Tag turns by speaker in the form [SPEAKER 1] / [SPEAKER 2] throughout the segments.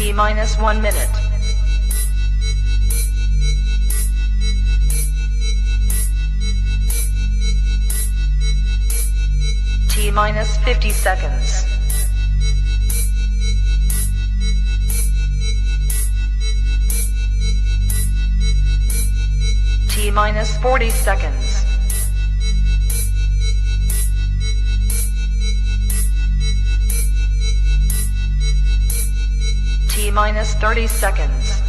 [SPEAKER 1] T minus 1 minute. T minus 50 seconds. T minus 40 seconds. T minus 30 seconds.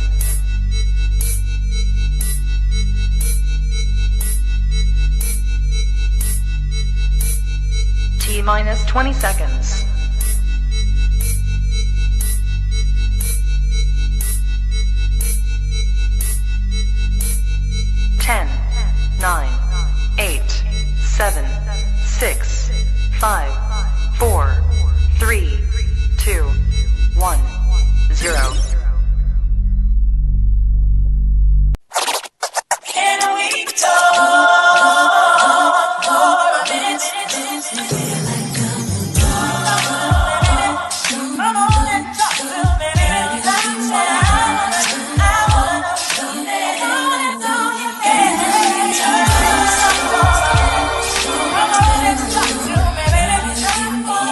[SPEAKER 1] T minus 20 seconds. Ten, 9, 8, 7, 6, 5, 4, 3, 2, 1, 0.
[SPEAKER 2] Can we talk for a minute? Come on and talk to me. That's what I wanna do. Can we talk? Come on and talk to me, baby. Come on,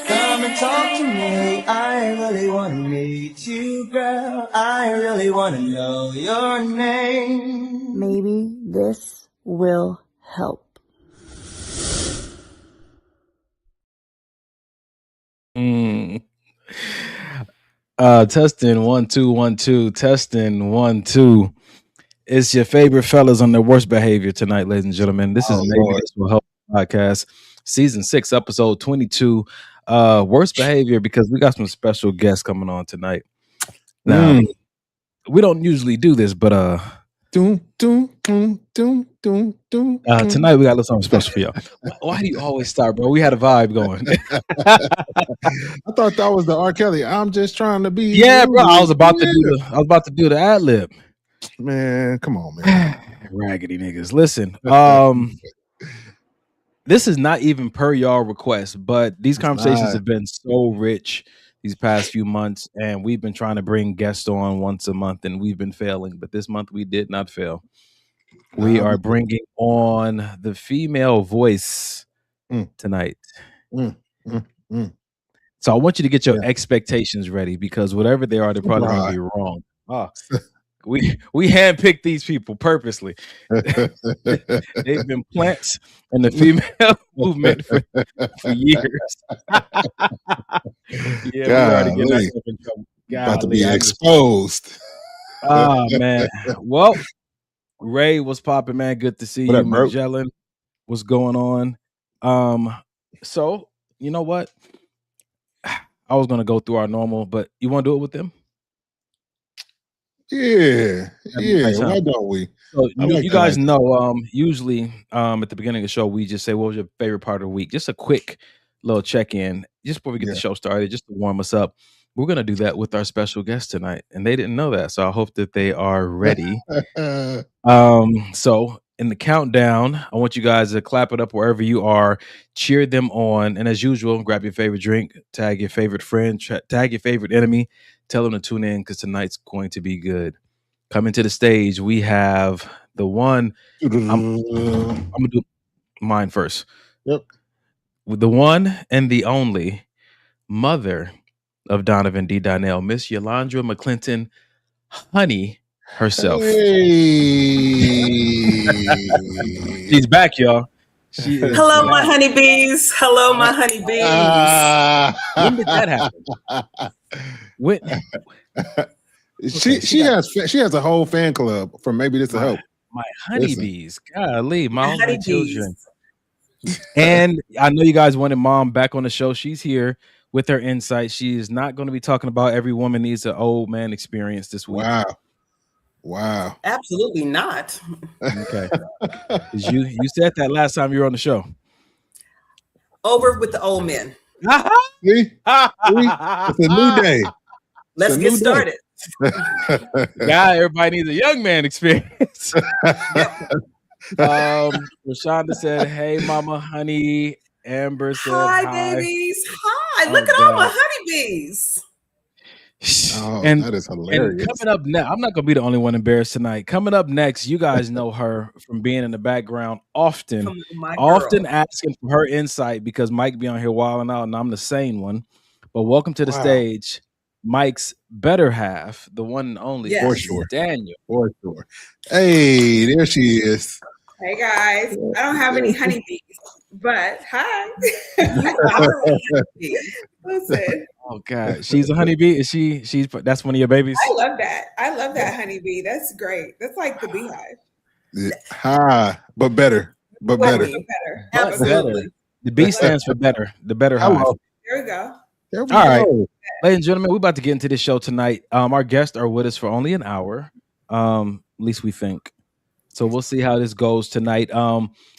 [SPEAKER 3] Come and talk to me. I really wanna meet you, girl. I really wanna know your name.
[SPEAKER 4] Maybe this will help.
[SPEAKER 5] Testing 1 2 1 2. Testing 1 2. It's your favorite fellas on their worst behavior tonight, ladies and gentlemen. This is Maybe
[SPEAKER 6] Lord.
[SPEAKER 5] This Will Help podcast, season 6, episode 22. Worst behavior, because we got some special guests coming on tonight. Now, we don't usually do this, but
[SPEAKER 6] Tonight
[SPEAKER 5] tonight we got a little something special for y'all. Why do you always start, bro? We had a vibe going.
[SPEAKER 6] I thought that was the R. Kelly. I'm just trying to be.
[SPEAKER 5] Yeah, bro. I was about
[SPEAKER 6] Yeah.
[SPEAKER 5] to do the ad lib.
[SPEAKER 6] Man, come on, man.
[SPEAKER 5] Raggedy niggas. Listen, this is not even per y'all request, but these conversations
[SPEAKER 6] not.
[SPEAKER 5] have been so rich these past few months, and we've been trying to bring guests on once a month, and we've been failing. But this month we did not fail. We are bringing on the female voice tonight. So I want you to get your expectations ready, because whatever they are, they're probably going to be wrong. We handpicked these people purposely. They've been plants in the female movement for years. We already getting ourselves in trouble.
[SPEAKER 6] About to be exposed.
[SPEAKER 5] Oh man. Well, Ray, what's popping, man? Good to see
[SPEAKER 6] What
[SPEAKER 5] you.
[SPEAKER 6] up, bro?
[SPEAKER 5] Magellan, what's going on? So you know what? I was gonna go through our normal, but you want to do it with them?
[SPEAKER 6] Yeah.
[SPEAKER 5] Nice, huh?
[SPEAKER 6] Why don't we?
[SPEAKER 5] So
[SPEAKER 6] I like
[SPEAKER 5] you
[SPEAKER 6] that
[SPEAKER 5] guys
[SPEAKER 6] idea.
[SPEAKER 5] know, usually at the beginning of the show, we just say, what was your favorite part of the week? Just a quick little check-in, just before we get the show started, just to warm us up. We're going to do that with our special guest tonight, and they didn't know that, so I hope that they are ready. So in the countdown, I want you guys to clap it up wherever you are, cheer them on, and as usual, grab your favorite drink, tag your favorite friend, tag your favorite enemy, tell them to tune in, because tonight's going to be good. Coming to the stage, we have the one. I'm gonna do mine first.
[SPEAKER 6] Yep.
[SPEAKER 5] With the one and the only mother of Donovan D. Donnell, Miss Yolandra McClinton, honey herself.
[SPEAKER 6] Hey.
[SPEAKER 5] She's back, y'all. She is
[SPEAKER 7] Hello,
[SPEAKER 5] back.
[SPEAKER 7] my honeybees. Hello, my honeybees.
[SPEAKER 5] When did that happen? When?
[SPEAKER 6] She has a whole fan club for Maybe This Will Help.
[SPEAKER 5] My honeybees. Golly, my only
[SPEAKER 7] honeybees.
[SPEAKER 5] children. And I know you guys wanted Mom back on the show. She's here with her insight. She is not going to be talking about every woman needs an old man experience this week.
[SPEAKER 6] Wow.
[SPEAKER 7] Absolutely not.
[SPEAKER 5] Okay. 'Cause you said that last time you were on the show.
[SPEAKER 7] Over with the old men.
[SPEAKER 6] See? It's a new day.
[SPEAKER 7] Let's
[SPEAKER 6] a
[SPEAKER 7] get
[SPEAKER 6] new day.
[SPEAKER 7] started.
[SPEAKER 5] God, everybody needs a young man experience. Rashonda said, "Hey, Mama Honey." Amber said,
[SPEAKER 7] Hi,
[SPEAKER 5] "Hi."
[SPEAKER 7] babies. Hi.
[SPEAKER 5] Oh,
[SPEAKER 7] Look at all my
[SPEAKER 5] God.
[SPEAKER 7] honeybees.
[SPEAKER 6] Oh,
[SPEAKER 5] And
[SPEAKER 6] that is
[SPEAKER 5] and
[SPEAKER 6] hilarious.
[SPEAKER 5] coming up next, I'm not gonna be the only one embarrassed tonight. Coming up next, you guys know her from being in the background often,
[SPEAKER 7] Come on, my girl.
[SPEAKER 5] asking for her insight because Mike be on here wilding out, and I'm the sane one. But welcome to the
[SPEAKER 6] Wow.
[SPEAKER 5] stage, Mike's better half, the one and only
[SPEAKER 7] Yes.
[SPEAKER 6] For
[SPEAKER 5] Mrs.
[SPEAKER 6] sure.
[SPEAKER 5] Daniel.
[SPEAKER 6] For sure. Hey, there she is.
[SPEAKER 8] Hey guys, I don't have any honeybees, but hi.
[SPEAKER 7] You are a honeybee.
[SPEAKER 8] Listen,
[SPEAKER 5] Oh God, she's a honeybee. Is she? That's one of your babies.
[SPEAKER 8] I love that. I love that honeybee. That's great. That's like the beehive.
[SPEAKER 6] Hi, but better. But
[SPEAKER 8] Well,
[SPEAKER 6] better.
[SPEAKER 8] better.
[SPEAKER 5] But
[SPEAKER 7] Absolutely.
[SPEAKER 5] better. The B stands for better. The better hive.
[SPEAKER 6] Hello.
[SPEAKER 8] There we go.
[SPEAKER 6] There we
[SPEAKER 5] All right.
[SPEAKER 6] go.
[SPEAKER 5] Ladies and gentlemen, we're about to get into this show tonight. Our guests are with us for only an hour. At least we think. So we'll see how this goes tonight.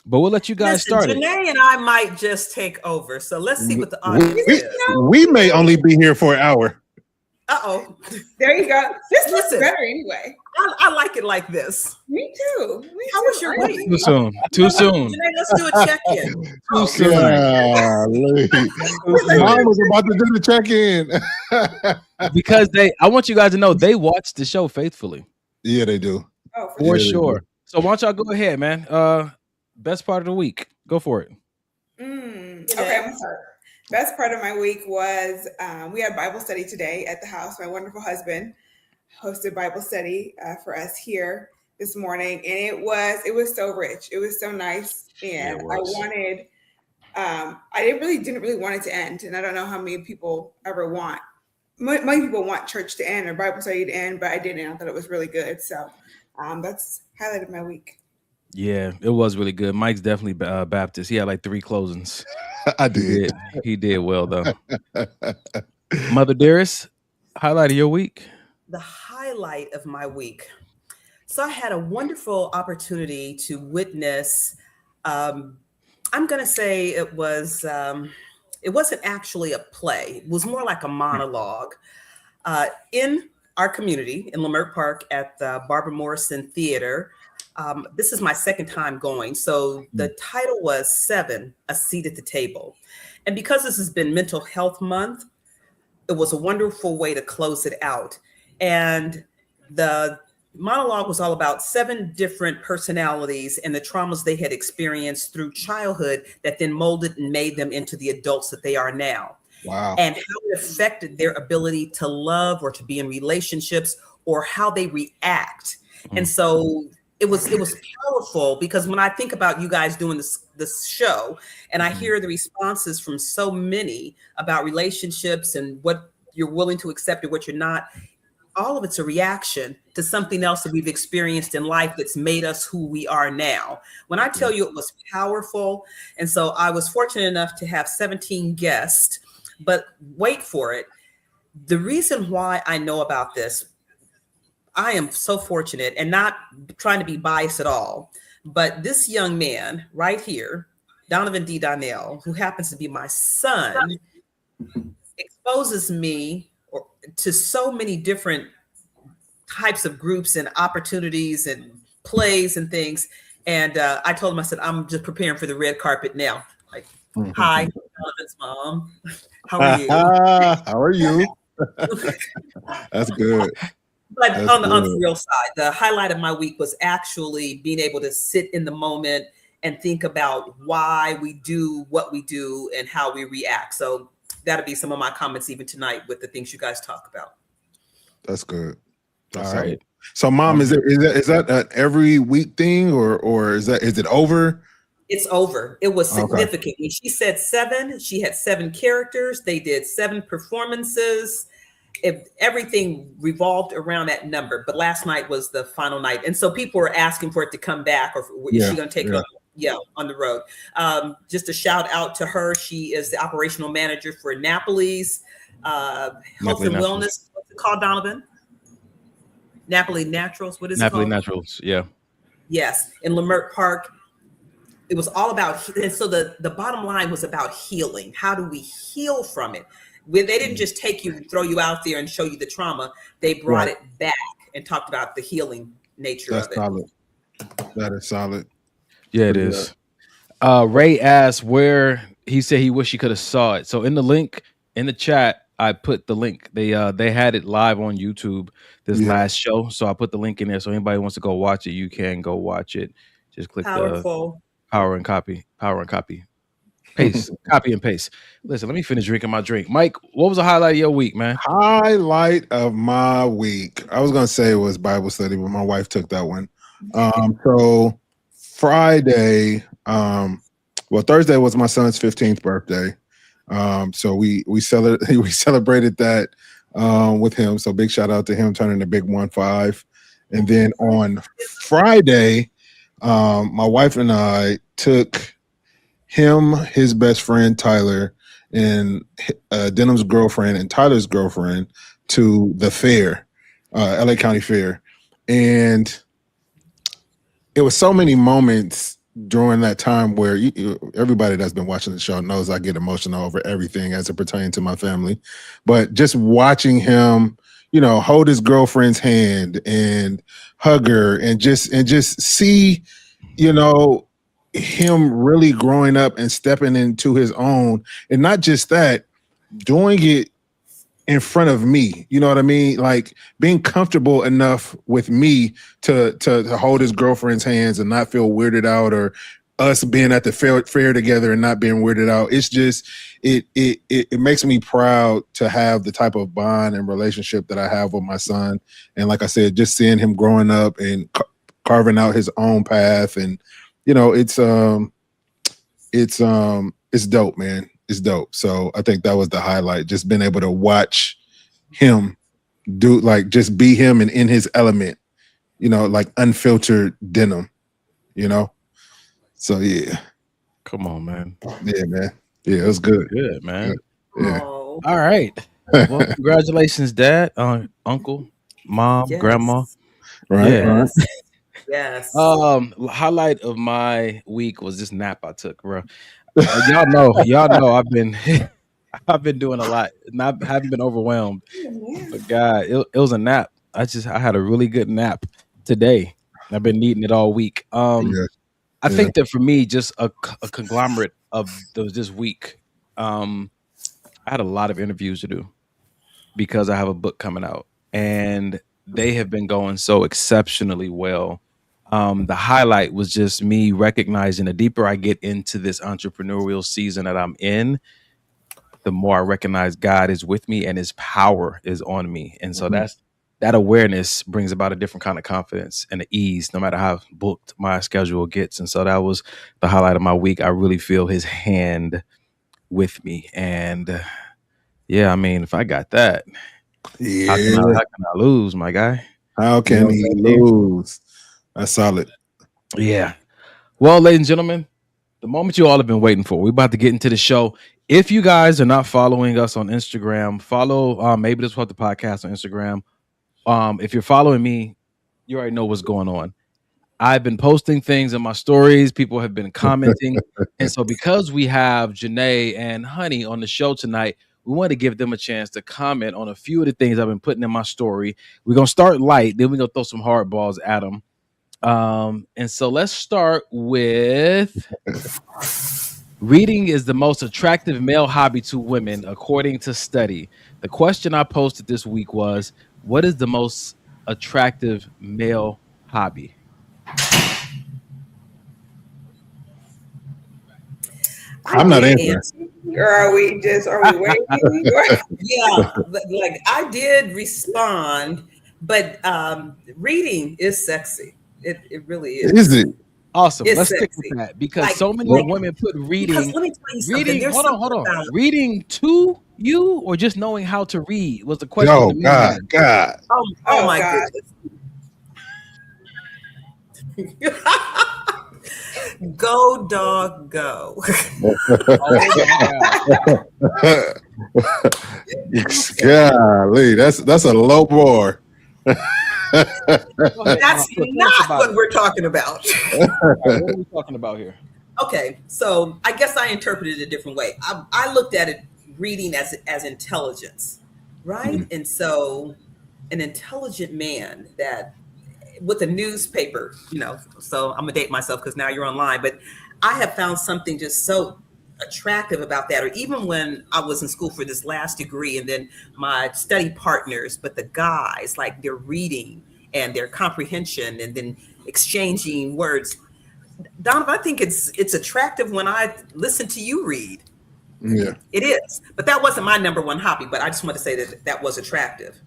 [SPEAKER 5] But we'll let you guys
[SPEAKER 7] Listen,
[SPEAKER 5] start it.
[SPEAKER 7] Janae and I might just take over. So let's see what the audience is.
[SPEAKER 6] We may only be here for an hour.
[SPEAKER 7] Uh-oh.
[SPEAKER 8] There you go. This looks
[SPEAKER 7] Listen.
[SPEAKER 8] better anyway.
[SPEAKER 7] I like it like this.
[SPEAKER 8] Me too.
[SPEAKER 7] How was your week?
[SPEAKER 5] Too soon. Too soon.
[SPEAKER 7] Janae, let's do a check-in.
[SPEAKER 5] Too soon.
[SPEAKER 6] Golly. Mom was about to do the check-in.
[SPEAKER 5] Because I want you guys to know they watch the show faithfully.
[SPEAKER 6] Yeah, they do.
[SPEAKER 8] Oh,
[SPEAKER 5] For
[SPEAKER 6] Yeah, they
[SPEAKER 5] sure. So why don't y'all go ahead, man? Best part of the week. Go for it.
[SPEAKER 8] Okay, I'm gonna start. Best part of my week was we had Bible study today at the house. My wonderful husband hosted Bible study for us here this morning, and it was so rich. It was so nice, and
[SPEAKER 5] it was.
[SPEAKER 8] I didn't really want it to end, and I don't know how many people ever want. Many people want church to end or Bible study to end, but I didn't. I thought it was really good, so that's highlighted my week.
[SPEAKER 5] Yeah, it was really good. Mike's definitely Baptist. He had like 3 closings.
[SPEAKER 6] I did.
[SPEAKER 5] He did well though. Mother Dearest, highlight of your week.
[SPEAKER 7] The highlight of my week. So I had a wonderful opportunity to witness. I'm going to say it wasn't actually a play. It was more like a monologue in our community in Leimert Park at the Barbara Morrison Theater. This is my second time going. So the title was 7, A Seat at the Table. And because this has been Mental Health Month, it was a wonderful way to close it out. And the monologue was all about 7 different personalities and the traumas they had experienced through childhood that then molded and made them into the adults that they are now.
[SPEAKER 6] Wow.
[SPEAKER 7] And how it affected their ability to love or to be in relationships or how they react. And so it was powerful because when I think about you guys doing this show and I hear the responses from so many about relationships and what you're willing to accept and what you're not, all of it's a reaction to something else that we've experienced in life that's made us who we are now. When I tell you it was powerful, and so I was fortunate enough to have 17 guests, but wait for it. The reason why I know about this, I am so fortunate and not trying to be biased at all, but this young man right here, Donovan D. Donnell, who happens to be my son, exposes me to so many different types of groups and opportunities and plays and things. And I told him, I said, I'm just preparing for the red carpet now. Like, hi, Donovan's mom. How are you?
[SPEAKER 6] How are you? That's good.
[SPEAKER 7] But
[SPEAKER 6] That's
[SPEAKER 7] on the
[SPEAKER 6] good.
[SPEAKER 7] real side, the highlight of my week was actually being able to sit in the moment and think about why we do what we do and how we react. So that'll be some of my comments even tonight with the things you guys talk about.
[SPEAKER 6] That's good. That's
[SPEAKER 5] All right.
[SPEAKER 6] solid. So, Mom, is that an every week thing, or is it over?
[SPEAKER 7] It's over. It was
[SPEAKER 6] Okay.
[SPEAKER 7] significant. When she said 7, she had 7 characters. They did 7 performances. Everything revolved around that number. But last night was the final night. And so people were asking for it to come back, or is she going to take it on the road? Just a shout out to her. She is the operational manager for Napoli's Health
[SPEAKER 5] Napoli
[SPEAKER 7] and
[SPEAKER 5] Naturals.
[SPEAKER 7] Wellness. What's it called, Donovan? Napoli Naturals. What is
[SPEAKER 5] Napoli
[SPEAKER 7] it called?
[SPEAKER 5] Naturals. Yeah.
[SPEAKER 7] Yes, in Leimert Park. It was all about, and so the bottom line was about healing. How do we heal from it? They didn't just throw you out there and show you the trauma. They brought it back and talked about the healing nature
[SPEAKER 6] That's
[SPEAKER 7] of it.
[SPEAKER 6] solid. That is solid.
[SPEAKER 5] Yeah, it is. Ray asked where he said he wished he could have saw it. So in the link in the chat, I put the link. They had it live on YouTube this last show. So I put the link in there. So anybody wants to go watch it, you can go watch it. Just click
[SPEAKER 7] Powerful.
[SPEAKER 5] the power and copy. Paste. Copy and paste. Listen, let me finish drinking my drink. Mike, what was the highlight of your week, man?
[SPEAKER 6] Highlight of my week. I was gonna say it was Bible study, but my wife took that one. So Friday, Thursday was my son's 15th birthday. So we celebrated that with him. So big shout out to him turning the big 1-5. And then on Friday, my wife and I took him, his best friend Tyler, and Denham's girlfriend and Tyler's girlfriend to the fair, LA County Fair. And it was so many moments during that time where everybody that's been watching the show knows I get emotional over everything as it pertains to my family. But just watching him, hold his girlfriend's hand and hug her and just see, him really growing up and stepping into his own, and not just that, doing it in front of me, you know what I mean? Like being comfortable enough with me to hold his girlfriend's hands and not feel weirded out, or us being at the fair together and not being weirded out. It's just, it makes me proud to have the type of bond and relationship that I have with my son. And like I said, just seeing him growing up and carving out his own path, and it's dope, man. It's dope. So I think that was the highlight, just being able to watch him do, like, just be him and in his element, like unfiltered Denham, So yeah.
[SPEAKER 5] Come on, man.
[SPEAKER 6] Yeah, man. Yeah, it was good.
[SPEAKER 5] Good, man.
[SPEAKER 6] Yeah.
[SPEAKER 7] Oh,
[SPEAKER 5] All right. Well, congratulations, Dad, Uncle, Mom,
[SPEAKER 7] yes.
[SPEAKER 5] Grandma.
[SPEAKER 6] Right.
[SPEAKER 5] Yeah.
[SPEAKER 6] Right.
[SPEAKER 7] Yes.
[SPEAKER 5] Highlight of my week was this nap I took, bro. Y'all know I've been doing a lot, and I haven't been overwhelmed. But God, it was a nap. I had a really good nap today. I've been needing it all week. I think that for me, just a conglomerate of this week. I had a lot of interviews to do because I have a book coming out, and they have been going so exceptionally well. The highlight was just me recognizing the deeper I get into this entrepreneurial season that I'm in, the more I recognize God is with me and his power is on me. And so that awareness brings about a different kind of confidence and ease, no matter how booked my schedule gets. And so that was the highlight of my week. I really feel his hand with me. And yeah, I mean, if I got that,
[SPEAKER 6] Yeah.
[SPEAKER 5] how can I lose, my guy?
[SPEAKER 6] How can he lose? That's solid.
[SPEAKER 5] Yeah. Well, ladies and gentlemen, the moment you all have been waiting for, we're about to get into the show. If you guys are not following us on Instagram, follow Maybe This Was the Podcast on Instagram. If you're following me, you already know what's going on. I've been posting things in my stories. People have been commenting. And so because we have Janae and Honey on the show tonight, we want to give them a chance to comment on a few of the things I've been putting in my story. We're going to start light, then we're going to throw some hard balls at them. And so let's start with reading is the most attractive male hobby to women, according to study. The question I posted this week was, what is the most attractive male hobby?
[SPEAKER 6] I'm not answering.
[SPEAKER 8] Or are we waiting?
[SPEAKER 7] Yeah, like I did respond, but reading is sexy. It really is.
[SPEAKER 6] Is it?
[SPEAKER 5] Awesome.
[SPEAKER 7] It's
[SPEAKER 5] Let's stick
[SPEAKER 7] sexy.
[SPEAKER 5] with that because
[SPEAKER 7] Like-
[SPEAKER 5] so many
[SPEAKER 7] like-
[SPEAKER 5] women put
[SPEAKER 7] Because
[SPEAKER 5] reading.
[SPEAKER 7] let me tell you something.
[SPEAKER 5] Reading.
[SPEAKER 7] There's
[SPEAKER 5] Hold on.
[SPEAKER 7] something about-
[SPEAKER 5] Reading to you, or just knowing how to read was the question.
[SPEAKER 6] Oh,
[SPEAKER 5] to me, man.
[SPEAKER 6] God.
[SPEAKER 7] Oh my
[SPEAKER 8] God.
[SPEAKER 7] goodness. Go dog go.
[SPEAKER 6] Golly, that's a low bar.
[SPEAKER 7] That's not what we're talking about.
[SPEAKER 5] What are we talking about here?
[SPEAKER 7] Okay, so I guess I interpreted it a different way. I looked at it reading as intelligence, right?
[SPEAKER 6] Mhm.
[SPEAKER 7] And so an intelligent man that with a newspaper, so I'm gonna date myself because now you're online, but I have found something just so attractive about that. Or even when I was in school for this last degree, and then my study partners, but the guys, like their reading and their comprehension, and then exchanging words. Donovan, I think it's attractive when I listen to you read.
[SPEAKER 6] Yeah.
[SPEAKER 7] It is, but that wasn't my number one hobby. But I just want to say that was attractive.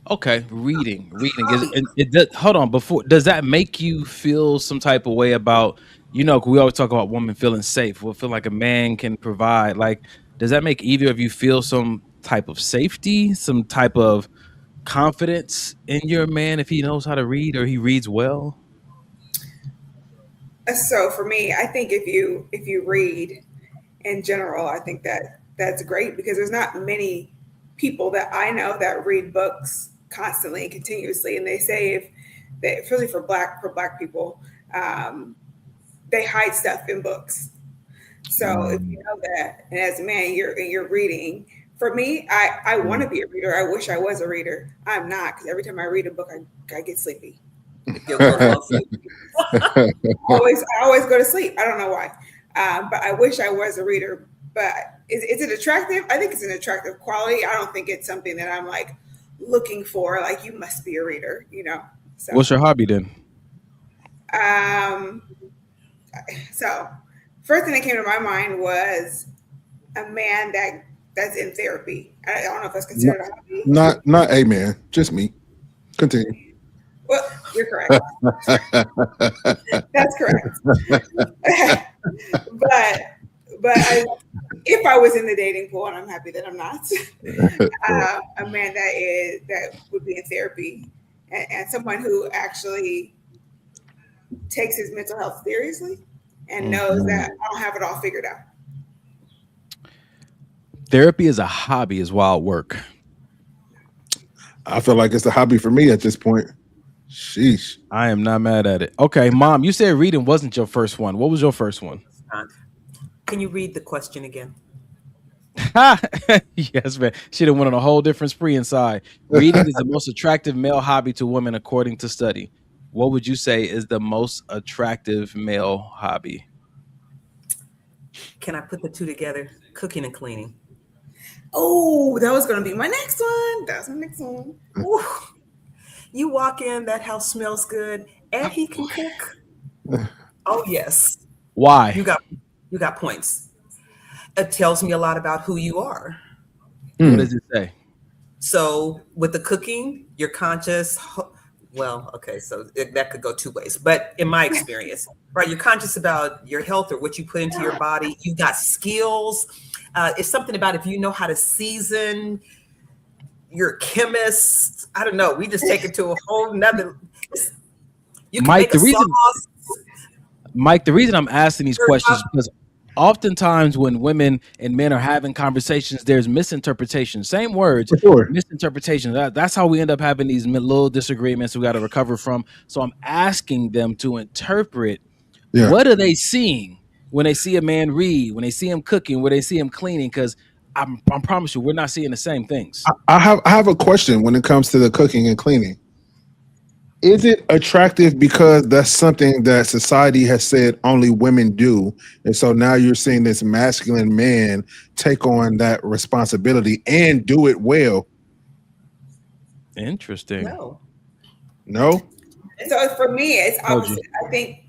[SPEAKER 5] Okay, reading is it does, hold on, before, does that make you feel some type of way about, we always talk about women feeling safe, we feel like a man can provide, like, does that make either of you feel some type of safety, some type of confidence in your man if he knows how to read or he reads well?
[SPEAKER 8] So for me, I think if you read in general, I think that's great, because there's not many people that I know that read books constantly and continuously. And they say especially for black people, they hide stuff in books. So if you know that, and as a man, you're reading. For me, I want to be a reader. I wish I was a reader. I'm not, because every time I read a book, I get sleepy. I always go to sleep. I don't know why, but I wish I was a reader. But is it attractive? I think it's an attractive quality. I don't think it's something that I'm like looking for. Like, you must be a reader, So,
[SPEAKER 5] What's your hobby then?
[SPEAKER 8] So first thing that came to my mind was a man that's in therapy. I don't know if that's considered a hobby.
[SPEAKER 6] Not a man, just me. Continue.
[SPEAKER 8] Well, you're correct. That's correct. but if I was in the dating pool, and I'm happy that I'm not, a man that would be in therapy, and someone who actually takes his mental health seriously and knows that I don't have it all figured out.
[SPEAKER 5] Therapy is a hobby, is wild work.
[SPEAKER 6] I feel like it's a hobby for me at this point. Sheesh.
[SPEAKER 5] I am not mad at it. Okay, Mom, you said reading wasn't your first one. What was your first one?
[SPEAKER 7] Can you read the question again?
[SPEAKER 5] Yes, man. She done went on a whole different spree inside. Reading is the most attractive male hobby to women according to study. What would you say is the most attractive male hobby?
[SPEAKER 7] Can I put the two together? Cooking and cleaning.
[SPEAKER 8] Oh, that was going to be my next one. That's my next one.
[SPEAKER 7] Ooh. You walk in, that house smells good, and he can cook. Oh, yes.
[SPEAKER 5] Why?
[SPEAKER 7] You got points. It tells me a lot about who you are.
[SPEAKER 5] What does it say?
[SPEAKER 7] So with the cooking, you're conscious. Well, okay, so that could go two ways. But in my experience, right, you're conscious about your health or what you put into your body. You got skills. It's something about if you know how to season. You're a chemist. I don't know. We just take it to a whole nother. You can
[SPEAKER 5] Mike,
[SPEAKER 7] make
[SPEAKER 5] Mike, the reason I'm asking these questions is because oftentimes when women and men are having conversations, there's misinterpretation. Same words, misinterpretation. That's how we end up having these little disagreements we got to recover from. So I'm asking them to interpret what are they seeing when they see a man read, when they see him cooking, when they see him cleaning, because I promise you, we're not seeing the same things.
[SPEAKER 6] I have a question when it comes to the cooking and cleaning. Is it attractive because that's something that society has said only women do? And so now you're seeing this masculine man take on that responsibility and do it well.
[SPEAKER 5] Interesting.
[SPEAKER 6] No?
[SPEAKER 8] So for me, it's opposite. I think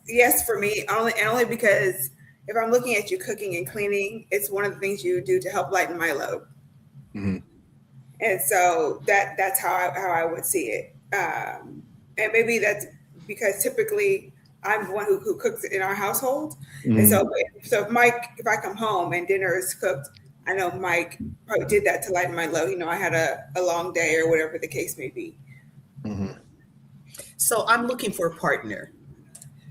[SPEAKER 8] yes for me, only because if I'm looking at you cooking and cleaning, it's one of the things you do to help lighten my load.
[SPEAKER 6] Mm-hmm.
[SPEAKER 8] And so that's how I would see it. And maybe that's because typically I'm the one who cooks in our household. Mm-hmm. And so if I come home and dinner is cooked, I know Mike probably did that to lighten my load. I had a long day or whatever the case may be.
[SPEAKER 6] Mm-hmm.
[SPEAKER 7] So I'm looking for a partner.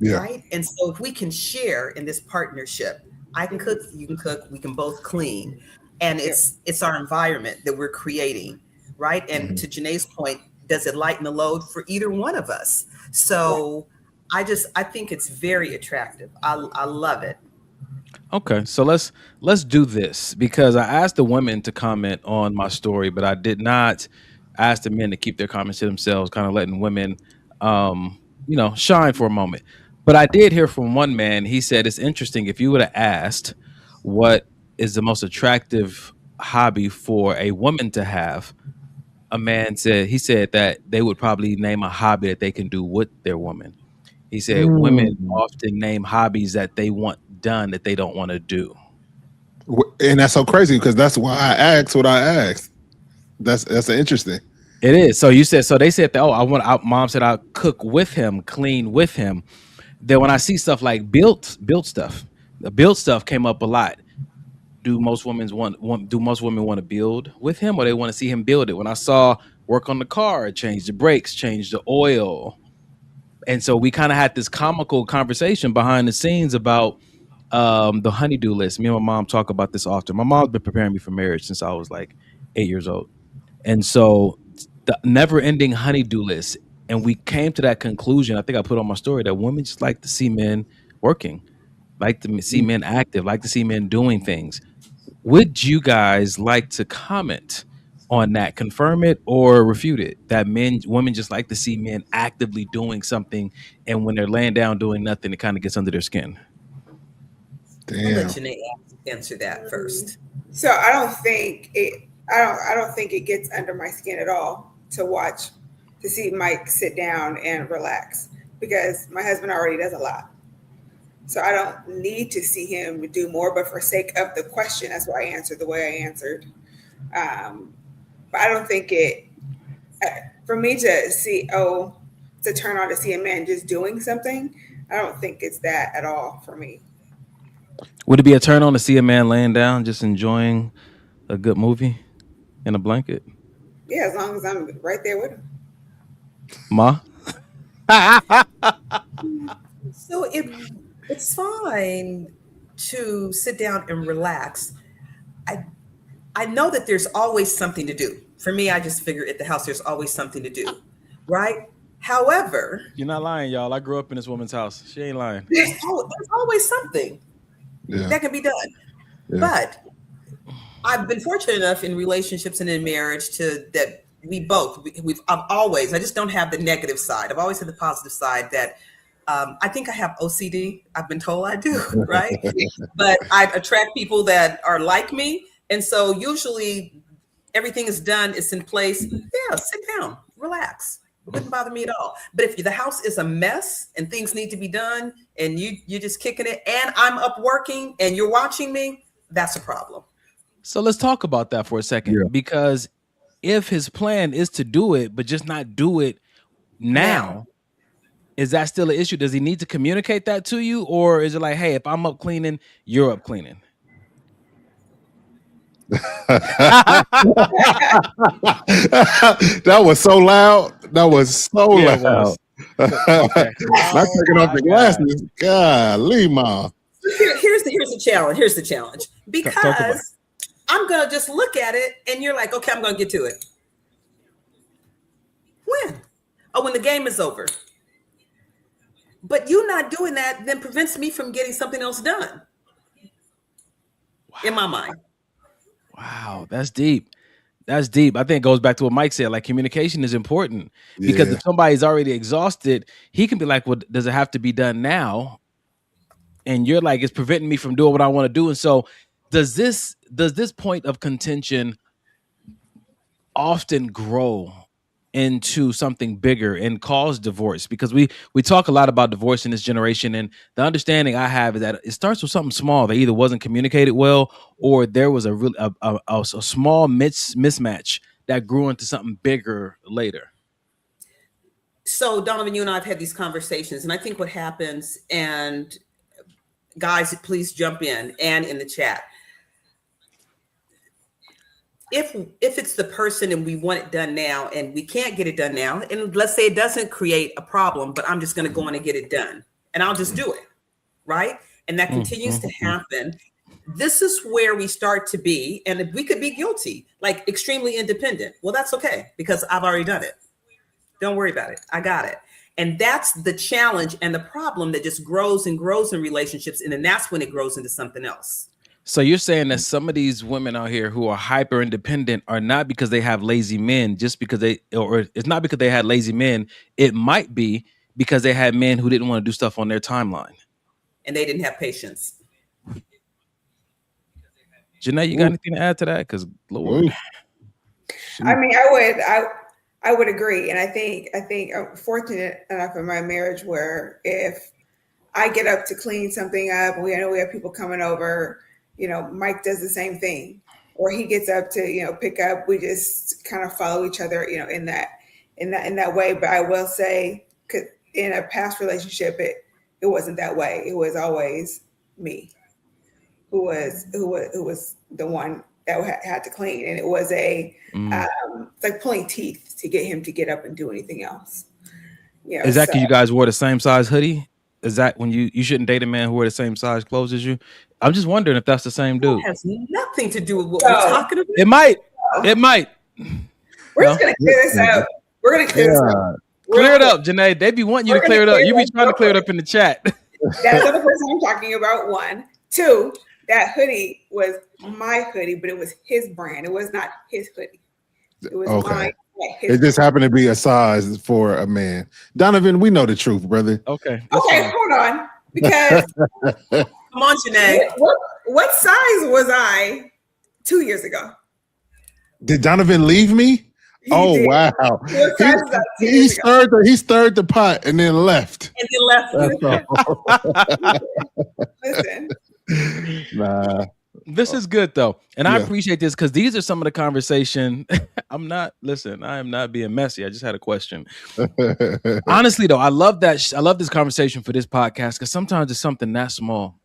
[SPEAKER 6] Yeah.
[SPEAKER 7] Right. And so if we can share in this partnership, I can cook, you can cook, we can both clean. And it's our environment that we're creating. Right. And to Janae's point, does it lighten the load for either one of us? So I think it's very attractive. I love it.
[SPEAKER 5] Okay, so let's do this because I asked the women to comment on my story, but I did not ask the men to keep their comments to themselves, kind of letting women, shine for a moment. But I did hear from one man. He said it's interesting if you would have asked what is the most attractive hobby for a woman to have. A man said he said that they would probably name a hobby that they can do with their woman. He said women
[SPEAKER 6] Mm.
[SPEAKER 5] often name hobbies that they want done that they don't want to do.
[SPEAKER 6] And that's so crazy because that's why I asked what I asked. That's interesting.
[SPEAKER 5] It is. So you said so they said that mom said I'll cook with him, clean with him. Then when I see stuff like built stuff, the built stuff came up a lot. Do most women want to build with him or they want to see him build it? When I saw work on the car, change the brakes, change the oil. And so we kind of had this comical conversation behind the scenes about the honey-do list. Me and my mom talk about this often. My mom's been preparing me for marriage since I was like 8 years old. And so the never-ending honey-do list. And we came to that conclusion, I think I put on my story, that women just like to see men working, like to see men active, like to see men doing things. Would you guys like to comment on that, confirm it or refute it, that women just like to see men actively doing something, and when they're laying down doing nothing, it kind of gets under their skin?
[SPEAKER 7] I'll
[SPEAKER 6] Damn.
[SPEAKER 7] let Janae answer that first.
[SPEAKER 8] So I don't think it gets under my skin at all to see Mike sit down and relax because my husband already does a lot. So I don't need to see him do more, but for sake of the question, that's why I answered the way I answered. But I don't think for me to turn on to see a man just doing something, I don't think it's that at all for me.
[SPEAKER 5] Would it be a turn on to see a man laying down, just enjoying a good movie in a blanket?
[SPEAKER 8] Yeah, as long as I'm right there with him.
[SPEAKER 5] Ma?
[SPEAKER 7] So it's fine to sit down and relax. I know that there's always something to do. For me, I just figure at the house there's always something to do, right? However,
[SPEAKER 5] You're not lying, y'all. I grew up in this woman's house. She ain't lying.
[SPEAKER 7] there's always something that can be done.
[SPEAKER 6] Yeah.
[SPEAKER 7] But I've been fortunate enough in relationships and in marriage that I've always, I just don't have the negative side. I've always had the positive side that I think I have OCD. I've been told I do, right? But I attract people that are like me. And so usually everything is done, it's in place. Yeah, sit down, relax. It wouldn't bother me at all. But if the house is a mess and things need to be done and you're just kicking it and I'm up working and you're watching me, that's a problem.
[SPEAKER 5] So let's talk about that for a second, because if his plan is to do it, but just not do it now, is that still an issue? Does he need to communicate that to you? Or is it like, hey, if I'm up cleaning, you're up cleaning?
[SPEAKER 6] That was so loud. That was so loud.
[SPEAKER 5] Okay.
[SPEAKER 6] Not taking off the glasses. Golly, Ma.
[SPEAKER 7] Here's the challenge. Here's the challenge. Because I'm going to just look at it and you're like, okay, I'm going to get to it. When? Oh, when the game is over. But you not doing that then prevents me from getting something else done. Wow. In my mind.
[SPEAKER 5] Wow, that's deep. That's deep. I think it goes back to what Mike said. Like, communication is important because if somebody's already exhausted, he can be like, well, does it have to be done now? And you're like, it's preventing me from doing what I want to do. And so does this point of contention often grow into something bigger and cause divorce? Because we talk a lot about divorce in this generation, and the understanding I have is that it starts with something small that either wasn't communicated well or there was a small mismatch that grew into something bigger later.
[SPEAKER 7] So Donovan, you and I have had these conversations, and I think what happens, and guys, please jump in and in the chat. If it's the person and we want it done now and we can't get it done now, and let's say it doesn't create a problem, but I'm just going to go in and get it done and I'll just do it, right? And that continues to happen. This is where we start to be, and we could be guilty, like extremely independent. Well, that's okay because I've already done it. Don't worry about it. I got it. And that's the challenge and the problem that just grows and grows in relationships. And then that's when it grows into something else.
[SPEAKER 5] So you're saying that some of these women out here who are hyper independent are not because they have lazy men, just because or it's not because they had lazy men. It might be because they had men who didn't want to do stuff on their timeline.
[SPEAKER 7] And they didn't have patience.
[SPEAKER 5] Janae, you got anything to add to that? Because Lord.
[SPEAKER 8] I mean, I would agree. And I think I'm fortunate enough in my marriage where if I get up to clean something up, we know we have people coming over, you know, Mike does the same thing, or he gets up to, you know, pick up, we just kind of follow each other, you know, in that way. But I will say, 'cause in a past relationship, it wasn't that way. It was always me who was the one that had to clean, and it was it's like pulling teeth to get him to get up and do anything else. You know,
[SPEAKER 5] is that because you guys wore the same size hoodie? Is that when you shouldn't date a man who wear the same size clothes as you? I'm just wondering if that's the same dude.
[SPEAKER 7] It has nothing to do with what we're talking about.
[SPEAKER 5] It might. It might.
[SPEAKER 8] We're just gonna clear this up. We're gonna clear this up.
[SPEAKER 5] Clear it up, Janae. They be wanting you to clear it up. You be trying to clear it up in the chat.
[SPEAKER 8] That's the other person I'm talking about. 1, 2. That hoodie was my hoodie, but it was his brand. It was not his hoodie. It was mine.
[SPEAKER 6] It just happened to be a size for a man. Donovan, we know the truth, brother.
[SPEAKER 8] Okay, hold on. Because
[SPEAKER 7] come on, Janae.
[SPEAKER 8] What size was I 2 years ago?
[SPEAKER 6] Did Donovan leave me?
[SPEAKER 8] He
[SPEAKER 6] wow. He stirred the pot and then left.
[SPEAKER 8] Listen.
[SPEAKER 6] Nah.
[SPEAKER 5] This is good though. And I appreciate this because these are some of the conversation. I am not being messy. I just had a question. Honestly though, I love that. I love this conversation for this podcast because sometimes it's something that small.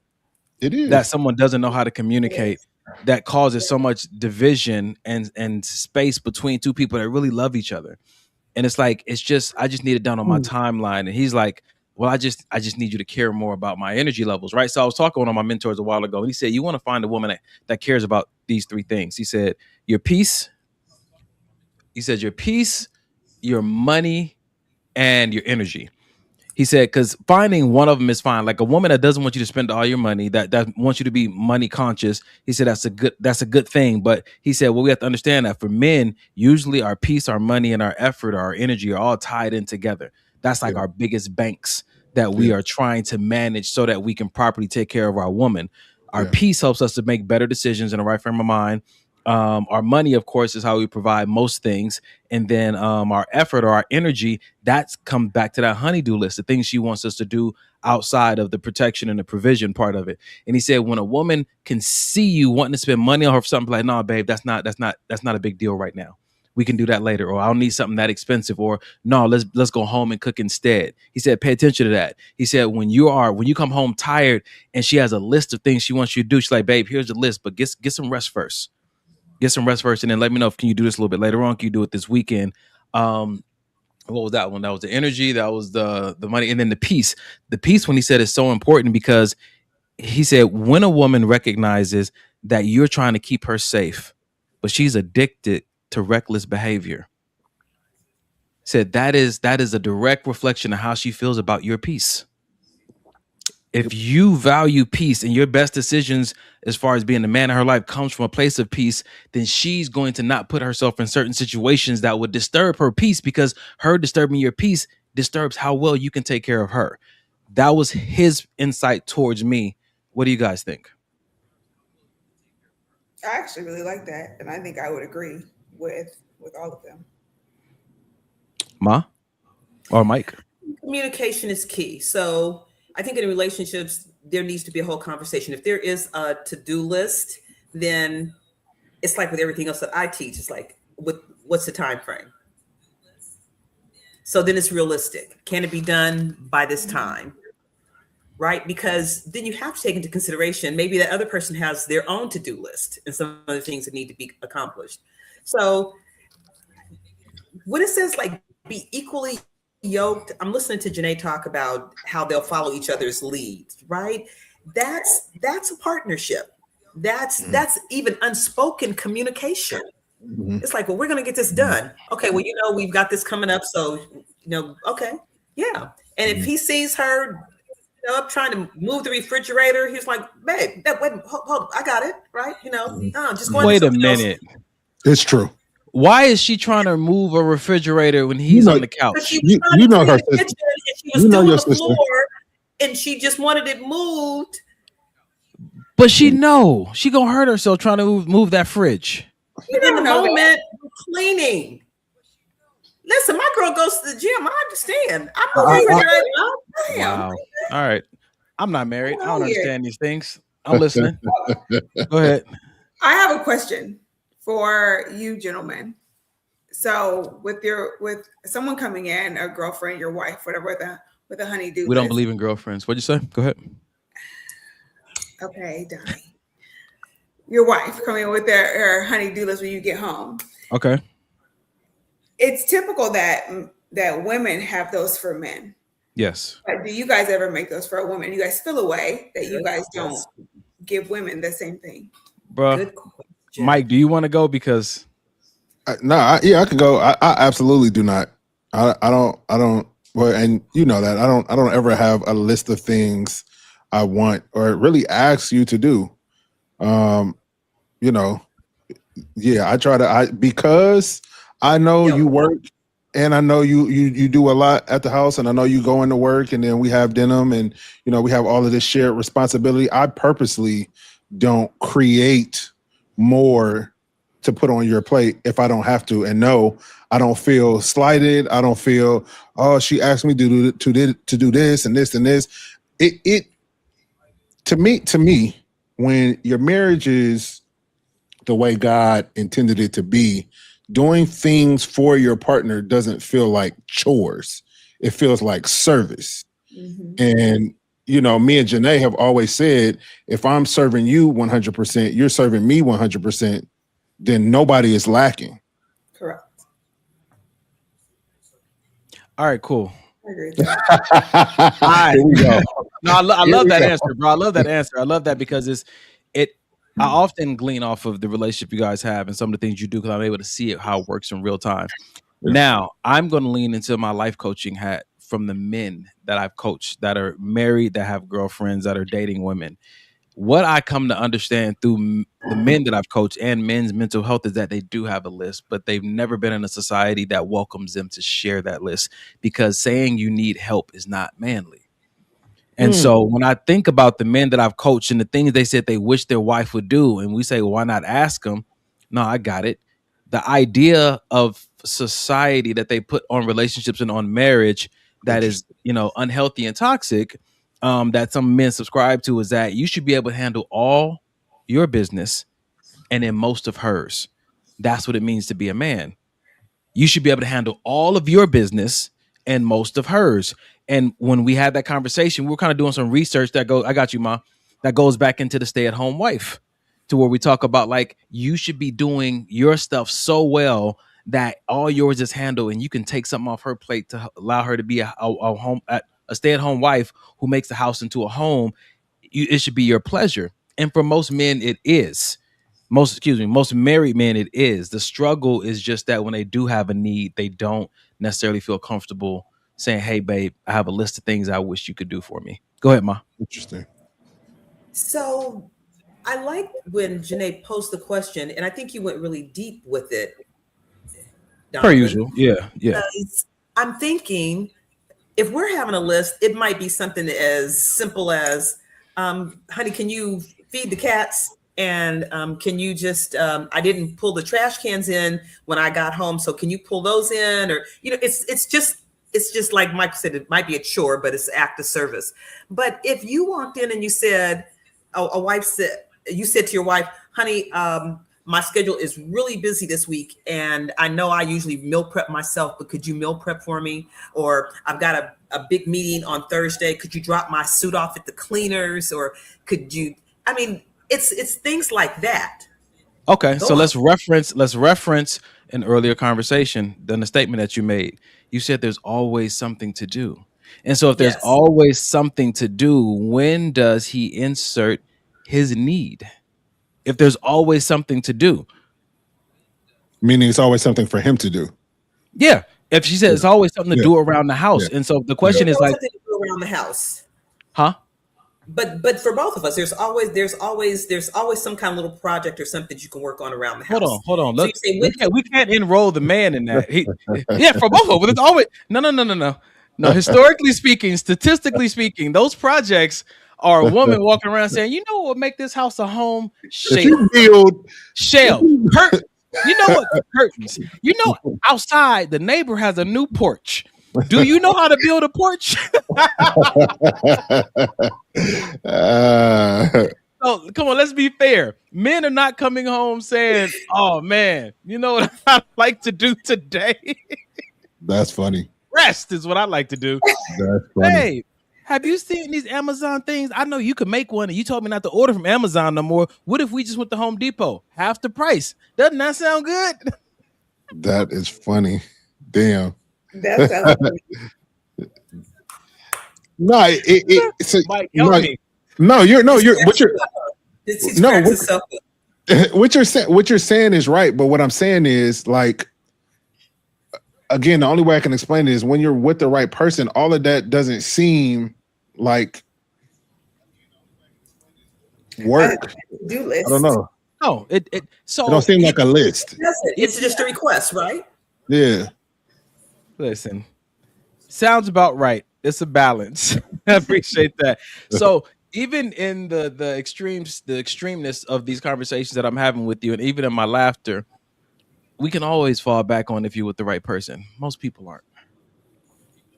[SPEAKER 6] It is.
[SPEAKER 5] That someone doesn't know how to communicate that causes so much division and space between two people that really love each other. And it's like, I just need it done on my timeline. And he's like, well, I just need you to care more about my energy levels, right? So I was talking to one of my mentors a while ago, and he said, you want to find a woman that cares about these 3 things. He said, your peace. He said, your peace, your money, and your energy. He said, because finding one of them is fine. Like a woman that doesn't want you to spend all your money, that wants you to be money conscious. He said, that's a good thing. But he said, well, we have to understand that for men, usually our peace, our money, and our effort, our energy are all tied in together. That's like our biggest banks that we are trying to manage so that we can properly take care of our woman. Our peace helps us to make better decisions in the right frame of mind. Our money, of course, is how we provide most things. And then our effort or our energy, that's come back to that honeydew list, the things she wants us to do outside of the protection and the provision part of it. And he said, when a woman can see you wanting to spend money on her for something, like, no, babe, that's not a big deal right now. We can do that later, or I don't need something that expensive, or no, let's go home and cook instead. He said, pay attention to that. He said, when you come home tired and she has a list of things she wants you to do, she's like, babe, here's the list, but get some rest first. Get some rest first, and then let me know if can you do this a little bit later on. Can you do it this weekend? What was that one? That was the energy. That was the money, and then the peace. The peace, when he said, is so important because he said when a woman recognizes that you're trying to keep her safe, but she's addicted to reckless behavior, said that is a direct reflection of how she feels about your peace. If you value peace and your best decisions as far as being the man in her life comes from a place of peace, then she's going to not put herself in certain situations that would disturb her peace, because her disturbing your peace disturbs how well you can take care of her. That was his insight towards me. What do you guys think?
[SPEAKER 8] I actually really like that. And I think I would agree with all of them.
[SPEAKER 5] Ma or Mike?
[SPEAKER 7] Communication is key. So I think in relationships, there needs to be a whole conversation. If there is a to-do list, then it's like with everything else that I teach. It's like, what's the time frame? So then it's realistic. Can it be done by this time? Right? Because then you have to take into consideration, maybe that other person has their own to-do list and some other things that need to be accomplished. So when it says like be equally yoked, I'm listening to Janae talk about how they'll follow each other's leads, right? That's a partnership. That's even unspoken communication. Mm-hmm. It's like, well, we're going to get this done. Okay, well, we've got this coming up. So, okay. Yeah. And if he sees her, up trying to move the refrigerator, he's like, babe, wait, hold, I got it, right? Just go
[SPEAKER 5] Wait
[SPEAKER 7] into
[SPEAKER 5] a
[SPEAKER 7] something else.
[SPEAKER 5] minute.
[SPEAKER 6] It's true.
[SPEAKER 5] Why is she trying to move a refrigerator when he's on the couch?
[SPEAKER 7] She was trying to
[SPEAKER 6] know
[SPEAKER 7] clean
[SPEAKER 6] her
[SPEAKER 7] the
[SPEAKER 6] sister.
[SPEAKER 7] kitchen, and she was
[SPEAKER 6] You know
[SPEAKER 7] doing
[SPEAKER 6] your
[SPEAKER 7] the
[SPEAKER 6] sister.
[SPEAKER 7] floor, and she just wanted it moved.
[SPEAKER 5] But she gonna hurt herself trying to move that fridge.
[SPEAKER 7] In the moment, cleaning. Listen, my girl goes to the gym. I understand. I move the refrigerator.
[SPEAKER 5] Wow. All right. I'm not married. I don't understand these things. I'm listening. Go ahead.
[SPEAKER 8] I have a question for you gentlemen. So with someone coming in, a girlfriend, your wife, whatever, with a honey-do
[SPEAKER 5] We don't
[SPEAKER 8] list.
[SPEAKER 5] believe in girlfriends. What'd you say? Go ahead.
[SPEAKER 8] Okay, Donnie. Your wife coming in with her honey-do list when you get home.
[SPEAKER 5] Okay.
[SPEAKER 8] It's typical that women have those for men.
[SPEAKER 5] Yes.
[SPEAKER 8] But do you guys ever make those for a woman? You guys feel a way that you guys don't give women the same thing?
[SPEAKER 5] Bro, Mike, do you want to go? Because
[SPEAKER 6] I can go. I absolutely do not. I don't. Well, and you know that I don't ever have a list of things I want or really ask you to do. I try to. Because I know you work, and I know you do a lot at the house, and I know you go into work, and then we have denim, and we have all of this shared responsibility. I purposely don't create more to put on your plate if I don't have to. And no, I don't feel slighted. I don't feel, oh, she asked me to do this and this and this. It to me, when your marriage is the way God intended it to be, doing things for your partner doesn't feel like chores. It feels like service. Mm-hmm. And me and Janae have always said, if I'm serving you 100%, you're serving me 100%, then nobody is lacking.
[SPEAKER 8] Correct.
[SPEAKER 5] All right, cool.
[SPEAKER 8] I agree with that.
[SPEAKER 5] Here we go. No, I love that answer, bro. I love that answer. I love that because I often glean off of the relationship you guys have and some of the things you do because I'm able to see how it works in real time. Yeah. Now, I'm going to lean into my life coaching hat from the men that I've coached that are married, that have girlfriends, that are dating women. What I come to understand through the men that I've coached and men's mental health is that they do have a list, but they've never been in a society that welcomes them to share that list because saying you need help is not manly. And so when I think about the men that I've coached and the things they said they wish their wife would do, and we say, well, why not ask them? No, I got it. The idea of society that they put on relationships and on marriage that is, unhealthy and toxic, that some men subscribe to is that you should be able to handle all your business and then most of hers. That's what it means to be a man. You should be able to handle all of your business and most of hers. And when we had that conversation, we were kind of doing some research I got you, Ma, that goes back into the stay-at-home wife, to where we talk about like you should be doing your stuff so well that all yours is handled and you can take something off her plate to allow her to be a stay-at-home wife who makes the house into a home. It should be your pleasure. And for most men, it is. Most married men, it is. The struggle is just that when they do have a need, they don't necessarily feel comfortable saying, hey, babe, I have a list of things I wish you could do for me. Go ahead, Ma.
[SPEAKER 6] Interesting.
[SPEAKER 7] So I like when Janae posed the question, and I think you went really deep with it.
[SPEAKER 5] Per usual. Yeah.
[SPEAKER 7] I'm thinking if we're having a list, it might be something as simple as, honey, can you feed the cats? And can you just, I didn't pull the trash cans in when I got home. So can you pull those in? Or, it's just like Mike said, it might be a chore, but it's an act of service. But if you walked in and you said, you said to your wife, honey, my schedule is really busy this week. And I know I usually meal prep myself, but could you meal prep for me? Or I've got a big meeting on Thursday. Could you drop my suit off at the cleaners? Or could you, it's things like that.
[SPEAKER 5] Okay. So let's reference an earlier conversation than the statement that you made. You said there's always something to do. And so if there's always something to do, when does he insert his need? If there's always something to do.
[SPEAKER 6] Meaning it's always something for him to do.
[SPEAKER 5] Yeah. If she said it's always something to
[SPEAKER 6] Yeah.
[SPEAKER 5] do around the house, and so the question is like,
[SPEAKER 7] something to do around the house.
[SPEAKER 5] huh?
[SPEAKER 7] But for both of us, there's always some kind of little project or something you can work on around the house.
[SPEAKER 5] Hold on.
[SPEAKER 7] So
[SPEAKER 5] Look,
[SPEAKER 7] you say
[SPEAKER 5] we can't enroll the man in that. Yeah, for both of us, it's always no. Historically speaking, statistically speaking, those projects are a woman walking around saying, "You know what would make this house a home?
[SPEAKER 6] If you build,
[SPEAKER 5] Shell, curtains. You know what? Curtains. You know, outside the neighbor has a new porch. Do you know how to build a porch?" So come on, let's be fair. Men are not coming home saying, "Oh man, you know what I'd like to do today?
[SPEAKER 6] That's funny.
[SPEAKER 5] Rest is what I like to do."
[SPEAKER 6] That's funny.
[SPEAKER 5] Hey, have you seen these Amazon things? I know you can make one, and you told me not to order from Amazon no more. What if we just went to Home Depot? Half the price. Doesn't that sound good?
[SPEAKER 6] That is funny. Damn.
[SPEAKER 8] That sounds funny.
[SPEAKER 6] No, it's
[SPEAKER 5] Mike, help me.
[SPEAKER 6] you're what you're
[SPEAKER 7] No,
[SPEAKER 6] what you're saying is right, but what I'm saying is, like, again, the only way I can explain it is when you're with the right person, all of that doesn't seem like work.
[SPEAKER 8] Do list.
[SPEAKER 6] I don't know.
[SPEAKER 5] No, it
[SPEAKER 6] don't seem like a list.
[SPEAKER 7] It's just a request, right?
[SPEAKER 6] Yeah.
[SPEAKER 5] Listen, sounds about right. It's a balance. I appreciate that. So even in the extremes, the extremeness of these conversations that I'm having with you, and even in my laughter, we can always fall back on if you're with the right person. Most people aren't,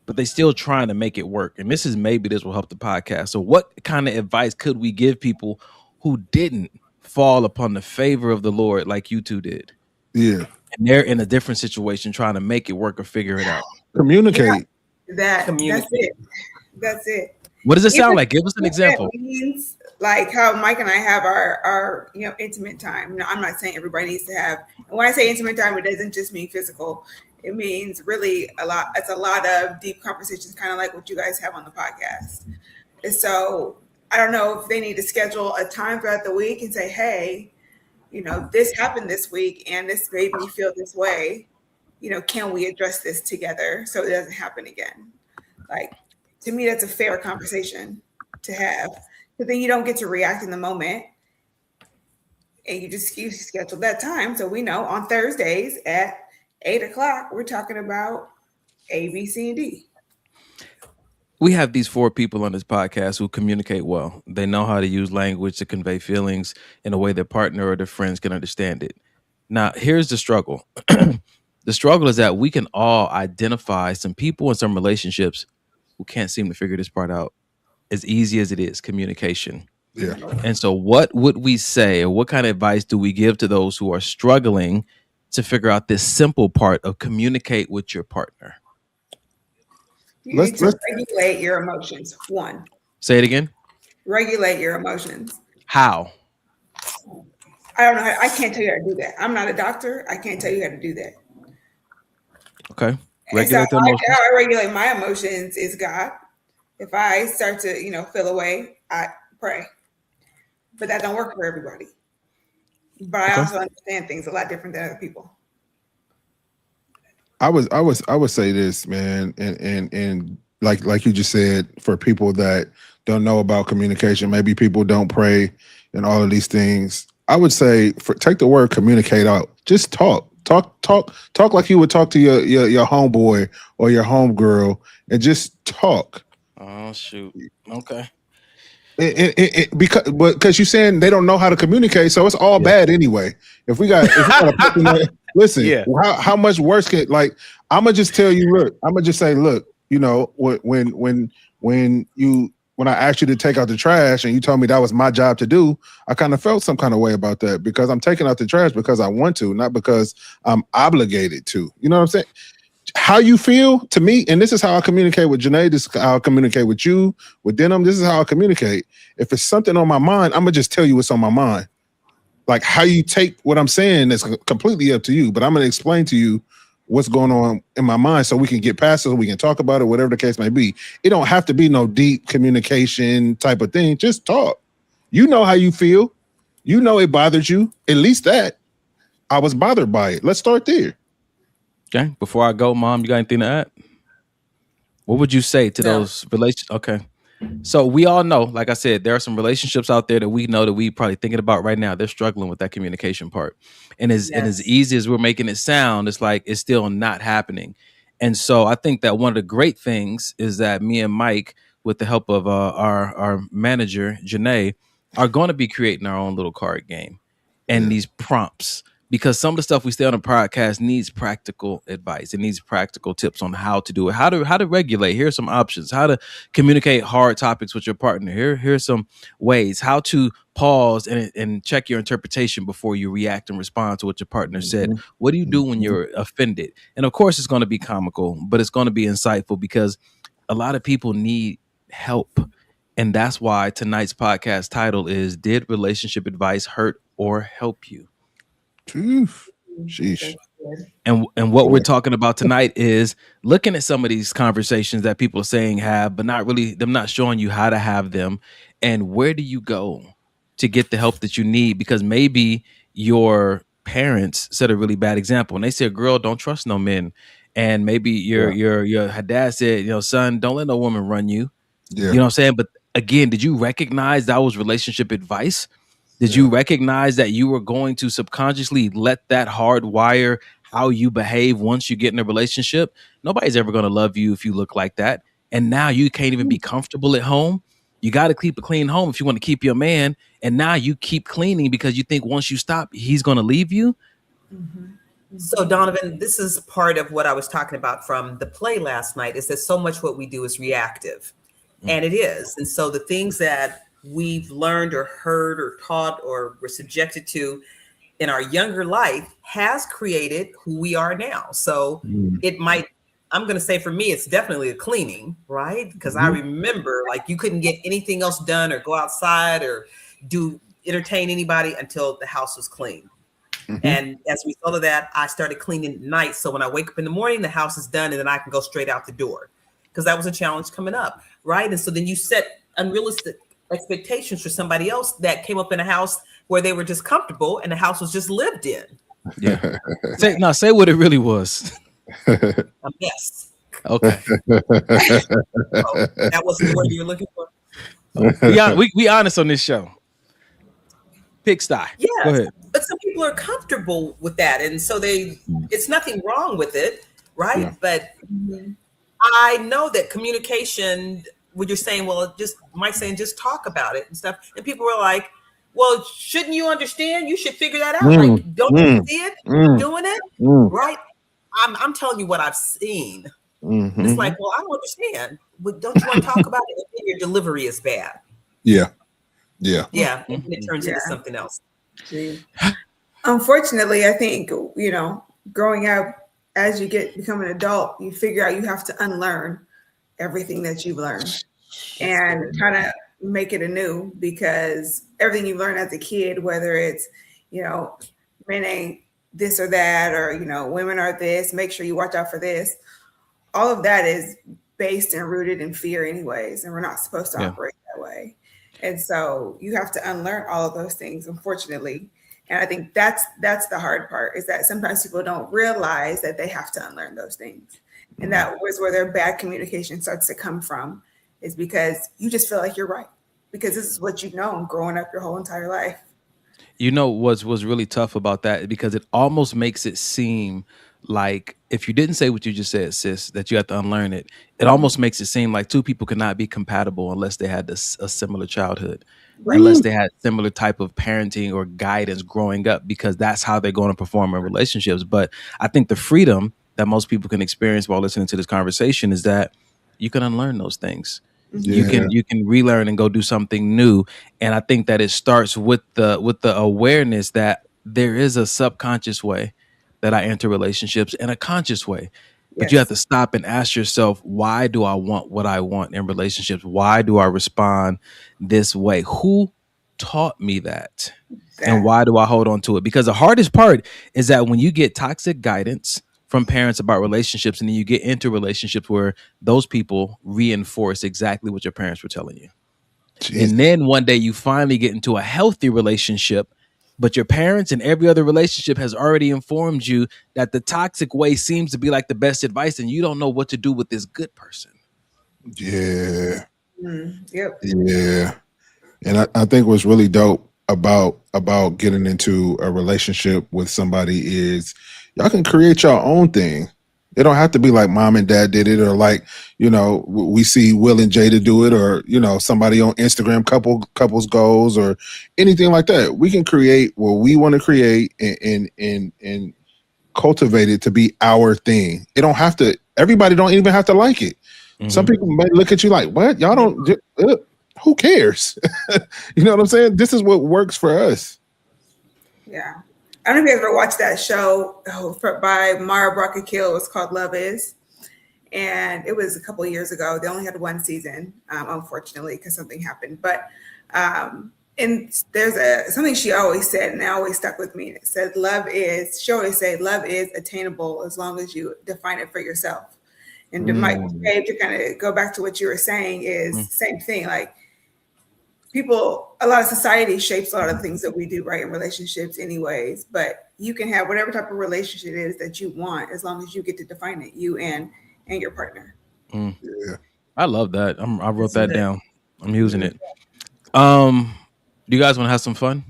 [SPEAKER 5] but they still trying to make it work. And this will help the podcast. So what kind of advice could we give people who didn't fall upon the favor of the Lord like you two did?
[SPEAKER 6] Yeah.
[SPEAKER 5] And they're in a different situation trying to make it work or figure it out.
[SPEAKER 6] Communicate.
[SPEAKER 8] That's it.
[SPEAKER 5] What does it sound like? Give us an example.
[SPEAKER 8] Means, like how Mike and I have our intimate time. I'm not saying everybody needs to have. And when I say intimate time, it doesn't just mean physical. It means really a lot. It's a lot of deep conversations, kind of like what you guys have on the podcast. And so I don't know if they need to schedule a time throughout the week and say, hey, this happened this week and this made me feel this way. Can we address this together so it doesn't happen again? Like, to me, that's a fair conversation to have. But then you don't get to react in the moment. And you schedule that time. So we know on Thursdays at 8:00, we're talking about A, B, C, and D.
[SPEAKER 5] We have these 4 people on this podcast who communicate well. They know how to use language to convey feelings in a way their partner or their friends can understand it. Now, here's the struggle. The struggle is that we can all identify some people and some relationships who can't seem to figure this part out as easy as it is communication.
[SPEAKER 6] Yeah.
[SPEAKER 5] And so what would we say, or what kind of advice do we give to those who are struggling to figure out this simple part of communicate with your partner?
[SPEAKER 8] You need to regulate your emotions. 1.
[SPEAKER 5] Say it again.
[SPEAKER 8] Regulate your emotions.
[SPEAKER 5] How?
[SPEAKER 8] I don't know. I can't tell you how to do that. I'm not a doctor. I can't tell you how to do that.
[SPEAKER 5] Okay.
[SPEAKER 8] Regulate the emotions. How I regulate my emotions is God. If I start to, feel away, I pray. But that don't work for everybody. But I also understand things a lot different than other people.
[SPEAKER 6] I would say this, man, and like you just said, for people that don't know about communication, maybe people don't pray and all of these things. I would say take the word communicate out. Just talk like you would talk to your homeboy or your homegirl, and just talk.
[SPEAKER 5] Oh shoot. Okay.
[SPEAKER 6] Because you're saying they don't know how to communicate, so it's all bad anyway. If we got a person that, listen, how much worse can, like, I'm gonna just tell you, look, I'm gonna just say, look, when I asked you to take out the trash and you told me that was my job to do, I kind of felt some kind of way about that, because I'm taking out the trash because I want to, not because I'm obligated to. You know what I'm saying? How you feel to me, and this is how I communicate with Janae, this is how I communicate with you, with Denim, this is how I communicate. If it's something on my mind, I'm gonna just tell you what's on my mind. Like, how you take what I'm saying is completely up to you, but I'm gonna explain to you what's going on in my mind so we can get past it, so we can talk about it, whatever the case may be. It don't have to be no deep communication type of thing. Just talk. You know how you feel. You know it bothered you. At least that. I was bothered by it. Let's start there.
[SPEAKER 5] Okay. Before I go, Mom, you got anything to add? What would you say to
[SPEAKER 7] No.
[SPEAKER 5] those relations? Okay. So we all know, like I said, there are some relationships out there that we know that we probably thinking about right now. They're struggling with that communication part. And as
[SPEAKER 7] Yes.
[SPEAKER 5] easy as we're making it sound, it's like it's still not happening. And so I think that one of the great things is that me and Mike, with the help of our manager, Janae, are going to be creating our own little card game and
[SPEAKER 6] Yeah.
[SPEAKER 5] these prompts, because some of the stuff we say on the podcast needs practical advice. It needs practical tips on how to do it, how to regulate. Here's some options, how to communicate hard topics with your partner. Here's some ways how to pause and check your interpretation before you react and respond to what your partner said. What do you do when you're offended? And of course, it's going to be comical, but it's going to be insightful, because a lot of people need help. And that's why tonight's podcast title is Did Relationship Advice Hurt or Help You?
[SPEAKER 6] Oof. Sheesh.
[SPEAKER 5] And what we're talking about tonight is looking at some of these conversations that people are saying have, but not really, them not showing you how to have them. And where do you go to get the help that you need? Because maybe your parents set a really bad example and they said, girl, don't trust no men. And maybe your dad said, son, don't let no woman run you.
[SPEAKER 6] Yeah.
[SPEAKER 5] You know what I'm saying? But again, did you recognize that was relationship advice? Did you recognize that you were going to subconsciously let that hardwire how you behave once you get in a relationship? Nobody's ever going to love you if you look like that. And now you can't even be comfortable at home. You got to keep a clean home if you want to keep your man. And now you keep cleaning because you think once you stop, he's going to leave you.
[SPEAKER 7] So Donovan, this is part of what I was talking about from the play last night, is that so much what we do is reactive. And it is. And so the things that we've learned or heard or taught or were subjected to in our younger life has created who we are now. So it might, I'm going to say for me, it's definitely a cleaning, right? Because I remember like you couldn't get anything else done or go outside or entertain anybody until the house was clean. And as a result of that, I started cleaning at night. So when I wake up in the morning, the house is done and then I can go straight out the door, because that was a challenge coming up, right? And so then you set unrealistic expectations for somebody else that came up in a house where they were just comfortable and the house was just lived in.
[SPEAKER 5] Yeah. Say what it really was.
[SPEAKER 7] A mess.
[SPEAKER 5] Okay.
[SPEAKER 7] That wasn't the word you were looking for.
[SPEAKER 5] We honest on this show. Pigsty.
[SPEAKER 7] Yeah.
[SPEAKER 5] Go ahead.
[SPEAKER 7] But some people are comfortable with that. And so it's nothing wrong with it, right?
[SPEAKER 6] Yeah.
[SPEAKER 7] But I know that communication, when you're saying, well, just talk about it and stuff. And people were like, well, shouldn't you understand? You should figure that out. Like, don't you see it? Doing it? Right? I'm telling you what I've seen. It's like, well, I don't understand. But don't you want to talk about it? And your delivery is bad.
[SPEAKER 6] Yeah.
[SPEAKER 7] And it turns into something else.
[SPEAKER 8] Unfortunately, I think, growing up, as you become an adult, you figure out you have to unlearn everything that you've learned and kind of make it anew, because everything you learned as a kid, whether it's, men ain't this or that, or, women are this, make sure you watch out for this. All of that is based and rooted in fear anyways. And we're not supposed to operate that way. And so you have to unlearn all of those things, unfortunately. And I think that's the hard part, is that sometimes people don't realize that they have to unlearn those things. And that was where their bad communication starts to come from, is because you just feel like you're right, because this is what you've known growing up your whole entire life.
[SPEAKER 5] What's really tough about that, because it almost makes it seem like if you didn't say what you just said, sis, that you have to unlearn it, it almost makes it seem like two people cannot be compatible unless they had a similar childhood, unless they had similar type of parenting or guidance growing up, because that's how they're going to perform in relationships. But I think the freedom that most people can experience while listening to this conversation is that you can unlearn those things.
[SPEAKER 6] Yeah.
[SPEAKER 5] You can relearn and go do something new. And I think that it starts with the awareness that there is a subconscious way that I enter relationships and a conscious way. But you have to stop and ask yourself, why do I want what I want in relationships? Why do I respond this way? Who taught me that? And why do I hold on to it? Because the hardest part is that when you get toxic guidance from parents about relationships, and then you get into relationships where those people reinforce exactly what your parents were telling you.
[SPEAKER 6] Jeez.
[SPEAKER 5] And then one day you finally get into a healthy relationship, but your parents and every other relationship has already informed you that the toxic way seems to be like the best advice, and you don't know what to do with this good person.
[SPEAKER 6] Yeah.
[SPEAKER 8] Yep.
[SPEAKER 6] Yeah. And I think what's really dope about getting into a relationship with somebody is y'all can create your own thing. It don't have to be like mom and dad did it, or like, we see Will and Jada do it, or, somebody on Instagram, couples goals, or anything like that. We can create what we want to create and cultivate it to be our thing. It don't have to, everybody don't even have to like it. Mm-hmm. Some people may look at you like, what? Y'all don't, who cares? You know what I'm saying? This is what works for us.
[SPEAKER 8] Yeah. I don't know if you ever watched that show by Mara Brock Akil. It was called Love Is. And it was a couple of years ago. They only had one season, unfortunately, because something happened. But and there's something she always said, and it always stuck with me. It said, she always say, love is attainable as long as you define it for yourself. And to kind of go back to what you were saying is same thing. Like, a lot of society shapes a lot of things that we do, right, in relationships anyways, but you can have whatever type of relationship it is that you want as long as you get to define it, you and your partner.
[SPEAKER 6] Yeah.
[SPEAKER 5] I love that. I wrote that down. I'm using it. Do you guys want to have some fun?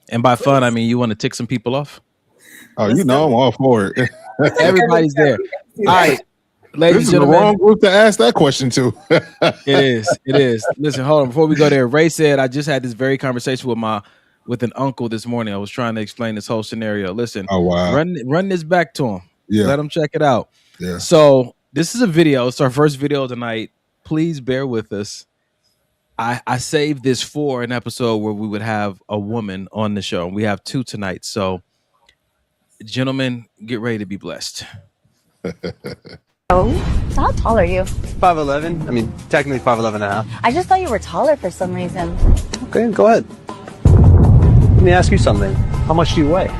[SPEAKER 5] And by fun, I mean, you want to tick some people off?
[SPEAKER 6] Oh, I'm all for it.
[SPEAKER 5] Everybody's there. All right. Ladies
[SPEAKER 6] this is the wrong group to ask that question to.
[SPEAKER 5] It is. Listen, hold on. Before we go there, Ray said, I just had this very conversation with an uncle this morning. I was trying to explain this whole scenario. Listen,
[SPEAKER 6] oh wow,
[SPEAKER 5] run this back to him.
[SPEAKER 6] Yeah,
[SPEAKER 5] let him check it out.
[SPEAKER 6] Yeah.
[SPEAKER 5] So this is a video. It's our first video tonight. Please bear with us. I saved this for an episode where we would have a woman on the show. We have two tonight. So, gentlemen, get ready to be blessed.
[SPEAKER 9] Oh, so how tall are you?
[SPEAKER 10] 5'11". I mean, technically 5'11 and a half.
[SPEAKER 9] I just thought you were taller for some reason.
[SPEAKER 10] Okay, go ahead. Let me ask you something. How much do you weigh?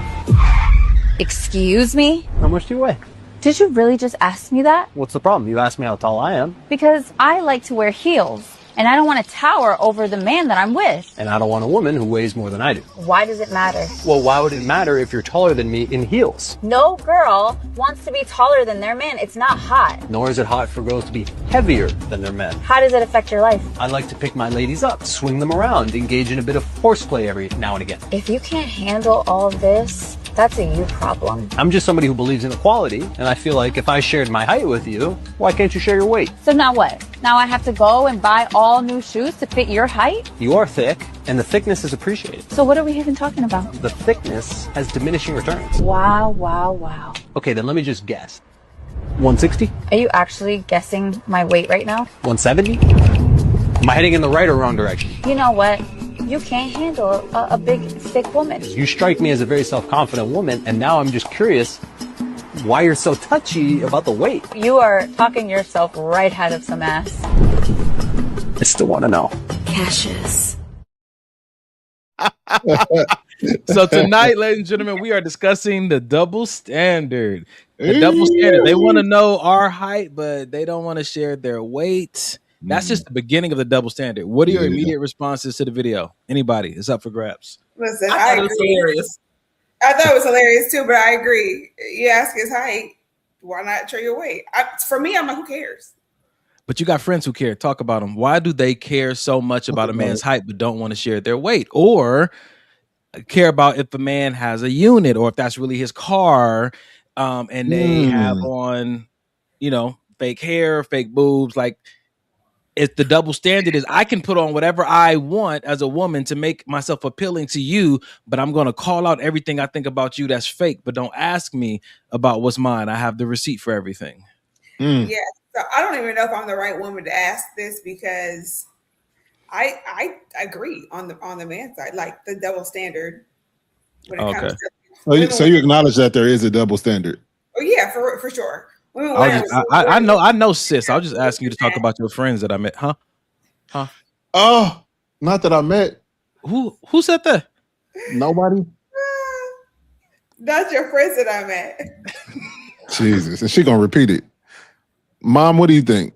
[SPEAKER 9] Excuse me?
[SPEAKER 10] How much do you weigh?
[SPEAKER 9] Did you really just ask me that?
[SPEAKER 10] What's the problem? You asked me how tall I am.
[SPEAKER 9] Because I like to wear heels. And I don't want to tower over the man that I'm with.
[SPEAKER 10] And I don't want a woman who weighs more than I do.
[SPEAKER 9] Why does it matter?
[SPEAKER 10] Well, why would it matter if you're taller than me in heels?
[SPEAKER 9] No girl wants to be taller than their man. It's not hot.
[SPEAKER 10] Nor is it hot for girls to be heavier than their men.
[SPEAKER 9] How does it affect your life?
[SPEAKER 10] I like to pick my ladies up, swing them around, engage in a bit of horseplay every now and again.
[SPEAKER 9] If you can't handle all this, that's a you problem.
[SPEAKER 10] I'm just somebody who believes in equality, and I feel like if I shared my height with you, why can't you share your weight?
[SPEAKER 9] So now what? Now I have to go and buy all new shoes to fit your height?
[SPEAKER 10] You are thick, and the thickness is appreciated.
[SPEAKER 9] So what are we even talking about?
[SPEAKER 10] The thickness has diminishing returns.
[SPEAKER 9] Wow, wow, wow.
[SPEAKER 10] Okay, then let me just guess. 160?
[SPEAKER 9] Are you actually guessing my weight right now?
[SPEAKER 10] 170? Am I heading in the right or wrong direction?
[SPEAKER 9] You know what? You can't handle a big, thick woman.
[SPEAKER 10] You strike me as a very self-confident woman, and now I'm just curious why you're so touchy about the weight.
[SPEAKER 9] You are talking yourself right out of some ass.
[SPEAKER 10] I still want to know.
[SPEAKER 9] Cassius.
[SPEAKER 5] So tonight, ladies and gentlemen, we are discussing the double standard. The double standard. They want to know our height, but they don't want to share their weight. That's just the beginning of the double standard. What are your immediate responses to the video? Anybody? It's up for grabs.
[SPEAKER 8] Listen,
[SPEAKER 7] I thought it was hilarious.
[SPEAKER 8] I thought it was hilarious too, but I agree. You ask his height, why not share your weight? For me, I'm like, who cares?
[SPEAKER 5] But you got friends who care. Talk about them. Why do they care so much about a man's height but don't want to share their weight? Or care about if a man has a unit or if that's really his car and they have on, fake hair, fake boobs. Like, if the double standard is I can put on whatever I want as a woman to make myself appealing to you, but I'm going to call out everything I think about you that's fake, but don't ask me about what's mine. I have the receipt for everything.
[SPEAKER 8] Yeah. So I don't even know if I'm the right woman to ask this because I agree on the man's side, like the double standard when it comes to
[SPEAKER 6] so you acknowledge that there is a double standard.
[SPEAKER 8] Oh yeah, for sure.
[SPEAKER 5] I know, sis. I'll just ask you to talk about your friends that I met, huh?
[SPEAKER 6] Oh, not that I met.
[SPEAKER 5] Who said that?
[SPEAKER 6] Nobody.
[SPEAKER 8] That's your friends that I met.
[SPEAKER 6] Jesus, and she gonna repeat it. Mom, what do you think?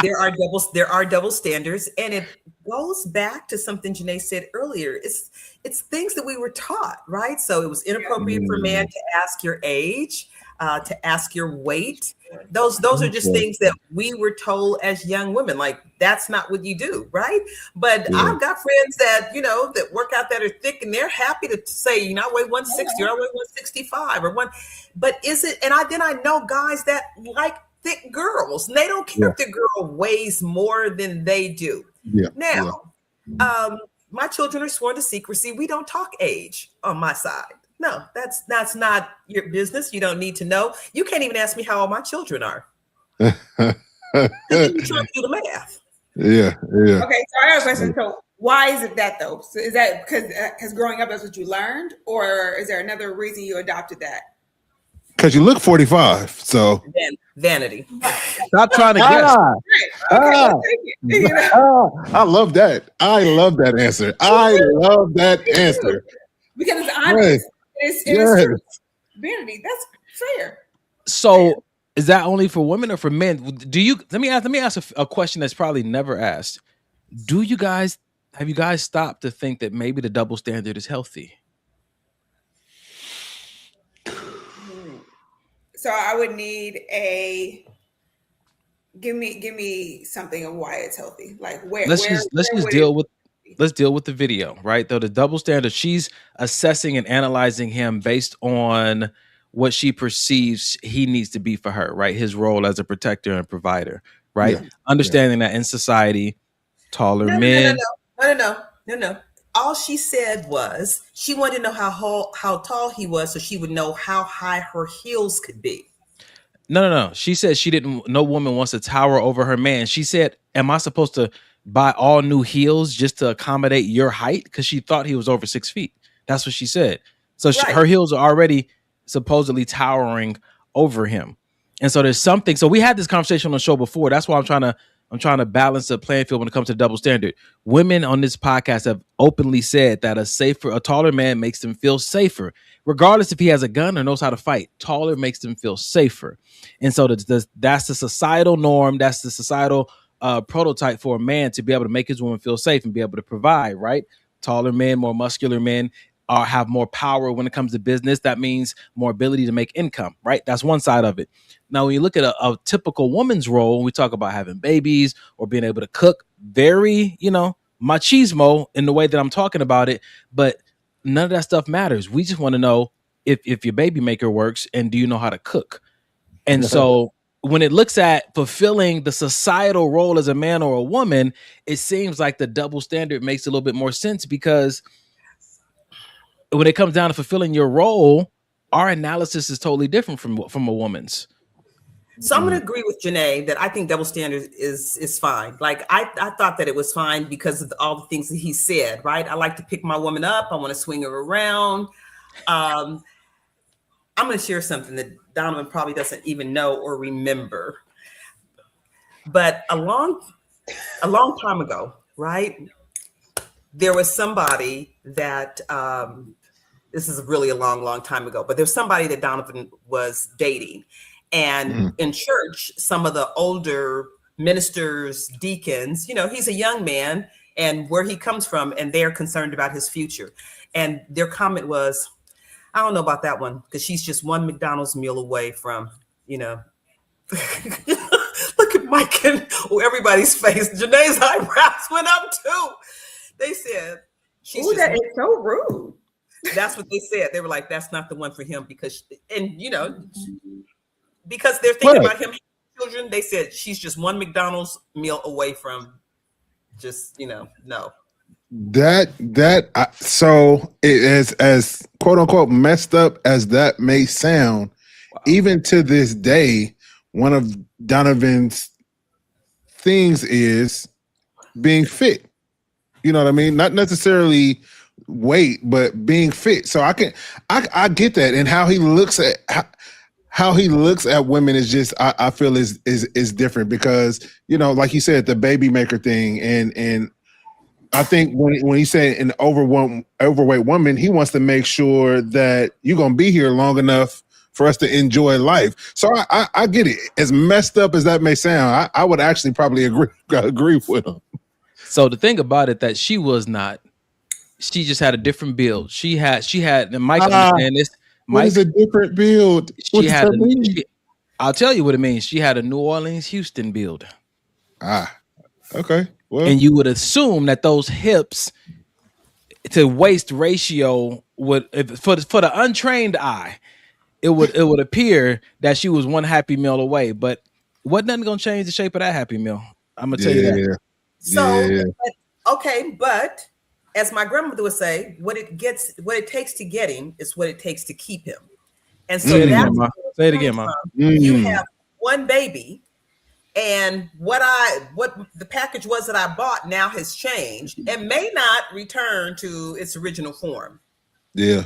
[SPEAKER 7] There are double standards, and if goes back to something Janae said earlier. It's things that we were taught, right? So it was inappropriate for a man to ask your age, to ask your weight. Those are just things that we were told as young women. Like, that's not what you do, right? But I've got friends that, you know, that work out that are thick, and they're happy to say, you know, I weigh 160 or I weigh 165 or one. But is it? And I know guys that like thick girls, and they don't care if the girl weighs more than they do. Now, my children are sworn to secrecy. We don't talk age on my side. No, that's not your business. You don't need to know. You can't even ask me how old my children are. You're trying to do the math.
[SPEAKER 6] Yeah.
[SPEAKER 8] Okay, so I have a question. So why is it that though? So is that because growing up that's what you learned, or is there another reason you adopted that?
[SPEAKER 6] Because you look 45, so
[SPEAKER 7] vanity.
[SPEAKER 5] Stop trying to guess.
[SPEAKER 6] I love that. I love that answer. I love that answer.
[SPEAKER 8] Because it's honest. It's true. Vanity. That's fair.
[SPEAKER 5] So is that only for women or for men? Do you? Let me ask a question that's probably never asked. Have you guys stopped to think that maybe the double standard is healthy?
[SPEAKER 8] So I would need give me something of why it's healthy. Like let's
[SPEAKER 5] deal with the video, right? Though the double standard, she's assessing and analyzing him based on what she perceives he needs to be for her, right? His role as a protector and provider, right? Yeah. Understanding that in society, taller men.
[SPEAKER 7] No. All she said was she wanted to know how tall he was, so she would know how high her heels could be.
[SPEAKER 5] No. She said no woman wants to tower over her man. She said, am I supposed to buy all new heels just to accommodate your height? Because she thought he was over 6 feet. That's what she said. So her heels are already supposedly towering over him. And so there's something. So we had this conversation on the show before. That's why I'm trying to balance the playing field when it comes to double standard. Women on this podcast have openly said that a taller man makes them feel safer, regardless if he has a gun or knows how to fight. Taller makes them feel safer. And so that's the societal norm. That's the societal prototype for a man to be able to make his woman feel safe and be able to provide, right? Taller men, more muscular men have more power when it comes to business. That means more ability to make income, right? That's one side of it. Now, when you look at a typical woman's role, when we talk about having babies or being able to cook, very, machismo in the way that I'm talking about it, but none of that stuff matters. We just want to know if your baby maker works and do you know how to cook? And so when it looks at fulfilling the societal role as a man or a woman, it seems like the double standard makes a little bit more sense, because when it comes down to fulfilling your role, our analysis is totally different from a woman's.
[SPEAKER 7] So I'm going to agree with Janae that I think double standard is fine. Like I thought that it was fine because of all the things that he said, right? I like to pick my woman up. I want to swing her around. I'm going to share something that Donovan probably doesn't even know or remember. But a long time ago, right? There was somebody that, this is really a long time ago, but there's somebody that Donovan was dating. And in church, some of the older ministers, deacons, he's a young man and where he comes from, and they're concerned about his future. And their comment was, I don't know about that one, because she's just one McDonald's meal away from, look at Mike and everybody's face. Janae's eyebrows went up too. They said,
[SPEAKER 8] that is so rude.
[SPEAKER 7] That's what they said. They were like, that's not the one for him because they're thinking about him, children. They said she's just one McDonald's meal away from just, no.
[SPEAKER 6] So it is, as quote unquote messed up as that may sound, even to this day, one of Donovan's things is being fit. You know what I mean? Not necessarily weight, but being fit. So I get that, and how he looks at women is just I feel is different, because like you said, the baby maker thing, and I think when he said an overweight woman, he wants to make sure that you're gonna be here long enough for us to enjoy life. So I get it. As messed up as that may sound, I would actually probably agree with him.
[SPEAKER 5] So the thing about it that she was not. She just had a different build. She had, and Mike understand this.
[SPEAKER 6] What is
[SPEAKER 5] Mike,
[SPEAKER 6] a different build? What
[SPEAKER 5] she
[SPEAKER 6] does
[SPEAKER 5] had
[SPEAKER 6] that mean?
[SPEAKER 5] I'll tell you what it means. She had a New Orleans, Houston build.
[SPEAKER 6] Okay. Well,
[SPEAKER 5] And you would assume that those hips to waist ratio would, for the untrained eye, it would appear that she was one Happy Meal away. But wasn't nothing gonna change the shape of that Happy Meal. I'm gonna tell you that.
[SPEAKER 7] So, but as my grandmother would say, what it takes to get him is what it takes to keep him. And so
[SPEAKER 5] Say it again, Ma.
[SPEAKER 7] You have one baby, and what the package was that I bought now has changed and may not return to its original form.
[SPEAKER 6] Yeah.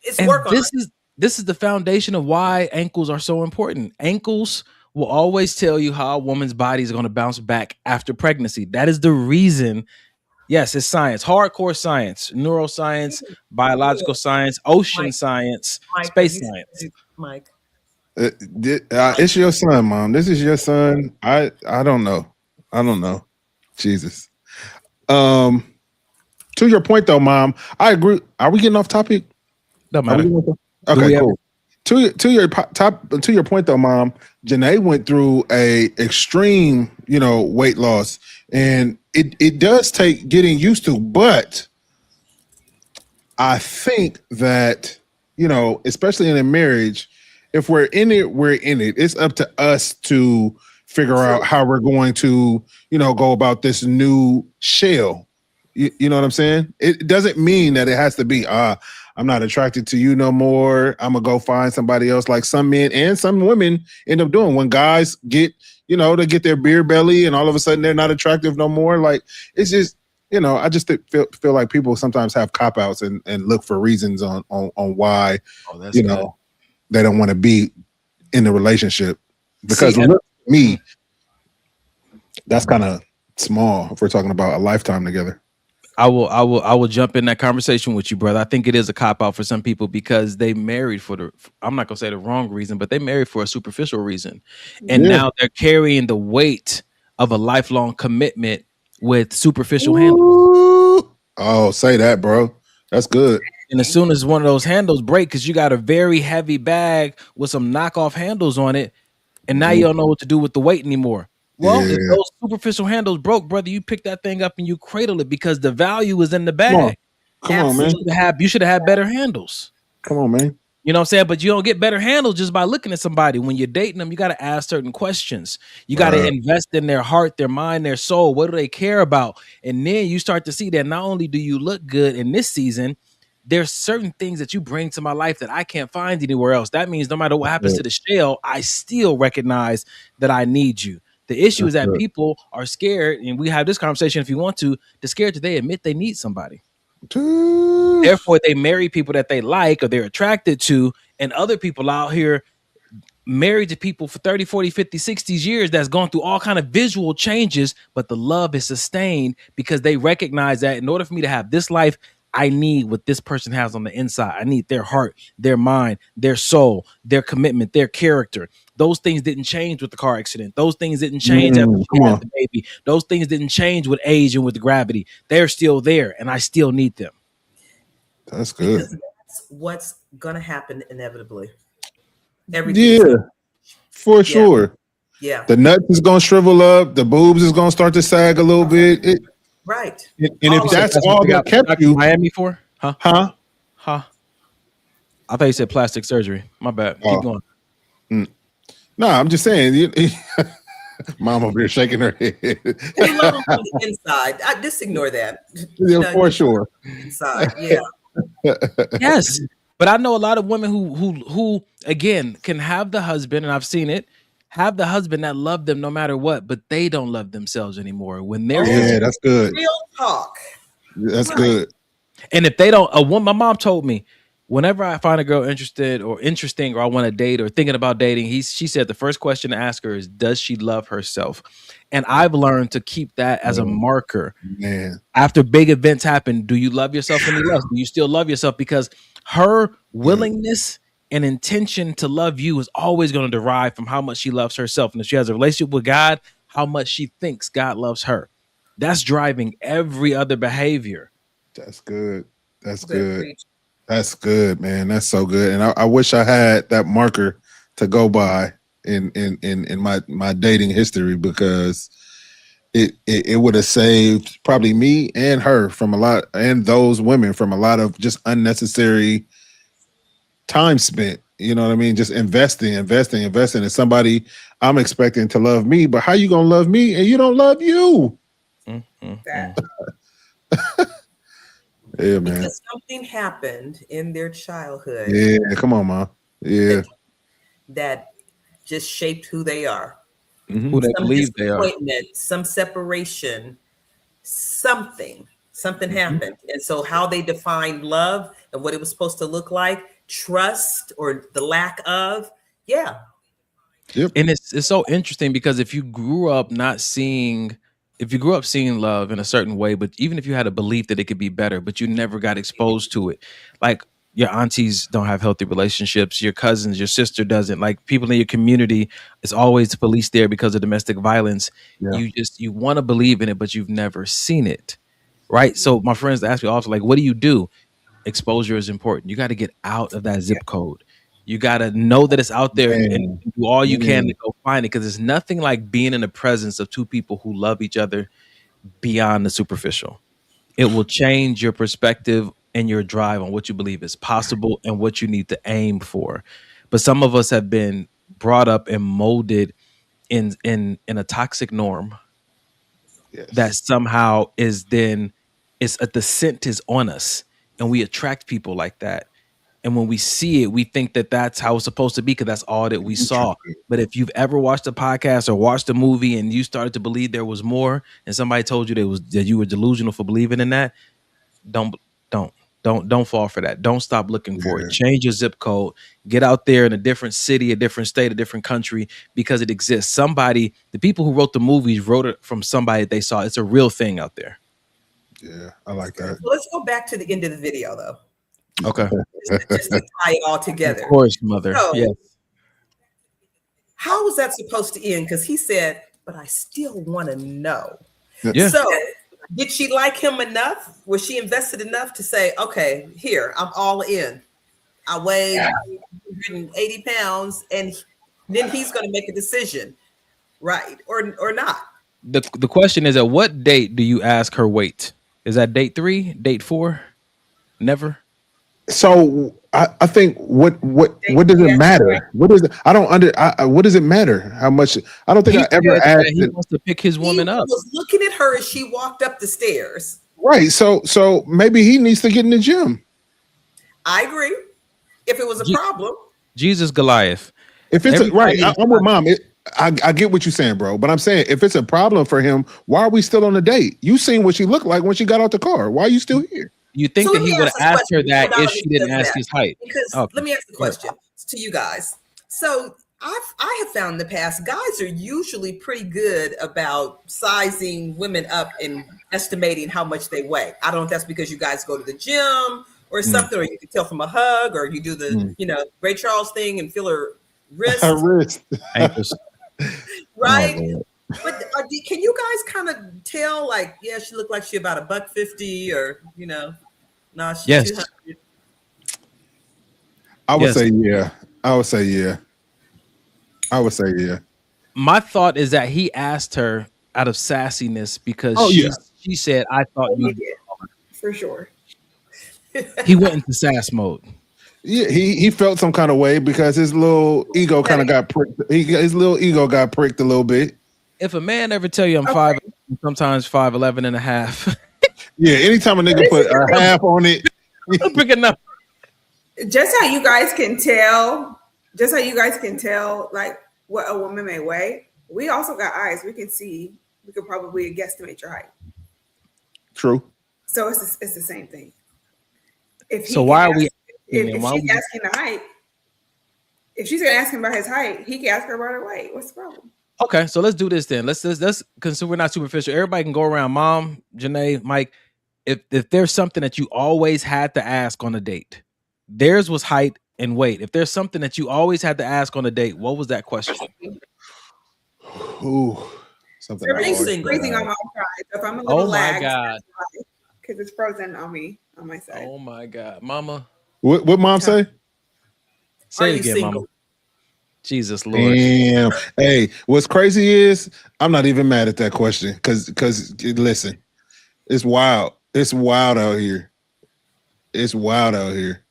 [SPEAKER 7] It's work on it.
[SPEAKER 5] This is the foundation of why ankles are so important. Ankles will always tell you how a woman's body is going to bounce back after pregnancy. That is the reason. Yes, it's science, hardcore science, neuroscience, biological science, ocean science, space science.
[SPEAKER 7] Mike.
[SPEAKER 6] It's your son, Mom. This is your son. I don't know. Jesus. To your point though, Mom, I agree. Are we getting off topic?
[SPEAKER 5] Don't matter.
[SPEAKER 6] Okay, cool. To your point though, Mom, Janae went through a extreme, weight loss, and it does take getting used to, but I think that, especially in a marriage, if we're in it, we're in it. It's up to us to figure out how we're going to, go about this new shell. You know what I'm saying? It doesn't mean that it has to be, I'm not attracted to you no more. I'm gonna go find somebody else, like some men and some women end up doing. When guys get, they get their beer belly and all of a sudden they're not attractive no more. Like, it's just, I just feel like people sometimes have cop-outs and look for reasons on why, they don't want to be in the relationship. Because look, me, that's kind of small if we're talking about a lifetime together.
[SPEAKER 5] I will jump in that conversation with you, brother. I think it is a cop out for some people because they married I'm not gonna say the wrong reason, but they married for a superficial reason. And now they're carrying the weight of a lifelong commitment with superficial handles.
[SPEAKER 6] Oh, say that, bro. That's good.
[SPEAKER 5] And as soon as one of those handles break, because you got a very heavy bag with some knockoff handles on it, and now you don't know what to do with the weight anymore. Well, if those superficial handles broke, brother, you pick that thing up and you cradle it because the value is in the bag.
[SPEAKER 6] Come on, man.
[SPEAKER 5] You should have had better handles.
[SPEAKER 6] Come on, man.
[SPEAKER 5] You know what I'm saying? But you don't get better handles just by looking at somebody. When you're dating them, you got to ask certain questions. You got to invest in their heart, their mind, their soul. What do they care about? And then you start to see that not only do you look good in this season, there's certain things that you bring to my life that I can't find anywhere else. That means no matter what happens to the shell, I still recognize that I need you. The issue is that people are scared, and we have this conversation if you want to, they're scared that they admit they need somebody. Therefore, they marry people that they like or they're attracted to, and other people out here married to people for 30, 40, 50, 60 years that's gone through all kind of visual changes, but the love is sustained because they recognize that in order for me to have this life, I need what this person has on the inside. I need their heart, their mind, their soul, their commitment, their character. Those things didn't change with the car accident. Those things didn't change after she had the baby. Those things didn't change with age and with gravity. They're still there, and I still need them.
[SPEAKER 6] That's good.
[SPEAKER 7] Because that's what's gonna happen inevitably. Everything.
[SPEAKER 6] Yeah, for sure.
[SPEAKER 7] Yeah.
[SPEAKER 6] The nuts is gonna shrivel up. The boobs is gonna start to sag a little bit.
[SPEAKER 7] Right.
[SPEAKER 6] And if that's all that kept you,
[SPEAKER 5] Miami for, huh?
[SPEAKER 6] I
[SPEAKER 5] thought you said plastic surgery. My bad. Keep going.
[SPEAKER 6] No, I'm just saying. Mom over here shaking her head.
[SPEAKER 7] We love them on the inside. I just ignore that.
[SPEAKER 6] Yeah, for sure.
[SPEAKER 7] Inside, yeah.
[SPEAKER 5] Yes, but I know a lot of women who again can have the husband, and I've seen it. Have the husband that love them no matter what, but they don't love themselves anymore. When they're
[SPEAKER 6] that's good.
[SPEAKER 7] Real talk.
[SPEAKER 6] That's good.
[SPEAKER 5] And if they don't, my mom told me, whenever I find a girl interested or interesting, or I want to date or thinking about dating, she said the first question to ask her is, does she love herself? And I've learned to keep that as a marker.
[SPEAKER 6] Man.
[SPEAKER 5] After big events happen, do you love yourself any less? Do you still love yourself? Because her willingness and intention to love you is always going to derive from how much she loves herself. And if she has a relationship with God, how much she thinks God loves her. That's driving every other behavior.
[SPEAKER 6] That's good. That's
[SPEAKER 7] Good
[SPEAKER 6] good.
[SPEAKER 7] preach.
[SPEAKER 6] That's good, man. That's so good. And I wish I had that marker to go by in my dating history, because it would have saved probably me and her from a lot, and those women from a lot of just unnecessary time spent. You know what I mean? Just investing in somebody I'm expecting to love me, but how you gonna love me and you don't love you?
[SPEAKER 8] That.
[SPEAKER 6] Yeah, man.
[SPEAKER 7] Because something happened in their childhood
[SPEAKER 6] Yeah, come on, ma. Yeah.
[SPEAKER 7] that just shaped who they are.
[SPEAKER 6] Mhm.
[SPEAKER 5] Who they
[SPEAKER 7] Some
[SPEAKER 5] believe they are.
[SPEAKER 7] disappointment, some separation, something happened. And so how they defined love and what it was supposed to look like, trust or the lack of, yeah.
[SPEAKER 5] And it's so interesting because if you grew up seeing love in a certain way, but even if you had a belief that it could be better, but you never got exposed to it, like your aunties don't have healthy relationships, your cousins, your sister doesn't, like people in your community, it's always the police there because of domestic violence.
[SPEAKER 6] Yeah.
[SPEAKER 5] You want to believe in it, but you've never seen it. Right. So my friends ask me also, like, what do you do? Exposure is important. You got to get out of that zip code. You got to know that it's out there and do all you can to go find it, because there's nothing like being in the presence of two people who love each other beyond the superficial. It will change your perspective and your drive on what you believe is possible and what you need to aim for. But some of us have been brought up and molded in a toxic norm that somehow is then the scent is on us, and we attract people like that. And when we see it, we think that that's how it's supposed to be because that's all that we saw. But if you've ever watched a podcast or watched a movie and you started to believe there was more, and somebody told you that you were delusional for believing in that, don't fall for that. Don't stop looking for it. Change your zip code. Get out there in a different city, a different state, a different country, because it exists. The people who wrote the movies wrote it from somebody they saw. It's a real thing out there.
[SPEAKER 6] Yeah, I like that.
[SPEAKER 7] So let's go back to the end of the video, though.
[SPEAKER 5] Okay.
[SPEAKER 7] Just to tie it all together.
[SPEAKER 5] Of course, mother.
[SPEAKER 7] So,
[SPEAKER 5] yes.
[SPEAKER 7] How was that supposed to end? Because he said, but I still want to know.
[SPEAKER 5] Yeah.
[SPEAKER 7] So did she like him enough? Was she invested enough to say, okay, here, I'm all in. I weigh 180 pounds, and then he's going to make a decision, right? Or not.
[SPEAKER 5] The question is, at what date do you ask her weight? Is that date 3, date 4? Never.
[SPEAKER 6] So I think what does it matter? What is it? I don't what does it matter? How much? I don't think I ever asked.
[SPEAKER 5] He wants to pick his woman up.
[SPEAKER 7] He was looking at her as she walked up the stairs.
[SPEAKER 6] Right. So maybe he needs to get in the gym.
[SPEAKER 7] I agree. If it was a problem.
[SPEAKER 5] Jesus Goliath.
[SPEAKER 6] If it's right, I'm with mom. I get what you're saying, bro. But I'm saying if it's a problem for him, why are we still on the date? You seen what she looked like when she got out the car. Why are you still here?
[SPEAKER 5] You think that he would have asked her that if she didn't ask his height?
[SPEAKER 7] Because let me ask the question to you guys. So I have found in the past, guys are usually pretty good about sizing women up and estimating how much they weigh. I don't know if that's because you guys go to the gym or something, or you can tell from a hug, or you do the Ray Charles thing and feel her wrist.
[SPEAKER 6] Her wrist.
[SPEAKER 7] Right? Oh, but can you guys kind of tell, like, yeah, she looked like she about $150, or no, she's
[SPEAKER 5] yes.
[SPEAKER 7] 200.
[SPEAKER 6] I would say yeah. I would say yeah. I would say yeah.
[SPEAKER 5] My thought is that he asked her out of sassiness because she said, "I thought you did."
[SPEAKER 8] For sure.
[SPEAKER 5] He went into sass mode.
[SPEAKER 6] Yeah, he felt some kind of way because his little ego kind of got pricked. His little ego got pricked a little bit.
[SPEAKER 5] If a man ever tell you I'm 5, sometimes 5'11" and a half.
[SPEAKER 6] Yeah, anytime a nigga put a half on it,
[SPEAKER 5] big enough.
[SPEAKER 8] Just how you guys can tell, like what a woman may weigh. We also got eyes. We can see. We could probably guesstimate your height.
[SPEAKER 6] True.
[SPEAKER 8] So it's the same thing.
[SPEAKER 5] If she's asking
[SPEAKER 8] the height, if she's gonna ask him about his height, he can ask her about her weight. What's the problem?
[SPEAKER 5] Okay, so let's do this then. Let's because we're not superficial. Everybody can go around. Mom, Janae, Mike. If there's something that you always had to ask on a date, theirs was height and weight. If there's something that you always had to ask on a date, what was that question?
[SPEAKER 6] Ooh, Something I
[SPEAKER 8] Everything's
[SPEAKER 6] always
[SPEAKER 7] single.
[SPEAKER 8] freezing on
[SPEAKER 6] forget.
[SPEAKER 8] my side. So if I'm a little
[SPEAKER 5] Oh my
[SPEAKER 8] lagged,
[SPEAKER 5] God.
[SPEAKER 8] because it's frozen on me on my side.
[SPEAKER 5] Oh my God. Mama.
[SPEAKER 6] What mom say?
[SPEAKER 5] Say
[SPEAKER 7] Are
[SPEAKER 5] it
[SPEAKER 7] you
[SPEAKER 5] again,
[SPEAKER 7] single?
[SPEAKER 5] Mama. Jesus Lord.
[SPEAKER 6] Damn. Hey, what's crazy is I'm not even mad at that question because listen, it's wild. It's wild out here. It's wild out here.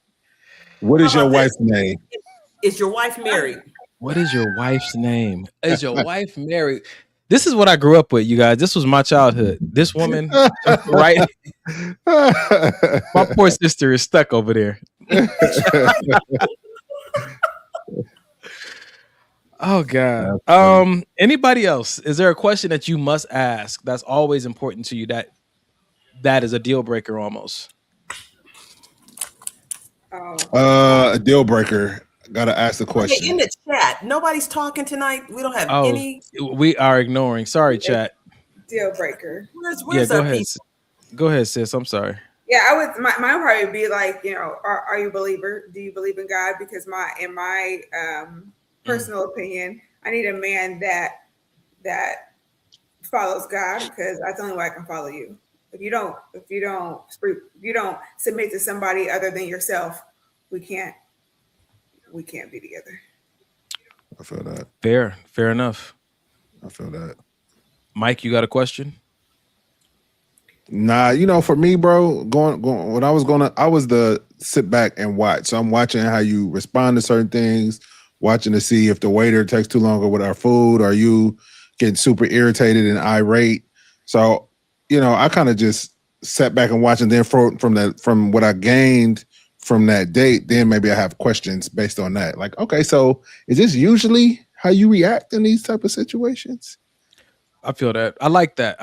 [SPEAKER 6] What
[SPEAKER 7] How
[SPEAKER 6] is your
[SPEAKER 7] about
[SPEAKER 6] wife's
[SPEAKER 7] this?
[SPEAKER 6] name?
[SPEAKER 7] Is your wife married?
[SPEAKER 5] What is your wife's name? Is your wife married? This is what I grew up with, you guys. This was my childhood. This woman, right? My poor sister is stuck over there. Oh God. Anybody else? Is there a question that you must ask that's always important to you that is a deal breaker almost?
[SPEAKER 6] A deal breaker. Gotta ask the
[SPEAKER 7] Okay,
[SPEAKER 6] question.
[SPEAKER 7] in the chat, nobody's talking tonight. We don't have
[SPEAKER 5] Oh,
[SPEAKER 7] any.
[SPEAKER 5] we are ignoring. Sorry, chat.
[SPEAKER 8] Deal breaker.
[SPEAKER 7] Where's
[SPEAKER 5] Go
[SPEAKER 7] our
[SPEAKER 5] ahead.
[SPEAKER 7] people?
[SPEAKER 5] Go ahead, sis. I'm sorry.
[SPEAKER 8] Yeah, I would. Mine probably would be like, are you a believer? Do you believe in God? Because in my personal opinion, I need a man that follows God, because that's the only way I can follow you. If you don't submit to somebody other than yourself, we can't be together.
[SPEAKER 6] I feel that.
[SPEAKER 5] Fair enough.
[SPEAKER 6] I feel that.
[SPEAKER 5] Mike, you got a question?
[SPEAKER 6] Nah, for me, bro, going when I was the sit back and watch. So I'm watching how you respond to certain things, watching to see if the waiter takes too long with our food, or you getting super irritated and irate. So, I kind of just sat back and watched, and then from what I gained from that date, then maybe I have questions based on that. Like, okay, so is this usually how you react in these type of situations?
[SPEAKER 5] I feel that. I like that.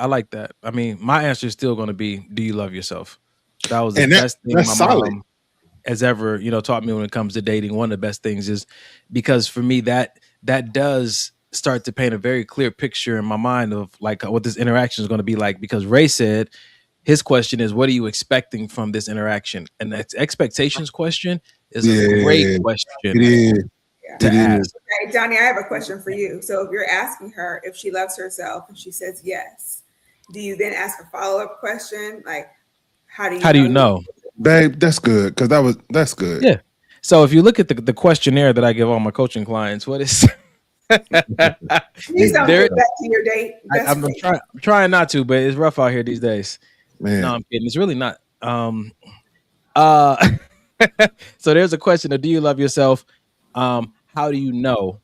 [SPEAKER 5] I mean, my answer is still going to be, do you love yourself? That was the best thing my mom has ever, taught me when it comes to dating. One of the best things is because for me, that does start to paint a very clear picture in my mind of like what this interaction is going to be like. Because Ray said his question is, what are you expecting from this interaction? And that expectations question is a great question.
[SPEAKER 6] It is.
[SPEAKER 5] To ask.
[SPEAKER 8] Okay, Johnny, I have a question for you. So if you're asking her if she loves herself and she says yes, do you then ask a follow-up question like, how do you know?
[SPEAKER 6] Babe, that's good, because that's good.
[SPEAKER 5] Yeah. So if you look at the questionnaire that I give all my coaching clients, what is
[SPEAKER 8] Please don't get back to your date.
[SPEAKER 5] I'm trying not to, but it's rough out here these days.
[SPEAKER 6] Man.
[SPEAKER 5] No, I'm kidding. It's really not. So there's a question of, do you love yourself? How do you know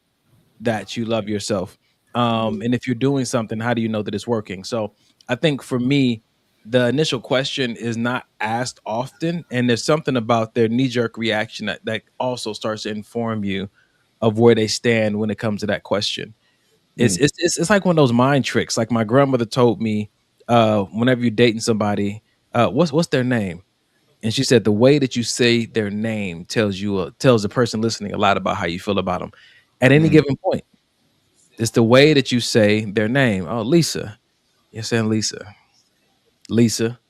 [SPEAKER 5] that you love yourself? And if you're doing something, how do you know that it's working? So I think for me, the initial question is not asked often. And there's something about their knee-jerk reaction that also starts to inform you of where they stand when it comes to that question. It's like one of those mind tricks. Like my grandmother told me, whenever you're dating somebody, what's their name? And she said the way that you say their name tells the person listening a lot about how you feel about them at any given point. It's the way that you say their name. Oh, Lisa. You're saying Lisa. Lisa.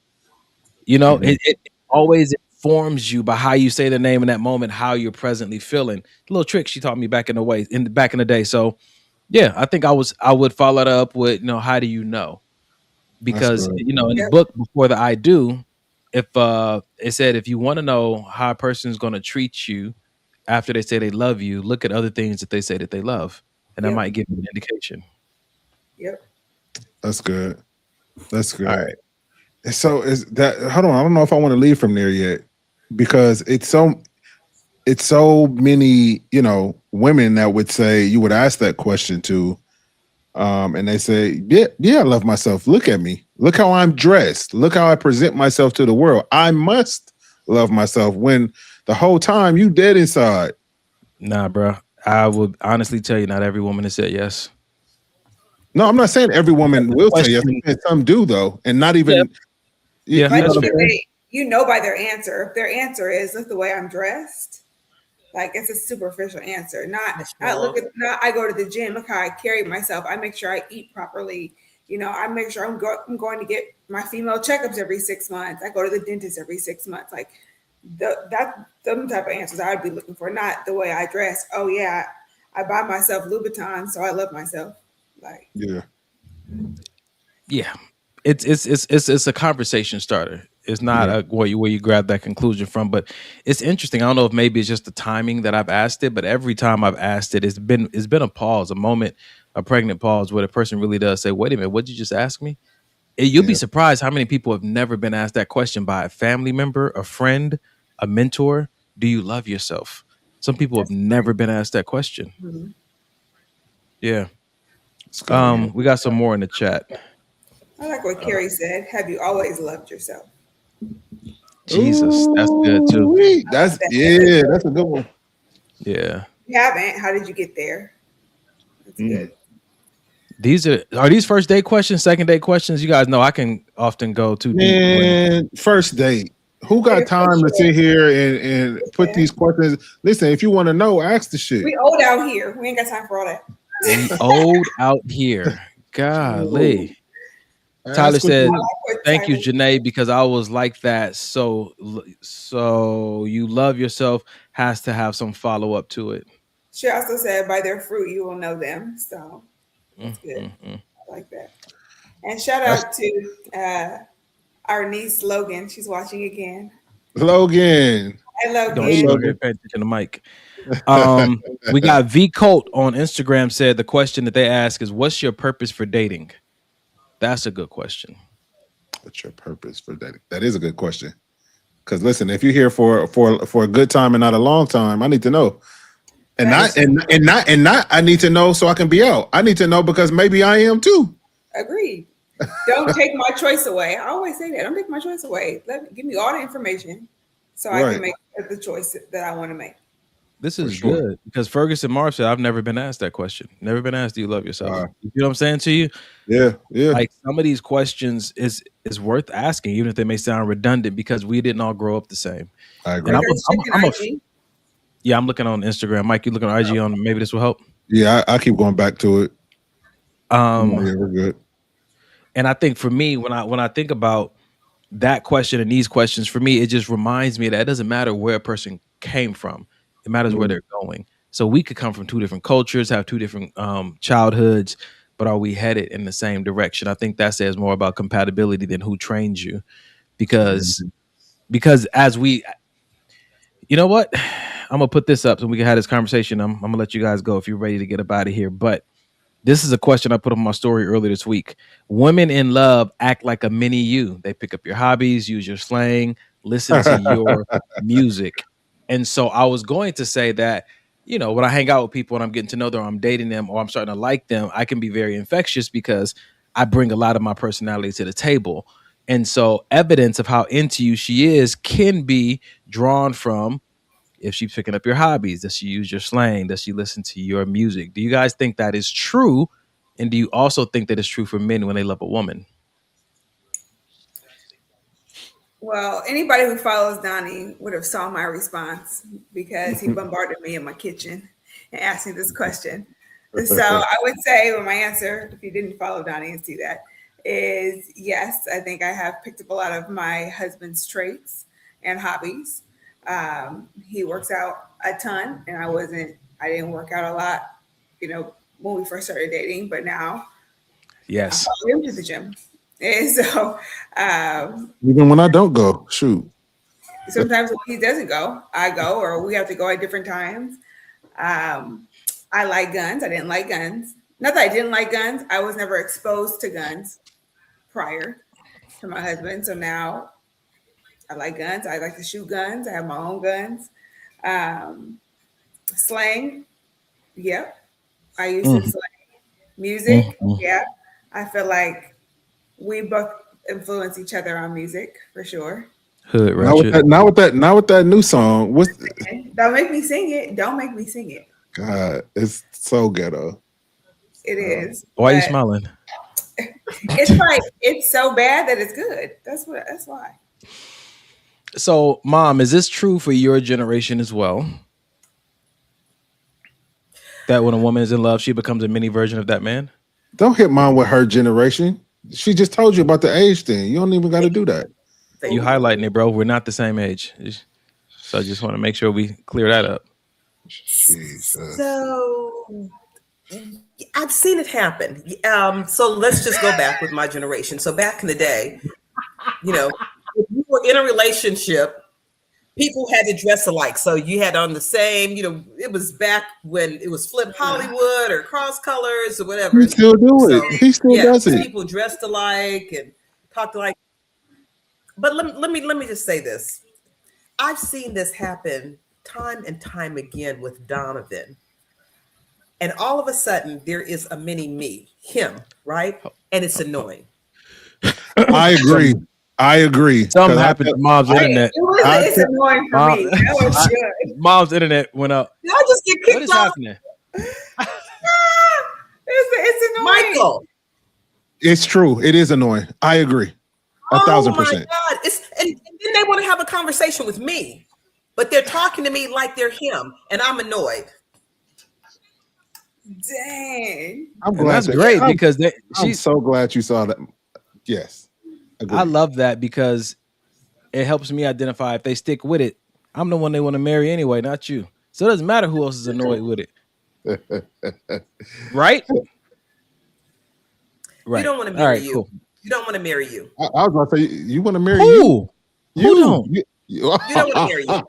[SPEAKER 5] It always informs you by how you say the name in that moment, how you're presently feeling. A little trick she taught me back in the day. So yeah, I think I would follow it up with, how do you know? Because in the book Before the I Do, if it said, if you want to know how a person is going to treat you after they say they love you, look at other things that they say that they love, and that might give you an indication.
[SPEAKER 8] Yep,
[SPEAKER 6] that's good. That's good.
[SPEAKER 5] All right.
[SPEAKER 6] So is that? Hold on, I don't know if I want to leave from there yet, because it's so many women that would say, you would ask that question to. And they say, yeah, I love myself. Look at me. Look how I'm dressed. Look how I present myself to the world. I must love myself, when the whole time you dead inside.
[SPEAKER 5] Nah, bro. I would honestly tell you, not every woman has said yes.
[SPEAKER 6] No, I'm not saying every woman will say yes. Some do, though, and not even.
[SPEAKER 5] Yeah.
[SPEAKER 8] You know by their answer. If their answer is, look the way I'm dressed. Like, it's a superficial answer. Not I go to the gym. Look how I carry myself. I make sure I eat properly. I make sure I'm going to get my female checkups every 6 months. I go to the dentist every 6 months. Like them type of answers I'd be looking for. Not the way I dress. Oh yeah, I buy myself Louboutin, so I love myself. Like
[SPEAKER 6] yeah.
[SPEAKER 5] Yeah, it's a conversation starter. It's not
[SPEAKER 6] Yeah.
[SPEAKER 5] where you grab that conclusion from, but it's interesting. I don't know if maybe it's just the timing that I've asked it, but every time I've asked it, it's been a pause, a moment, a pregnant pause where the person really does say, "Wait a minute, what did you just ask me?" You'll be
[SPEAKER 6] Yeah.
[SPEAKER 5] surprised how many people have never been asked that question by a family member, a friend, a mentor. Do you love yourself? Some people have never been asked that question.
[SPEAKER 7] Mhm.
[SPEAKER 5] Yeah.
[SPEAKER 6] It's good.
[SPEAKER 5] We got some more in the chat.
[SPEAKER 8] I like what Carrie said. Have you always loved yourself?
[SPEAKER 5] Jesus, that's good too.
[SPEAKER 6] Ooh-wee. That's a good one.
[SPEAKER 5] Yeah.
[SPEAKER 8] If you haven't, how did you get there? That's good.
[SPEAKER 5] These are these first date questions, second date questions? You guys know I can often go too deep.
[SPEAKER 6] Man, first date. Who got time to sit here and put these questions? Listen, if you want to know, ask the shit.
[SPEAKER 8] We old out here. We ain't got time for all that.
[SPEAKER 5] We old out here. Golly. Tyler said, "Thank you, Janae, because I was like that. So you love yourself has to have some follow up to it."
[SPEAKER 8] She also said, by their fruit, you will know them. So that's good. I like that. And shout out to our niece, Logan. She's watching again.
[SPEAKER 6] Logan.
[SPEAKER 8] Hi, Logan.
[SPEAKER 5] Pay attention to the mic. We got V Colt on Instagram said the question that they ask is, "What's your purpose for dating?" That's a good question.
[SPEAKER 6] What's your purpose for dating? That is a good question. Because listen, if you're here for a good time and not a long time, I need to know. And not I need to know so I can be out. I need to know because maybe I am too.
[SPEAKER 8] Agreed. Don't take my choice away. I always say that. Don't take my choice away. Give me all the information so I can make the choice that I want to make.
[SPEAKER 5] This is good because Ferguson Marv said, "I've never been asked that question. Never been asked, do you love yourself?" You know what I'm saying to you?
[SPEAKER 6] Yeah.
[SPEAKER 5] Like some of these questions is worth asking, even if they may sound redundant, because we didn't all grow up the same.
[SPEAKER 6] I agree.
[SPEAKER 5] And I'm looking on Instagram. Mike, you looking on IG on maybe this will help?
[SPEAKER 6] Yeah, I keep going back to it. Yeah, we're good.
[SPEAKER 5] And I think for me, when I think about that question and these questions, for me, it just reminds me that it doesn't matter where a person came from. It matters where they're going. So we could come from two different cultures, have two different childhoods, but are we headed in the same direction? I think that says more about compatibility than who trains you. Because as we, you know what? I'm going to put this up so we can have this conversation. I'm going to let you guys go if you're ready to get up out of here. But this is a question I put on my story earlier this week. Women in love act like a mini you. They pick up your hobbies, use your slang, listen to your music. And so I was going to say that, you know, when I hang out with people and I'm getting to know them, or I'm dating them, or I'm starting to like them, I can be very infectious because I bring a lot of my personality to the table. And so evidence of how into you she is can be drawn from if she's picking up your hobbies. Does she use your slang? Does she listen to your music? Do you guys think that is true? And do you also think that it's true for men when they love a woman?
[SPEAKER 8] Well, anybody who follows Donnie would have saw my response because he bombarded me in my kitchen and asked me this question. So I would say, well, my answer, if you didn't follow Donnie and see that, is yes. I think I have picked up a lot of my husband's traits and hobbies. He works out a ton, and I didn't work out a lot, you know, when we first started dating, but now,
[SPEAKER 5] yes,
[SPEAKER 8] I follow him to the gym. And so,
[SPEAKER 6] even when I don't go, shoot.
[SPEAKER 8] Sometimes when he doesn't go, I go, or we have to go at different times. I like guns. I didn't like guns. Not that I didn't like guns. I was never exposed to guns prior to my husband. So now I like guns. I like to shoot guns. I have my own guns. Slang. Yep. I used to slang. Music. Yeah. I feel like we both influence each other on music for sure.
[SPEAKER 5] Hood
[SPEAKER 6] ratchet. Now with that new song.
[SPEAKER 8] Don't make me sing it. Don't make me sing it.
[SPEAKER 6] God, it's so ghetto.
[SPEAKER 8] It is.
[SPEAKER 5] Why are you smiling?
[SPEAKER 8] It's like it's so bad that it's good. That's why.
[SPEAKER 5] So, Mom, is this true for your generation as well? That when a woman is in love, she becomes a mini version of that man?
[SPEAKER 6] Don't hit Mom with her generation. She just told you about the age thing. You don't even got to do that.
[SPEAKER 5] You highlighting it, bro. We're not the same age. So I just want to make sure we clear that up.
[SPEAKER 8] So I
[SPEAKER 7] I've seen it happen. So let's just go back with my generation. So back in the day, you know, if you were in a relationship, people had to dress alike. So you had on the same, you know, it was back when it was Flip Hollywood or Cross Colors or whatever.
[SPEAKER 6] He still do it. He still does it.
[SPEAKER 7] People dressed alike and talked alike. But let me just say this. I've seen this happen time and time again with Donovan. And all of a sudden, there is a mini me, him, right? And it's annoying.
[SPEAKER 6] I agree.
[SPEAKER 5] Something happened to Mom's internet.
[SPEAKER 8] It's annoying for me. That was good.
[SPEAKER 5] Mom's internet went up.
[SPEAKER 7] Did I just get kicked
[SPEAKER 5] What is
[SPEAKER 7] off?
[SPEAKER 5] happening?
[SPEAKER 8] It's annoying.
[SPEAKER 7] Michael.
[SPEAKER 6] It's true. It is annoying. I agree. 1,000%.
[SPEAKER 7] Oh my God. And then they want to have a conversation with me, but they're talking to me like they're him, and I'm annoyed.
[SPEAKER 8] Dang.
[SPEAKER 6] I'm
[SPEAKER 5] And
[SPEAKER 6] glad
[SPEAKER 5] that's great because
[SPEAKER 6] I'm so glad you saw that. Yes. Agreed.
[SPEAKER 5] I love that because it helps me identify if they stick with it. I'm the one they want to marry anyway, not you. So it doesn't matter who else is annoyed with it. Right? Right.
[SPEAKER 7] You don't want to
[SPEAKER 5] All
[SPEAKER 7] marry
[SPEAKER 5] right,
[SPEAKER 7] you.
[SPEAKER 5] cool.
[SPEAKER 7] You don't want to marry you.
[SPEAKER 6] I was about to say, you want to marry
[SPEAKER 5] Who?
[SPEAKER 6] you?
[SPEAKER 5] Who don't?
[SPEAKER 7] You don't want to marry you.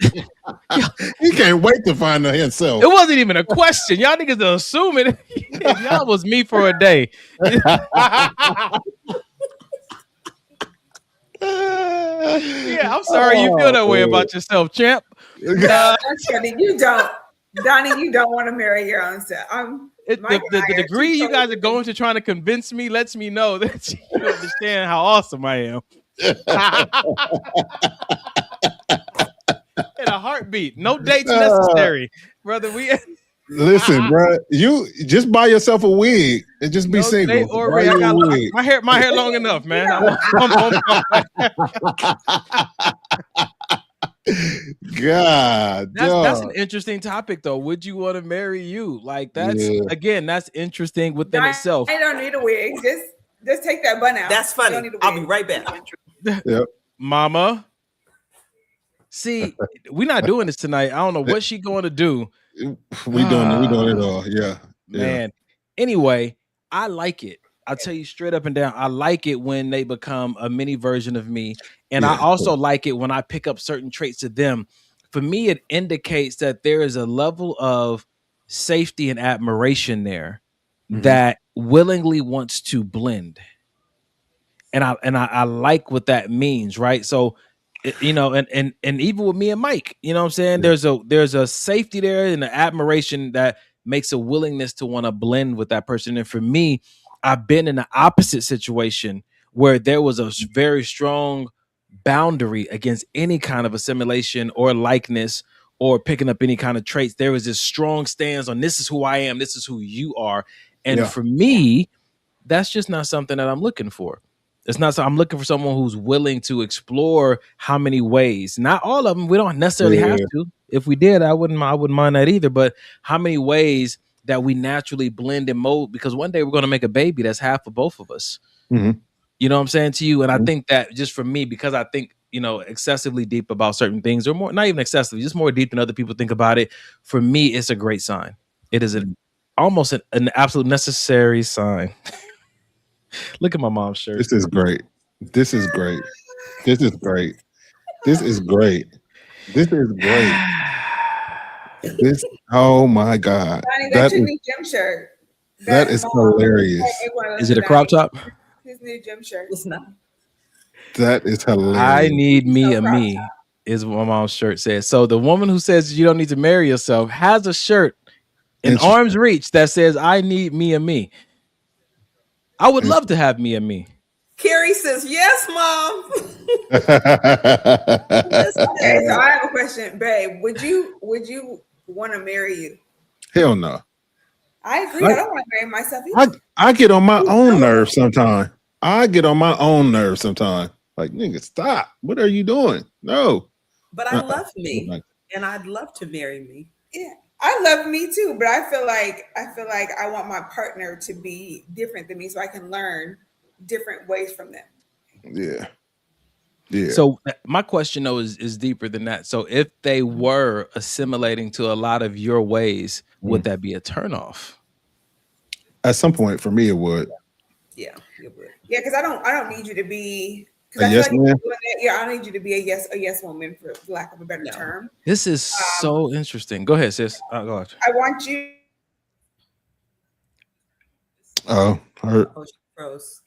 [SPEAKER 6] He can't wait to find out himself.
[SPEAKER 5] It wasn't even a question. Y'all niggas are assuming y'all was me for a day. Yeah, I'm sorry you feel that way about yourself, champ.
[SPEAKER 8] Actually, you don't. Donnie, you don't want to marry your own self.
[SPEAKER 5] The degree you guys are going to trying to convince me lets me know that you understand how awesome I am. In a heartbeat, no dates necessary, brother.
[SPEAKER 6] Listen, bro, you just buy yourself a wig and just be single.
[SPEAKER 5] Date or ring. I got my hair long enough, man.
[SPEAKER 6] God,
[SPEAKER 5] that's an interesting topic, though. Would you want to marry you? Like that's again, that's interesting within itself.
[SPEAKER 8] I don't need a wig. Just take that bun out.
[SPEAKER 7] That's funny. I'll be right back.
[SPEAKER 6] Yep.
[SPEAKER 5] Mama. See, we're not doing this tonight. I don't know what she going to do.
[SPEAKER 6] We doing it all. Yeah.
[SPEAKER 5] Man. Anyway, I like it. I'll tell you straight up and down. I like it when they become a mini version of me. And I also like it when I pick up certain traits of them. For me, it indicates that there is a level of safety and admiration there that willingly wants to blend. And I like what that means, right? So, you know, and even with me and Mike, you know what I'm saying? There's a safety there and an admiration that makes a willingness to want to blend with that person. And for me, I've been in the opposite situation where there was a very strong boundary against any kind of assimilation or likeness or picking up any kind of traits. There was this strong stance on this is who I am, this is who you are. And for me, that's just not something that I'm looking for. It's not so I'm looking for someone who's willing to explore how many ways. Not all of them. We don't necessarily have to. If we did, I wouldn't mind that either. But how many ways that we naturally blend and mold? Because one day we're going to make a baby that's half of both of us. You know what I'm saying to you? And I think that just for me, because I think, you know, excessively deep about certain things, or more, not even excessively, just more deep than other people think about it. For me, it's a great sign. It is almost an absolute necessary sign. Look at my mom's shirt.
[SPEAKER 6] This is great. This is great. This is great. This is great. This is great. This, oh my God.
[SPEAKER 8] Donnie, that's your new gym shirt.
[SPEAKER 6] That is hilarious.
[SPEAKER 5] Is it a crop top?
[SPEAKER 8] His new gym shirt.
[SPEAKER 7] It's not.
[SPEAKER 6] That is hilarious.
[SPEAKER 5] I need me a me is what my mom's shirt says. So the woman who says you don't need to marry yourself has a shirt in arm's reach that says I need me a me. I would love to have me and me.
[SPEAKER 7] Carrie says, yes, Mom.
[SPEAKER 8] Okay, so I have a question, babe. Would you want to marry you?
[SPEAKER 6] Hell no.
[SPEAKER 8] I agree. I don't want to marry myself either.
[SPEAKER 6] I get on my own nerves sometimes. Like, nigga, stop. What are you doing? No.
[SPEAKER 7] But I love me, and I'd love to marry me.
[SPEAKER 8] Yeah, I love me too, but I feel like I want my partner to be different than me, so I can learn different ways from them.
[SPEAKER 6] Yeah. Yeah.
[SPEAKER 5] So my question though is deeper than that. So if they were assimilating to a lot of your ways, would that be a turnoff?
[SPEAKER 6] At some point, for me, it would.
[SPEAKER 7] Yeah, it would.
[SPEAKER 8] Yeah, because I don't need you to be.
[SPEAKER 6] A yes man.
[SPEAKER 8] Yeah, I need you to be a yes woman, for lack of a better term.
[SPEAKER 5] This is so interesting. Go ahead, sis. Go ahead.
[SPEAKER 8] I want you.
[SPEAKER 6] Oh, her.
[SPEAKER 7] Oh, she froze.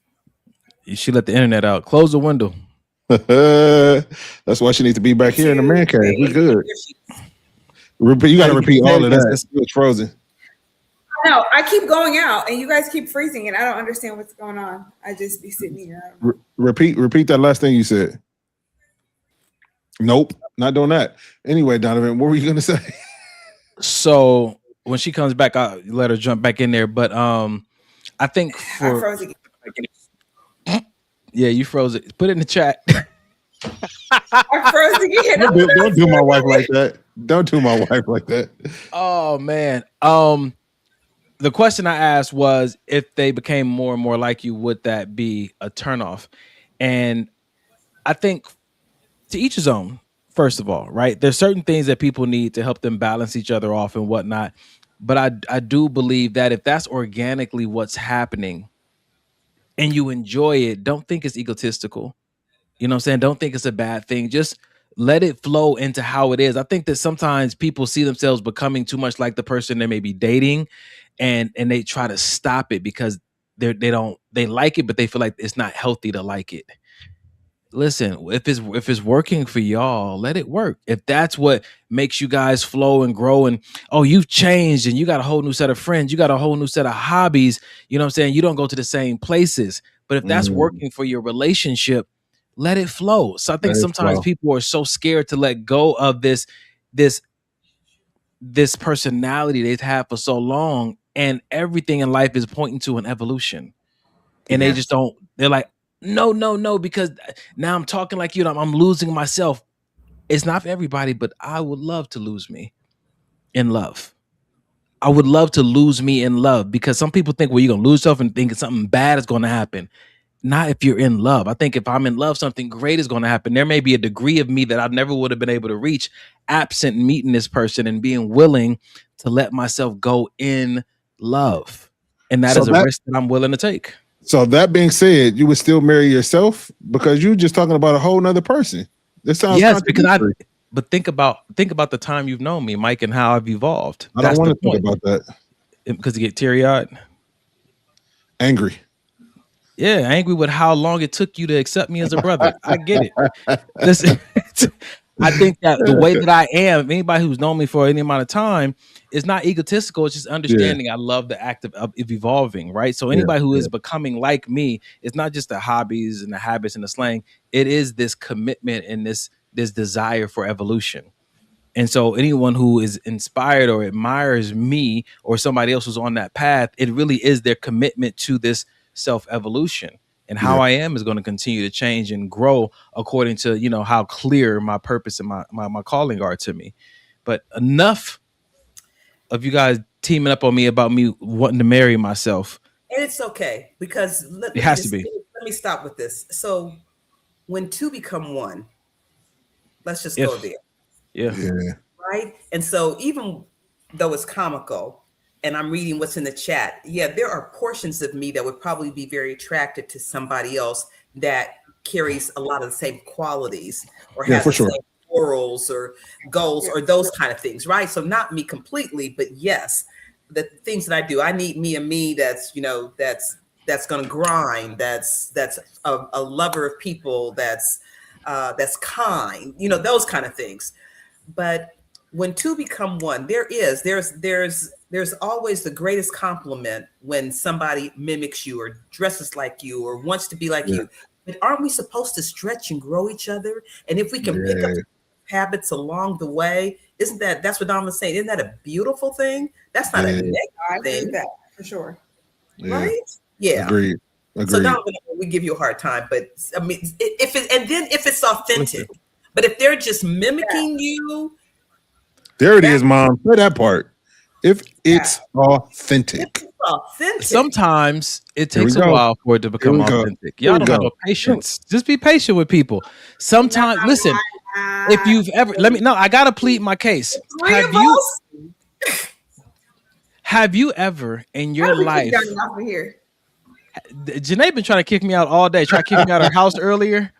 [SPEAKER 5] You should let the internet out. Close the window.
[SPEAKER 6] That's why she needs to be back here in the man cave. We good. You got to repeat all of that. It's frozen.
[SPEAKER 8] No, I keep going out, and you guys keep freezing, and I don't understand what's going on. I just be sitting here.
[SPEAKER 6] Repeat that last thing you said. Nope, not doing that. Anyway, Donovan, what were you gonna say?
[SPEAKER 5] So when she comes back, I'll let her jump back in there. But I think
[SPEAKER 8] I froze again.
[SPEAKER 5] Yeah, you froze it. Put it in the chat.
[SPEAKER 8] I froze again.
[SPEAKER 6] Don't do my wife like that. Don't do my wife like that.
[SPEAKER 5] Oh man. The question I asked was, if they became more and more like you, would that be a turnoff? And I think to each his own, first of all, right? There's certain things that people need to help them balance each other off and whatnot. But I do believe that if that's organically what's happening and you enjoy it, don't think it's egotistical. You know what I'm saying? Don't think it's a bad thing. Just let it flow into how it is. I think that sometimes people see themselves becoming too much like the person they may be dating, and they try to stop it because they like it, but they feel like it's not healthy to like it. Listen, if it's working for y'all, let it work. If that's what makes you guys flow and grow, and you've changed and you got a whole new set of friends, you got a whole new set of hobbies, you know what I'm saying? You don't go to the same places. But if that's working for your relationship, let it flow. So I think sometimes people are so scared to let go of this personality they've had for so long, and everything in life is pointing to an evolution. And they just don't, they're like, no, because now I'm talking like you, I'm losing myself. It's not for everybody, but I would love to lose me in love. I would love to lose me in love, because some people think, well, you're going to lose yourself and think something bad is going to happen. Not if you're in love. I think if I'm in love, something great is going to happen. There may be a degree of me that I never would have been able to reach absent meeting this person and being willing to let myself go in love. And that is a risk that I'm willing to take.
[SPEAKER 6] So that being said, you would still marry yourself because you're just talking about a whole nother person. This sounds
[SPEAKER 5] but think about the time you've known me, Mike, and how I've evolved.
[SPEAKER 6] I don't want to think about that.
[SPEAKER 5] Because you get teary-eyed?
[SPEAKER 6] Angry.
[SPEAKER 5] Yeah, angry with how long it took you to accept me as a brother. I get it. Listen, I think that the way that I am, anybody who's known me for any amount of time, is not egotistical. It's just understanding. I love the act of evolving, right? So anybody who is becoming like me, it's not just the hobbies and the habits and the slang. It is this commitment and this desire for evolution. And so anyone who is inspired or admires me or somebody else who's on that path, it really is their commitment to this self-evolution. And how I am is going to continue to change and grow according to, how clear my purpose and my calling are to me. But enough of you guys teaming up on me about me wanting to marry myself.
[SPEAKER 7] And it's okay, because let me stop with this. So when two become one, let's just go there.
[SPEAKER 5] Yeah.
[SPEAKER 7] Right. And so even though it's comical, and I'm reading what's in the chat, there are portions of me that would probably be very attracted to somebody else that carries a lot of the same qualities or has the same morals or goals or those kind of things, right? So not me completely, but yes, the things that I do, I need me that's going to grind, that's a lover of people, that's kind, those kind of things. But when two become one, there's always the greatest compliment when somebody mimics you or dresses like you or wants to be like you. But aren't we supposed to stretch and grow each other? And if we can pick up habits along the way, that's what Don was saying? Isn't that a beautiful thing? That's not a negative thing.
[SPEAKER 8] That for sure.
[SPEAKER 7] Right? Yeah.
[SPEAKER 6] Agreed.
[SPEAKER 7] So Donovan, we give you a hard time, but I mean, if it's authentic, but if they're just mimicking you,
[SPEAKER 6] there it is, Mom. Say that part. If it's authentic.
[SPEAKER 5] Sometimes it takes a while for it to become authentic. Y'all don't have no patience. Just be patient with people. Sometimes, listen, if you've ever, I gotta plead my case. Have you ever in
[SPEAKER 8] How
[SPEAKER 5] your
[SPEAKER 8] do we
[SPEAKER 5] life,
[SPEAKER 8] kick Donnie off of here?
[SPEAKER 5] Janae been trying to kick me out all day, try to kick me out of her house earlier.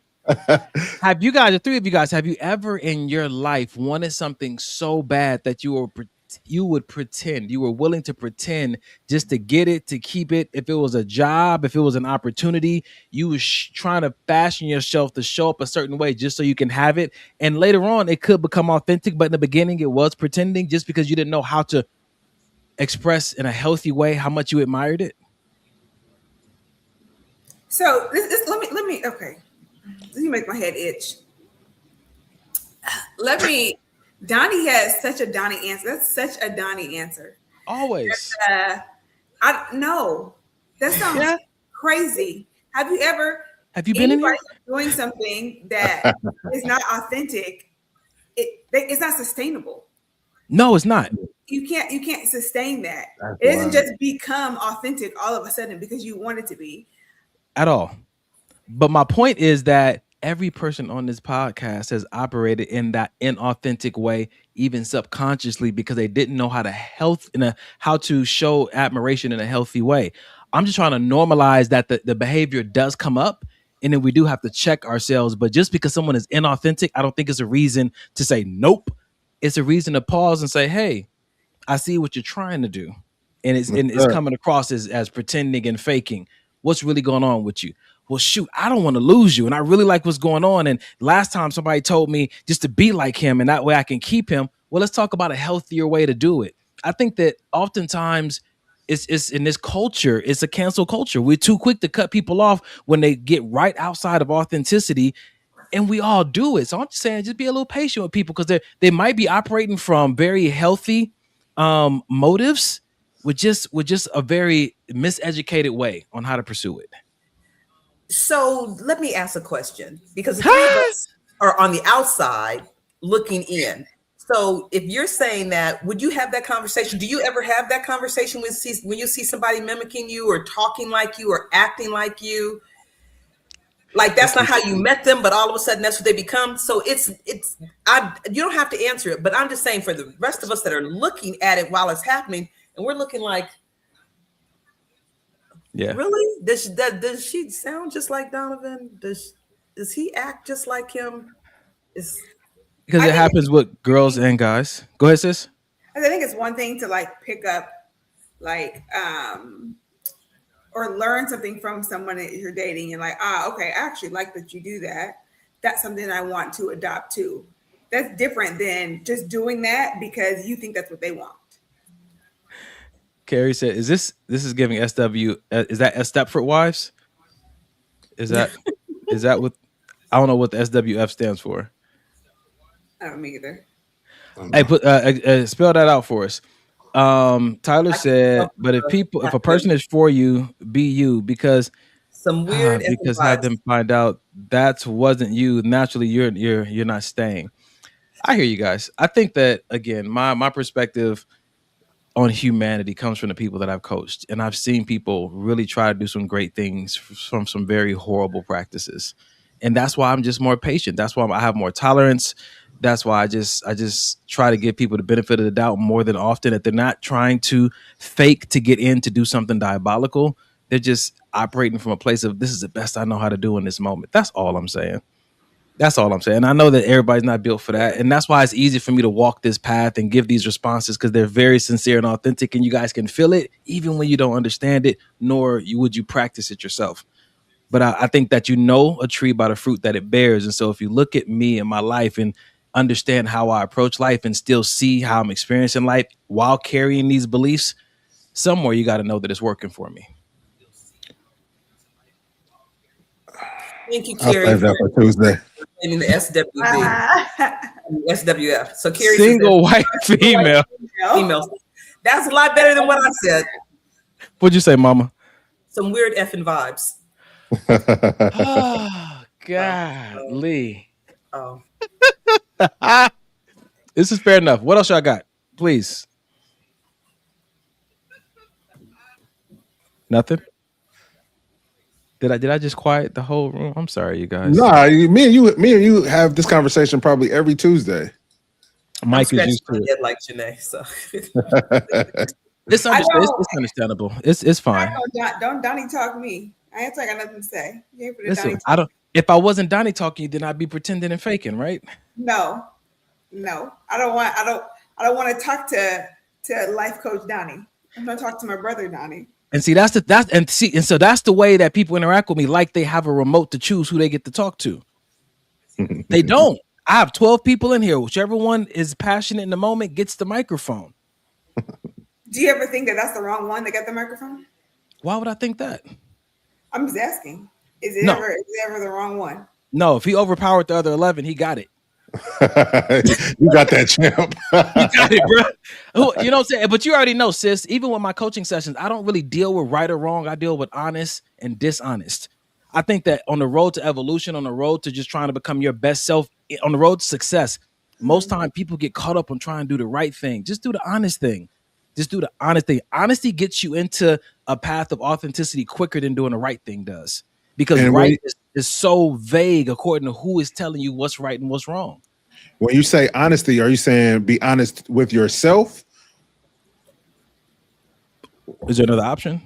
[SPEAKER 5] Have you guys, the three of you guys, have you ever in your life wanted something so bad that you would pretend, you were willing to pretend just to get it, to keep it? If it was a job, if it was an opportunity, you was trying to fashion yourself to show up a certain way just so you can have it. And later on, it could become authentic, but in the beginning, it was pretending just because you didn't know how to express in a healthy way how much you admired it.
[SPEAKER 8] So let me okay. Let me make my head itch. Donnie has such a Donnie answer. That's such a Donnie answer.
[SPEAKER 5] Always.
[SPEAKER 8] I no, that sounds crazy. Have you
[SPEAKER 5] been in here?
[SPEAKER 8] doing something that is not authentic? It's not sustainable.
[SPEAKER 5] No, it's not.
[SPEAKER 8] You can't sustain that. It doesn't just become authentic all of a sudden because you want it to be.
[SPEAKER 5] At all. But my point is that every person on this podcast has operated in that inauthentic way, even subconsciously, because they didn't know how to show admiration in a healthy way. I'm just trying to normalize that the behavior does come up, and then we do have to check ourselves. But just because someone is inauthentic, I don't think it's a reason to say nope. It's a reason to pause and say, hey, I see what you're trying to do. And it's coming across as pretending and faking. What's really going on with you? Well, shoot, I don't want to lose you. And I really like what's going on. And last time somebody told me just to be like him and that way I can keep him. Well, let's talk about a healthier way to do it. I think that oftentimes it's in this culture, it's a cancel culture. We're too quick to cut people off when they get right outside of authenticity. And we all do it. So I'm just saying, just be a little patient with people because they might be operating from very healthy motives with just a very miseducated way on how to pursue it.
[SPEAKER 7] So let me ask a question, because the three of us are on the outside looking in. So if you're saying that, would you have that conversation? Do you ever have that conversation when you see somebody mimicking you or talking like you or acting like you? Like that's not how you met them, but all of a sudden that's what they become. So you don't have to answer it, but I'm just saying for the rest of us that are looking at it while it's happening, and we're looking like,
[SPEAKER 5] yeah,
[SPEAKER 7] really? Does she sound just like Donovan? Does he act just like him?
[SPEAKER 5] Because it happens with girls and guys. Go ahead, sis.
[SPEAKER 8] I think it's one thing to like pick up, like, or learn something from someone that you're dating and like, okay, I actually like that you do that. That's something I want to adopt too. That's different than just doing that because you think that's what they want.
[SPEAKER 5] Carrie said, this is giving SW, is that Stepford Wives? Is that what, I don't know what the SWF stands for.
[SPEAKER 8] I don't either.
[SPEAKER 5] Hey, spell that out for us. Tyler said, but if a person is for you, be you, because have them find out that wasn't you. Naturally, you're not staying. I hear you guys. I think that again, my perspective on humanity comes from the people that I've coached, and I've seen people really try to do some great things from some very horrible practices, and that's why I'm just more patient. That's why I have more tolerance. That's why I just try to give people the benefit of the doubt more than often, that they're not trying to fake to get in to do something diabolical. They're just operating from a place of, this is the best I know how to do in this moment. That's all I'm saying. That's all I'm saying. I know that everybody's not built for that. And that's why it's easy for me to walk this path and give these responses, because they're very sincere and authentic, and you guys can feel it even when you don't understand it, nor would you practice it yourself. But I think that you know a tree by the fruit that it bears. And so if you look at me and my life and understand how I approach life and still see how I'm experiencing life while carrying these beliefs, somewhere you got to know that it's working for me.
[SPEAKER 7] Thank you, Carrie.
[SPEAKER 6] I'll save that for Tuesday.
[SPEAKER 7] In the SWF. So Carrie,
[SPEAKER 5] single white female.
[SPEAKER 7] Females. That's a lot better than what I said.
[SPEAKER 5] What'd you say, Mama?
[SPEAKER 7] Some weird effing vibes.
[SPEAKER 5] Oh, golly.
[SPEAKER 7] Oh.
[SPEAKER 5] This is fair enough. What else y'all got? Please. Nothing? Did I just quiet the whole room? I'm sorry, you guys.
[SPEAKER 6] Nah, me and you have this conversation probably every Tuesday.
[SPEAKER 5] Mike is used to
[SPEAKER 7] it like Janae. So
[SPEAKER 5] It's
[SPEAKER 8] I
[SPEAKER 5] understandable.
[SPEAKER 8] don't.
[SPEAKER 5] It's understandable. It's
[SPEAKER 8] I
[SPEAKER 5] fine.
[SPEAKER 8] don't Donnie talk me. I ain't I got nothing to say. You ain't for the Donnie
[SPEAKER 5] Listen,
[SPEAKER 8] talk.
[SPEAKER 5] I don't. If I wasn't Donnie talking, then I'd be pretending and faking, right?
[SPEAKER 8] No. I don't want to talk to life coach Donnie. I'm gonna talk to my brother Donnie.
[SPEAKER 5] And see, so that's the way that people interact with me, like they have a remote to choose who they get to talk to. They don't. I have 12 people in here. Whichever one is passionate in the moment gets the microphone.
[SPEAKER 8] Do you ever think that that's the wrong one that got the microphone?
[SPEAKER 5] Why would I think that?
[SPEAKER 8] I'm just asking. Is it
[SPEAKER 5] No.
[SPEAKER 8] ever the wrong one?
[SPEAKER 5] No, if he overpowered the other 11, he got it.
[SPEAKER 6] You got that, champ.
[SPEAKER 5] You got it, bro. You know what I'm saying? But you already know, sis, even with my coaching sessions, I don't really deal with right or wrong. I deal with honest and dishonest. I think that on the road to evolution, on the road to just trying to become your best self, on the road to success, most time people get caught up on trying to do the right thing. Just do the honest thing. Just do the honest thing. Honesty gets you into a path of authenticity quicker than doing the right thing does. Because
[SPEAKER 6] And
[SPEAKER 5] right is so vague according to who is telling you what's right and what's wrong.
[SPEAKER 6] when you say honesty, are you saying be honest with yourself?
[SPEAKER 5] Is there another option?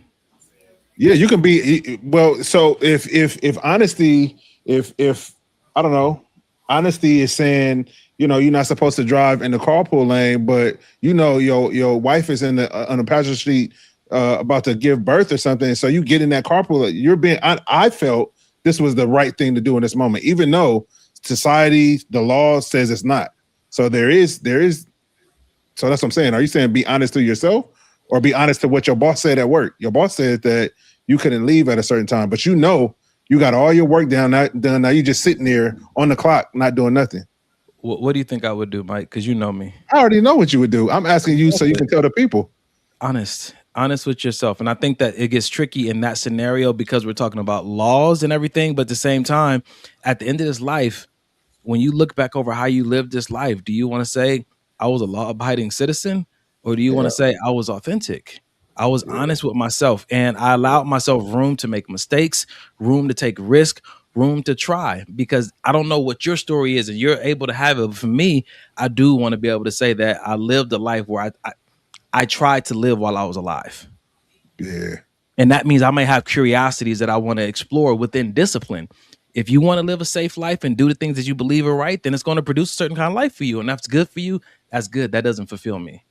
[SPEAKER 6] Yeah, you can be. Well, so if honesty, if I don't know, honesty is saying, you know, you're not supposed to drive in the carpool lane, but you know your wife is in the on the passenger seat about to give birth or something, so you get in that carpool. You're being. I felt this was the right thing to do in this moment, even though society, the law says it's not. So there is. So that's what I'm saying. Are you saying be honest to yourself, or be honest to what your boss said at work? Your boss said that you couldn't leave at a certain time, but you know you got all your work done. Now you're just sitting there on the clock, not doing nothing.
[SPEAKER 5] What do you think I would do, Mike? Because you know me.
[SPEAKER 6] I already know what you would do. I'm asking you so you can tell the people.
[SPEAKER 5] Honest with yourself. And I think that it gets tricky in that scenario because we're talking about laws and everything. But at the same time, at the end of this life, when you look back over how you lived this life, do you want to say I was a law-abiding citizen, or do you want to say I was authentic? I was honest with myself, and I allowed myself room to make mistakes, room to take risk, room to try, because I don't know what your story is and you're able to have it. But for me, I do want to be able to say that I lived a life where I tried to live while I was alive.
[SPEAKER 6] Yeah.
[SPEAKER 5] And that means I may have curiosities that I want to explore within discipline. If you want to live a safe life and do the things that you believe are right, then it's going to produce a certain kind of life for you. And that's good for you. That's good. That doesn't fulfill me.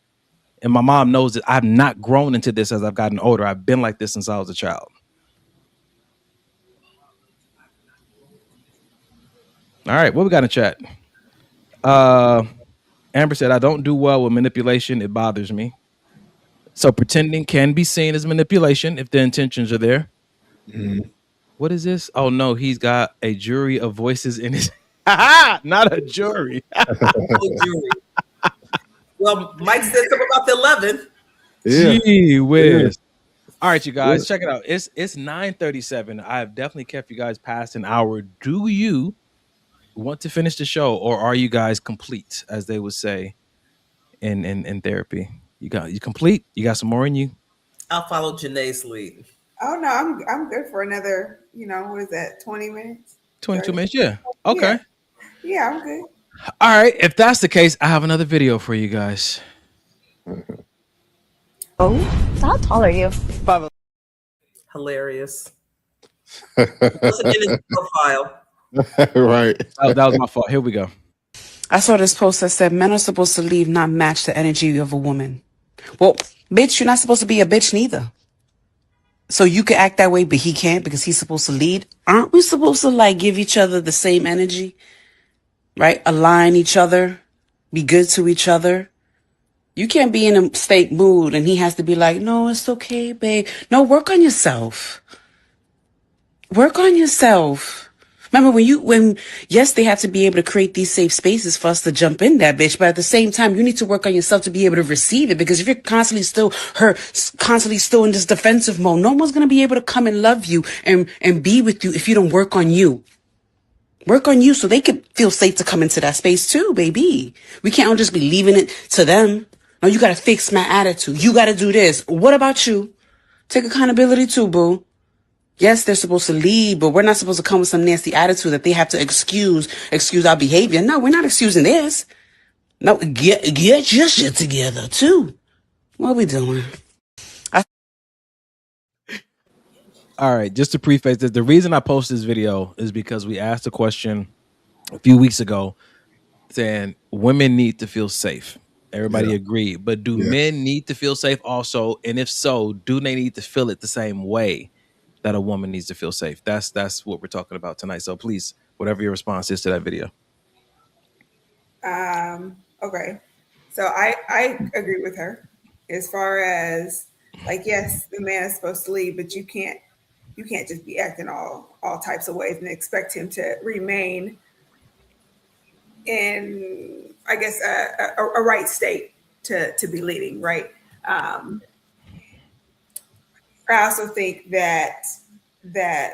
[SPEAKER 5] And my mom knows that I've not grown into this as I've gotten older. I've been like this since I was a child. All right, what we got in chat? Amber said, I don't do well with manipulation. It bothers me. So pretending can be seen as manipulation if the intentions are there.
[SPEAKER 6] Mm-hmm.
[SPEAKER 5] What is this? Oh, no, he's got a jury of voices in his... Not a jury.
[SPEAKER 7] Well, Mike said something about the 11.
[SPEAKER 6] Yeah.
[SPEAKER 5] Gee whiz. All right, you guys, check it out. It's 9:37. I have definitely kept you guys past an hour. Do you want to finish the show, or are you guys complete, as they would say in therapy? You complete? You got some more in you?
[SPEAKER 7] I'll follow Janae's lead.
[SPEAKER 8] Oh no, I'm good for another, what is that, 20 minutes?
[SPEAKER 5] 22 minutes, yeah. Okay.
[SPEAKER 8] Yeah, I'm good.
[SPEAKER 5] All right, if that's the case, I have another video for you guys.
[SPEAKER 9] Oh, how tall are you?
[SPEAKER 7] Hilarious. Wasn't in his profile.
[SPEAKER 6] Right.
[SPEAKER 5] That was my fault. Here we go.
[SPEAKER 11] I saw this post that said men are supposed to leave, not match the energy of a woman. Well, bitch, you're not supposed to be a bitch neither. So you can act that way, but he can't because he's supposed to lead. Aren't we supposed to give each other the same energy? Right? Align each other, be good to each other. You can't be in a fake mood and he has to be like, no, it's okay, babe. No, work on yourself. Work on yourself. Remember yes, they have to be able to create these safe spaces for us to jump in that bitch. But at the same time, you need to work on yourself to be able to receive it. Because if you're constantly still hurt, constantly still in this defensive mode, no one's going to be able to come and love you and be with you if you don't work on you. Work on you so they can feel safe to come into that space too, baby. We can't just be leaving it to them. No, you got to fix my attitude. You got to do this. What about you? Take accountability too, boo. Yes, they're supposed to lead, but we're not supposed to come with some nasty attitude that they have to excuse our behavior. No, we're not excusing this. No, get your shit together too. What are we doing?
[SPEAKER 5] All right, just to preface this, the reason I posted this video is because we asked a question a few weeks ago saying women need to feel safe. Everybody agreed, but do men need to feel safe also? And if so, do they need to feel it the same way that a woman needs to feel safe? That's what we're talking about tonight. So please, whatever your response is to that video.
[SPEAKER 8] Okay. So I agree with her as far as like, yes, the man is supposed to lead, but you can't just be acting all types of ways and expect him to remain in, I guess, a right state to be leading, right? I also think that dang,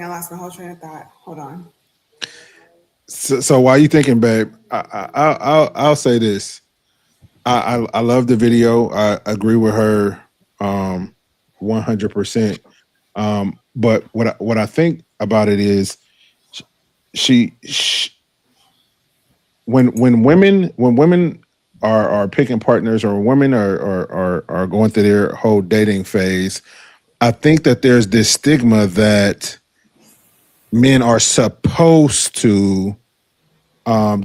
[SPEAKER 8] I lost my whole train of thought. Hold on.
[SPEAKER 6] So while you thinking, babe, I'll say this. I love the video. I agree with her 100%. But what I think about it is she when women are picking partners, or women are going through their whole dating phase, I think that there's this stigma that men are supposed to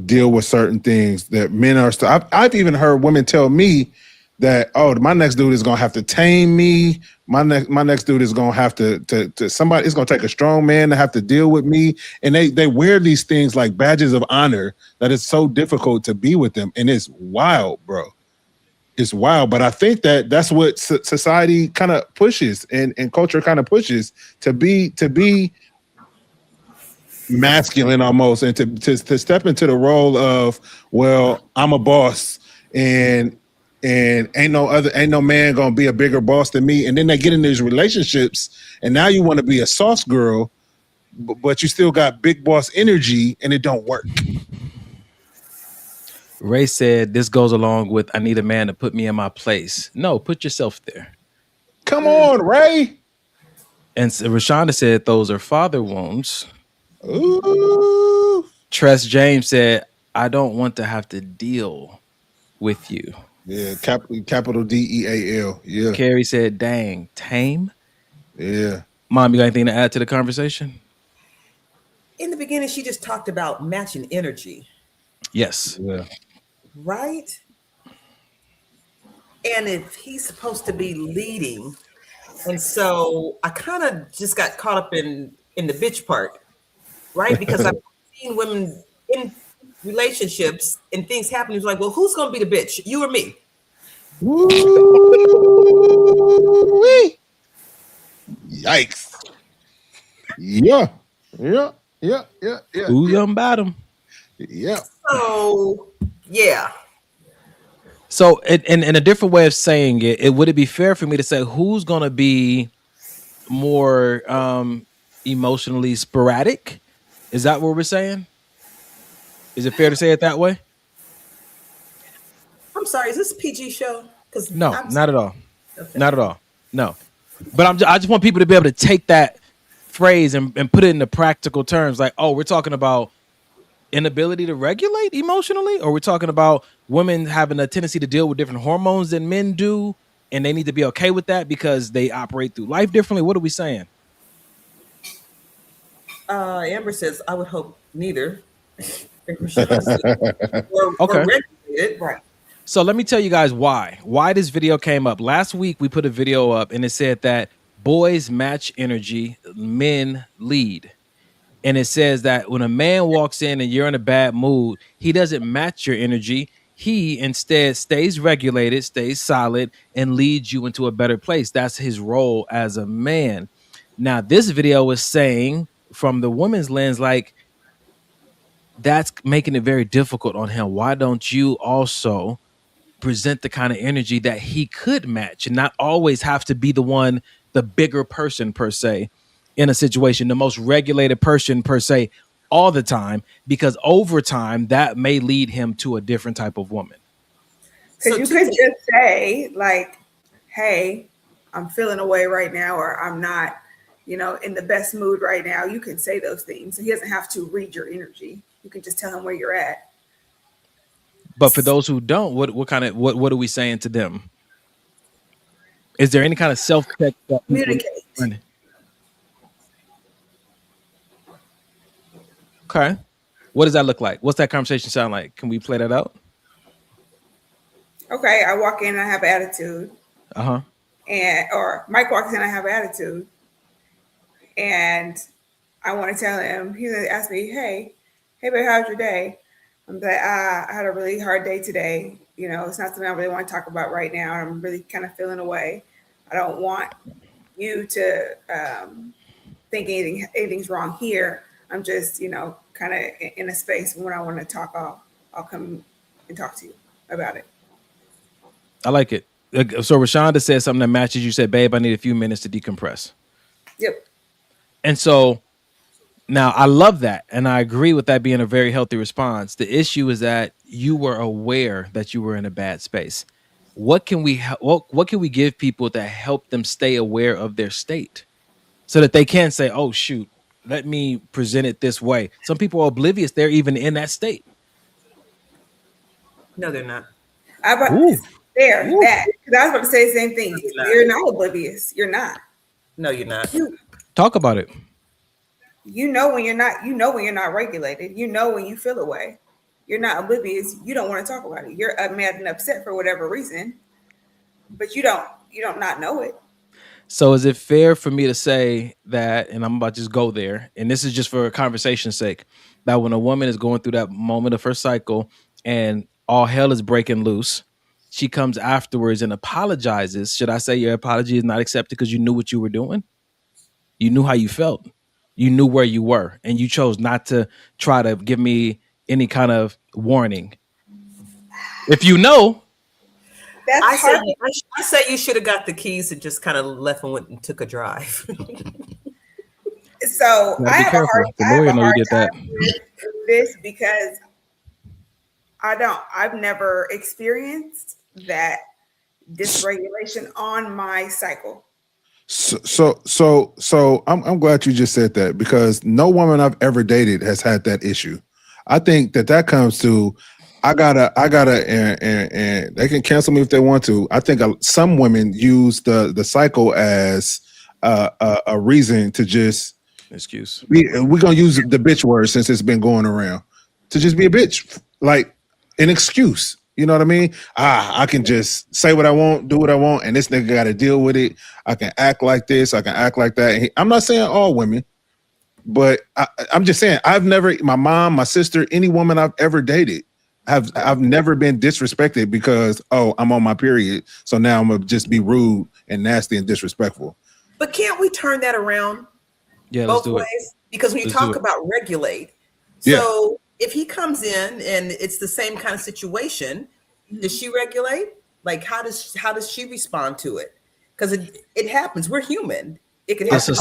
[SPEAKER 6] deal with certain things, that men are. I've even heard women tell me that, oh, my next dude is gonna have to tame me. My next dude is gonna have to somebody. It's gonna take a strong man to have to deal with me. And they wear these things like badges of honor that it's so difficult to be with them. And it's wild, bro. It's wild. But I think that that's what society kind of pushes and culture kind of pushes to be masculine almost, and to step into the role of, well, I'm a boss and ain't no man gonna be a bigger boss than me. And then they get in these relationships and now you want to be a sauce girl, but you still got big boss energy and it don't work.
[SPEAKER 5] Ray said this goes along with, I need a man to put me in my place. No, put yourself there.
[SPEAKER 6] Come on, Ray.
[SPEAKER 5] And Rashonda said those are father wounds.
[SPEAKER 6] Ooh.
[SPEAKER 5] Tress James said, I don't want to have to deal with you.
[SPEAKER 6] Yeah, capital DEAL. Yeah.
[SPEAKER 5] Carrie said, dang, tame.
[SPEAKER 6] Yeah.
[SPEAKER 5] Mom, you got anything to add to the conversation?
[SPEAKER 7] In the beginning, she just talked about matching energy.
[SPEAKER 5] Yes.
[SPEAKER 6] Yeah.
[SPEAKER 7] Right? And if he's supposed to be leading, and so I kind of just got caught up in the bitch part, right? Because I've seen women in relationships and things happen. It's like, well, who's going to be the bitch? You or me?
[SPEAKER 6] Woo-wee. Yikes. Yeah.
[SPEAKER 5] Who's on bottom?
[SPEAKER 6] Yeah.
[SPEAKER 7] So, yeah.
[SPEAKER 5] So, in a different way of saying it, would it be fair for me to say who's going to be more emotionally sporadic? Is that what we're saying? Is it fair to say it that way?
[SPEAKER 7] I'm sorry, is this a PG show?
[SPEAKER 5] No, not at all. Okay. Not at all. No. But I just want people to be able to take that phrase and put it into practical terms. Like, oh, we're talking about inability to regulate emotionally, or we're talking about women having a tendency to deal with different hormones than men do, and they need to be okay with that because they operate through life differently. What are we saying?
[SPEAKER 7] Amber says, I would hope neither.
[SPEAKER 5] Okay.
[SPEAKER 7] Or regulated, right.
[SPEAKER 5] So let me tell you guys why this video came up. Last week, we put a video up and it said that boys match energy, men lead. And it says that when a man walks in and you're in a bad mood, he doesn't match your energy. He instead stays regulated, stays solid, and leads you into a better place. That's his role as a man. Now, this video is saying from the woman's lens, like, that's making it very difficult on him. Why don't you also present the kind of energy that he could match and not always have to be the one, the bigger person per se in a situation, the most regulated person per se all the time, because over time that may lead him to a different type of woman.
[SPEAKER 8] Because you could just say like, hey, I'm feeling away right now, or I'm not, in the best mood right now. You can say those things. He doesn't have to read your energy. You can just tell him where you're at.
[SPEAKER 5] But for those who don't, what are we saying to them? Is there any kind of self-check that
[SPEAKER 8] Communicate.
[SPEAKER 5] Okay. What does that look like? What's that conversation sound like? Can we play that out?
[SPEAKER 8] Okay, I walk in and I have attitude.
[SPEAKER 5] Uh-huh.
[SPEAKER 8] Or Mike walks in and I have attitude. And I want to tell him, he's gonna ask me, hey babe, how's your day? I'm like, I had a really hard day today. You know, it's not something I really want to talk about right now. I'm really kind of feeling away. I don't want you to think anything's wrong here. I'm just, you know, kind of in a space when I want to talk, I'll come and talk to you about it.
[SPEAKER 5] I like it. So Rashonda said something that matches. You said, babe, I need a few minutes to decompress.
[SPEAKER 8] Yep.
[SPEAKER 5] And so now I love that. And I agree with that being a very healthy response. The issue is that you were aware that you were in a bad space. What can we give people that help them stay aware of their state so that they can say, oh, shoot, let me present it this way. Some people are oblivious. They're even in that state.
[SPEAKER 7] No, they're not.
[SPEAKER 8] That. Because I was about to say the same thing. You're not oblivious. You're not.
[SPEAKER 7] No, you're not.
[SPEAKER 5] Talk about it.
[SPEAKER 8] You know when you're not. You know when you're not regulated. You know when you feel away. You're not oblivious. You don't want to talk about it. You're mad and upset for whatever reason, but you don't not know it.
[SPEAKER 5] So is it fair for me to say that, and I'm about to just go there, and this is just for conversation's sake, that when a woman is going through that moment of her cycle and all hell is breaking loose, she comes afterwards and apologizes. Should I say your apology is not accepted because you knew what you were doing? You knew how you felt. You knew where you were, and you chose not to try to give me any kind of warning. If you know,
[SPEAKER 7] I say you should have got the keys and just kind of left and went and took a drive.
[SPEAKER 8] So I have a hard time with this because I've never experienced that dysregulation on my cycle.
[SPEAKER 6] So I'm glad you just said that, because no woman I've ever dated has had that issue. I think that comes to, I gotta, and they can cancel me if they want to. I think some women use the cycle as a reason to just
[SPEAKER 5] excuse.
[SPEAKER 6] We're gonna use the bitch word since it's been going around, to just be a bitch, like an excuse. You know what I mean? I can just say what I want, do what I want, and this nigga got to deal with it. I can act like this, I can act like that. I'm not saying all women, but I'm just saying I've never, my mom, my sister, any woman I've ever dated, I've never been disrespected because, oh, I'm on my period, so now I'm gonna just be rude and nasty and disrespectful.
[SPEAKER 7] But can't we turn that around?
[SPEAKER 5] Yeah,
[SPEAKER 7] both ways? Because when you talk about regulate, so if he comes in and it's the same kind of situation, does she regulate? Like, how does she respond to it? Because it happens. We're human. It can happen.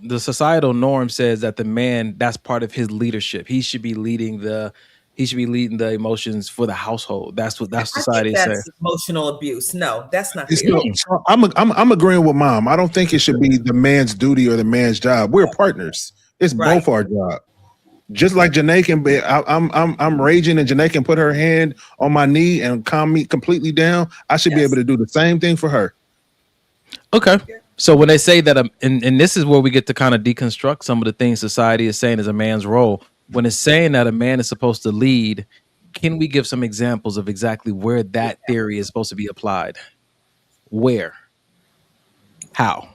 [SPEAKER 5] The societal norm says that the man, that's part of his leadership. He should be leading the emotions for the household. That's what society says.
[SPEAKER 7] Emotional abuse. No, that's not.
[SPEAKER 6] So I'm agreeing with mom. I don't think it should be the man's duty or the man's job. We're partners. It's both our job. Just like Janae can be, I'm raging and Janae can put her hand on my knee and calm me completely down. I should be able to do the same thing for her.
[SPEAKER 5] Okay. So when they say that, and this is where we get to kind of deconstruct some of the things society is saying is a man's role. When it's saying that a man is supposed to lead, can we give some examples of exactly where that theory is supposed to be applied? Where? How?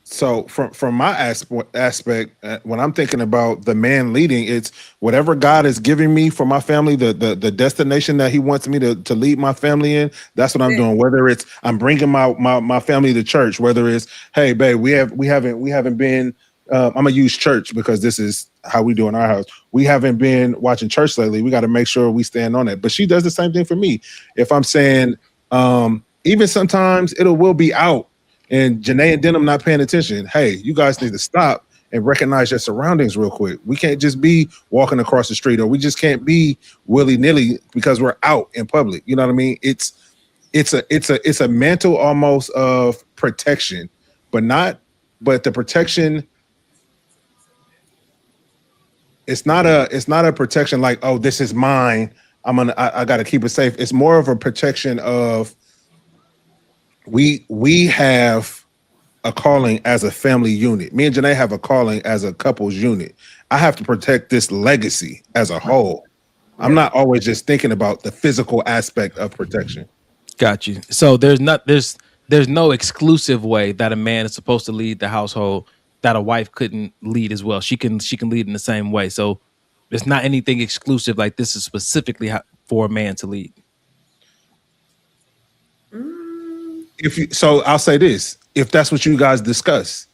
[SPEAKER 6] So from my aspect, when I'm thinking about the man leading, it's whatever God is giving me for my family, the destination that he wants me to lead my family in. That's what I'm doing. Whether it's I'm bringing my family to church, whether it's, hey, babe, we haven't been. I'm gonna use church because this is how we do in our house. We haven't been watching church lately. We got to make sure we stand on it. But she does the same thing for me. If I'm saying, even sometimes will be out. And Janae and Denham not paying attention. Hey, you guys need to stop and recognize your surroundings real quick. We can't just be walking across the street, or we just can't be willy-nilly because we're out in public. You know what I mean? It's a mantle almost of protection, but the protection. It's not a protection like, oh, this is mine. I got to keep it safe. It's more of a protection of we have a calling as a family unit. Me and Janae have a calling as a couples unit. I have to protect this legacy as a whole. I'm not always just thinking about the physical aspect of protection.
[SPEAKER 5] Got you. So there's no exclusive way that a man is supposed to lead the household that a wife couldn't lead as well. She can lead in the same way. So there's not anything exclusive like this is specifically for a man to lead.
[SPEAKER 6] So I'll say this: if that's what you guys discuss,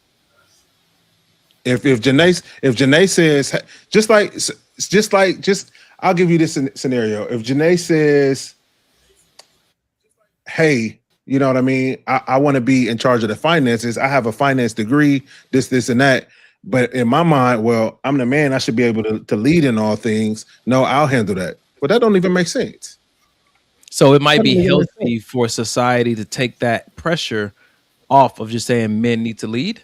[SPEAKER 6] if Janae says just I'll give you this scenario. If Janae says, "Hey, you know what I mean? I want to be in charge of the finances. I have a finance degree, this, and that. But in my mind, well, I'm the man. I should be able to lead in all things. No, I'll handle that. But that don't even make sense.
[SPEAKER 5] So it might be healthy for society to take that pressure off of just saying men need to lead,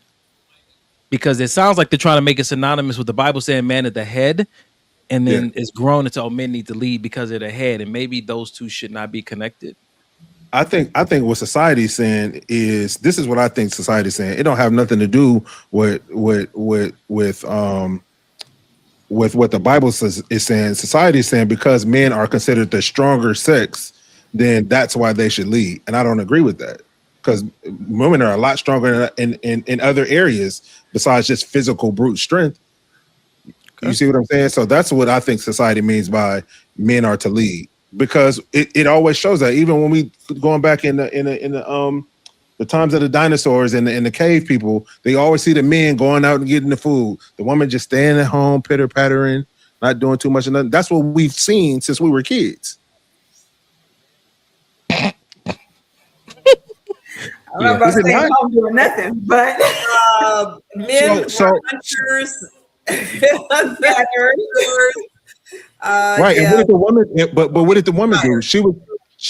[SPEAKER 5] because it sounds like they're trying to make it synonymous with the Bible saying man at the head, and then it's grown into men need to lead because they're the head, and maybe those two should not be connected.
[SPEAKER 6] I think what society's saying is, this is what I think society's saying. It don't have nothing to do with what the Bible is saying. Society is saying because men are considered the stronger sex, then that's why they should lead. And I don't agree with that, because women are a lot stronger in other areas besides just physical brute strength. Okay. You see what I'm saying? So that's what I think society means by men are to lead, because it always shows that. Even when we going back in the times of the dinosaurs and the cave people, they always see the men going out and getting the food. The woman just staying at home, pitter pattering, not doing too much of nothing. That's what we've seen since we were kids.
[SPEAKER 8] I'm not about to stay home doing nothing, but men
[SPEAKER 6] so
[SPEAKER 8] hunters.
[SPEAKER 6] Right, and what did the woman? But what did the woman do?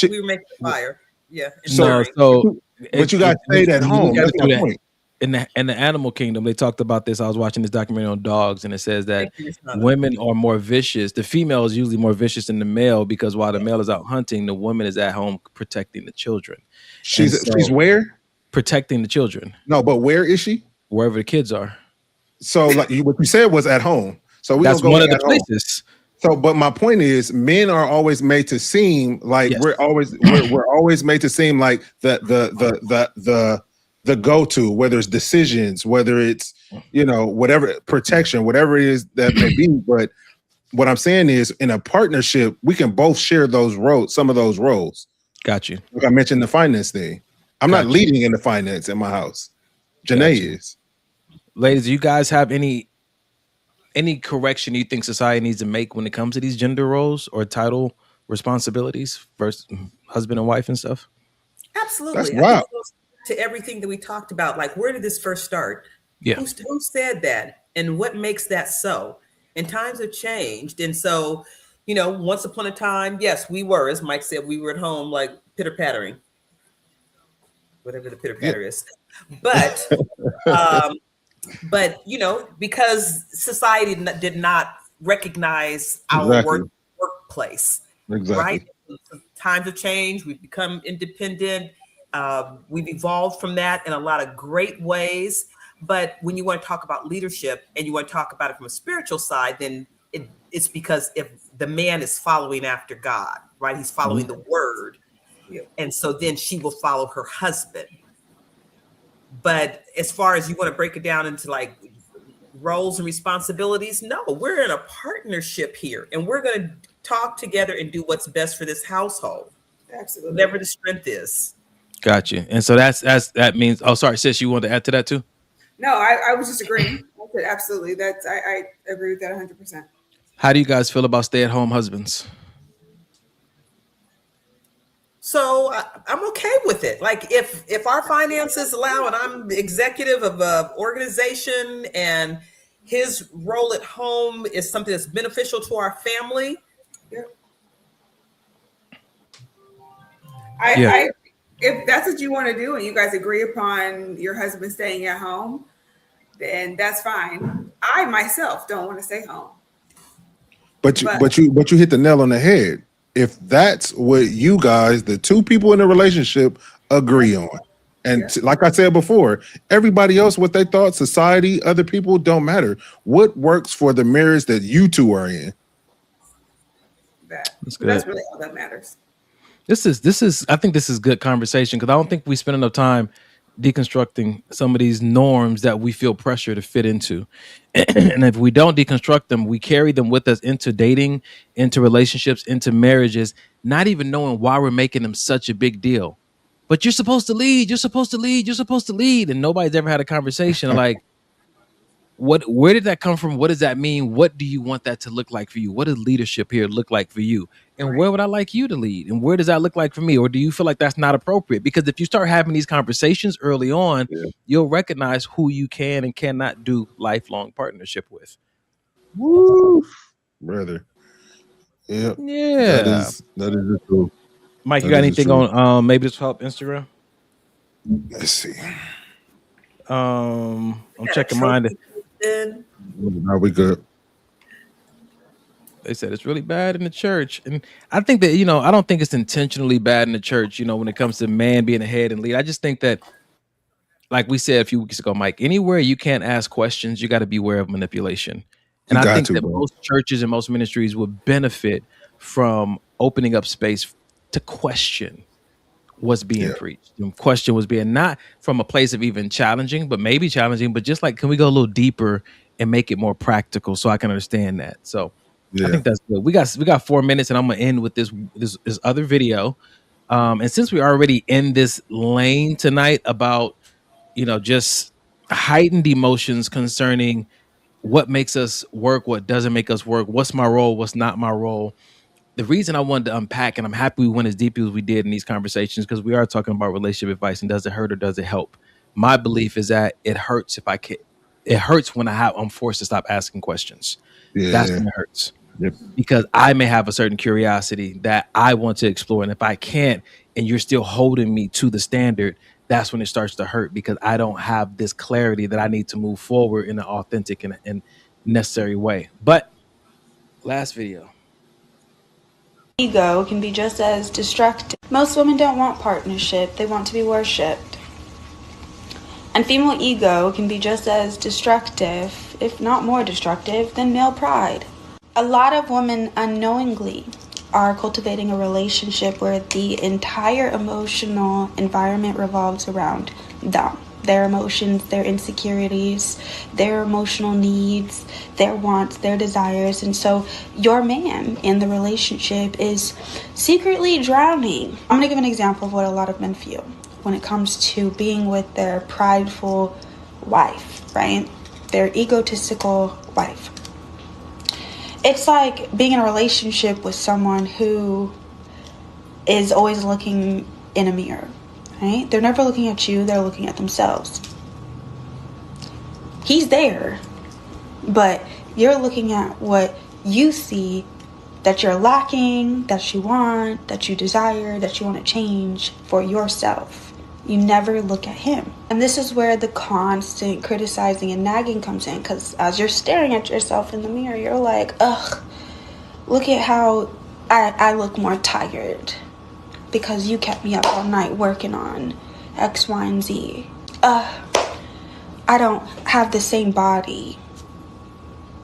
[SPEAKER 6] We were
[SPEAKER 7] making fire. Yeah.
[SPEAKER 6] But you guys stayed at home. That's my point.
[SPEAKER 5] In the animal kingdom, they talked about this. I was watching this documentary on dogs, and it says that women are more vicious. The female is usually more vicious than the male, because while the male is out hunting, the woman is at home protecting the children.
[SPEAKER 6] She's where?
[SPEAKER 5] Protecting the children.
[SPEAKER 6] No, but where is she?
[SPEAKER 5] Wherever the kids are.
[SPEAKER 6] So, like what you said was at home. So
[SPEAKER 5] that's one of the places.
[SPEAKER 6] So, but my point is, men are always made to seem like we're always made to seem like the go-to, whether it's decisions, whether it's whatever protection, whatever it is that may be. But what I'm saying is, in a partnership, we can both share those roles, some of those roles.
[SPEAKER 5] Got you.
[SPEAKER 6] Like I mentioned the finance thing. I'm not leading in the finance in my house. Janae is.
[SPEAKER 5] Ladies, do you guys have any correction you think society needs to make when it comes to these gender roles or title responsibilities versus husband and wife and stuff?
[SPEAKER 7] Absolutely.
[SPEAKER 6] That's wild.
[SPEAKER 7] To everything that we talked about, like, where did this first start?
[SPEAKER 5] Yeah.
[SPEAKER 7] Who said that? And what makes that so? And times have changed. And so, once upon a time, yes, we were, as Mike said, we were at home like pitter-pattering, whatever the pitter-patter is. But because society did not recognize our workplace, right? Times have changed. We've become independent. We've evolved from that in a lot of great ways. But when you want to talk about leadership and you want to talk about it from a spiritual side, then it's because if the man is following after God, right? He's following the word. And so then she will follow her husband. But as far as you want to break it down into like roles and responsibilities, no, we're in a partnership here, and we're going to talk together and do what's best for this household.
[SPEAKER 8] Absolutely.
[SPEAKER 7] Whatever the strength is.
[SPEAKER 5] Got you. And so that means, oh, sorry, sis, you want to add to that too?
[SPEAKER 8] No, I was just agreeing. I said absolutely. I agree with that 100%.
[SPEAKER 5] How do you guys feel about stay-at-home husbands?
[SPEAKER 7] So I'm okay with it. Like if our finances allow, and I'm the executive of an organization, and his role at home is something that's beneficial to our family.
[SPEAKER 8] If that's what you want to do and you guys agree upon your husband staying at home, then that's fine. I myself don't want to stay home.
[SPEAKER 6] But you hit the nail on the head. If that's what you guys, the two people in the relationship, agree on, And like I said before, everybody else, what they thought, society, other people, don't matter. What works for the marriage that you two are in?
[SPEAKER 5] That's
[SPEAKER 8] That's
[SPEAKER 5] good.
[SPEAKER 8] really all that matters.
[SPEAKER 5] This is I think this is good conversation because I don't think we spend enough time deconstructing some of these norms that we feel pressure to fit into. And if we don't deconstruct them, we carry them with us into dating, into relationships, into marriages, not even knowing why we're making them such a big deal. But you're supposed to lead, you're supposed to lead, you're supposed to lead. And nobody's ever had a conversation like, where did that come from? What does that mean? What do you want that to look like for you? What does leadership here look like for you? And where would I like you to lead? And where does that look like for me? Or do you feel like that's not appropriate? Because if you start having these conversations early on, you'll recognize who you can and cannot do lifelong partnership with.
[SPEAKER 6] Woo, brother. Yeah.
[SPEAKER 5] Yeah.
[SPEAKER 6] That is the truth.
[SPEAKER 5] Mike, you
[SPEAKER 6] That
[SPEAKER 5] got
[SPEAKER 6] is the
[SPEAKER 5] anything
[SPEAKER 6] truth.
[SPEAKER 5] on maybe this will help Instagram?
[SPEAKER 6] Let's see.
[SPEAKER 5] I'm checking mine.
[SPEAKER 6] Are we good?
[SPEAKER 5] They said it's really bad in the church. And I think that, I don't think it's intentionally bad in the church, when it comes to man being ahead and lead. I just think that, like we said a few weeks ago, Mike, anywhere you can't ask questions, you got to be aware of manipulation. And I think that most churches and most ministries would benefit from opening up space to question what's being preached. And question was being not from a place of even challenging, but maybe challenging, but just like, can we go a little deeper and make it more practical so I can understand that? So I think that's good. We got 4 minutes, and I'm gonna end with this other video. And since we're already in this lane tonight about just heightened emotions concerning what makes us work, what doesn't make us work, what's my role, what's not my role. The reason I wanted to unpack, and I'm happy we went as deep as we did in these conversations, because we are talking about relationship advice and does it hurt or does it help? My belief is that it hurts if I can. It hurts when I'm forced to stop asking questions. That's when it hurts. Because I may have a certain curiosity that I want to explore, and if I can't, and you're still holding me to the standard, that's when it starts to hurt, because I don't have this clarity that I need to move forward in an authentic and necessary way. But last video.
[SPEAKER 12] Ego can be just as destructive. Most women don't want partnership, they want to be worshipped. And female ego can be just as destructive, if not more destructive, than male pride. A lot of women unknowingly are cultivating a relationship where the entire emotional environment revolves around them. Their emotions, their insecurities, their emotional needs, their wants, their desires. And so your man in the relationship is secretly drowning. I'm going to give an example of what a lot of men feel when it comes to being with their prideful wife, right? Their egotistical wife. It's like being in a relationship with someone who is always looking in a mirror, right? They're never looking at you, they're looking at themselves. He's there, but you're looking at what you see that you're lacking, that you want, that you desire, that you want to change for yourself. You never look at him. And this is where the constant criticizing and nagging comes in, because as you're staring at yourself in the mirror, you're like, ugh, look at how I look more tired because you kept me up all night working on X, Y, and Z. I don't have the same body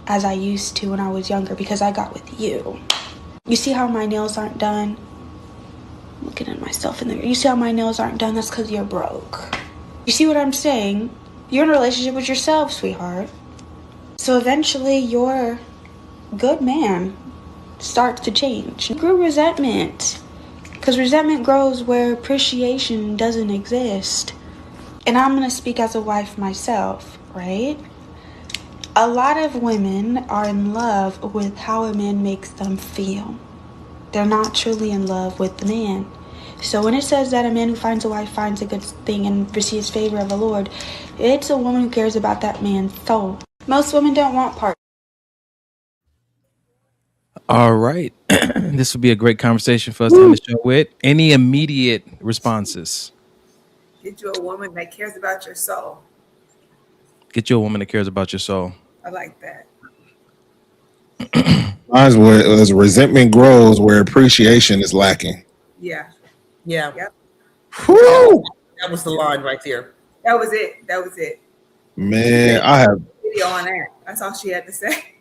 [SPEAKER 12] as I used to when I was younger because I got with you. You see how my nails aren't done? Looking at myself in the mirror. You see how my nails aren't done? That's because you're broke. You see what I'm saying? You're in a relationship with yourself, sweetheart. So eventually your good man starts to change. You grew resentment. Because resentment grows where appreciation doesn't exist. And I'm going to speak as a wife myself, right? A lot of women are in love with how a man makes them feel. They're not truly in love with the man. So when it says that a man who finds a wife finds a good thing and receives favor of the Lord, it's a woman who cares about that man's soul. Most women don't want partners.
[SPEAKER 5] All right. This would be a great conversation for us to end the show with. Any immediate responses?
[SPEAKER 8] Get you a woman that cares about your soul.
[SPEAKER 5] Get you a woman that cares about your soul.
[SPEAKER 8] I like that.
[SPEAKER 6] As resentment grows where appreciation is lacking.
[SPEAKER 8] Yeah.
[SPEAKER 7] Yeah.
[SPEAKER 8] Yep.
[SPEAKER 6] Whew!
[SPEAKER 7] That was the line right there.
[SPEAKER 8] That was it. That was it.
[SPEAKER 6] Man, I have.
[SPEAKER 8] Video on that. That's all she had to say.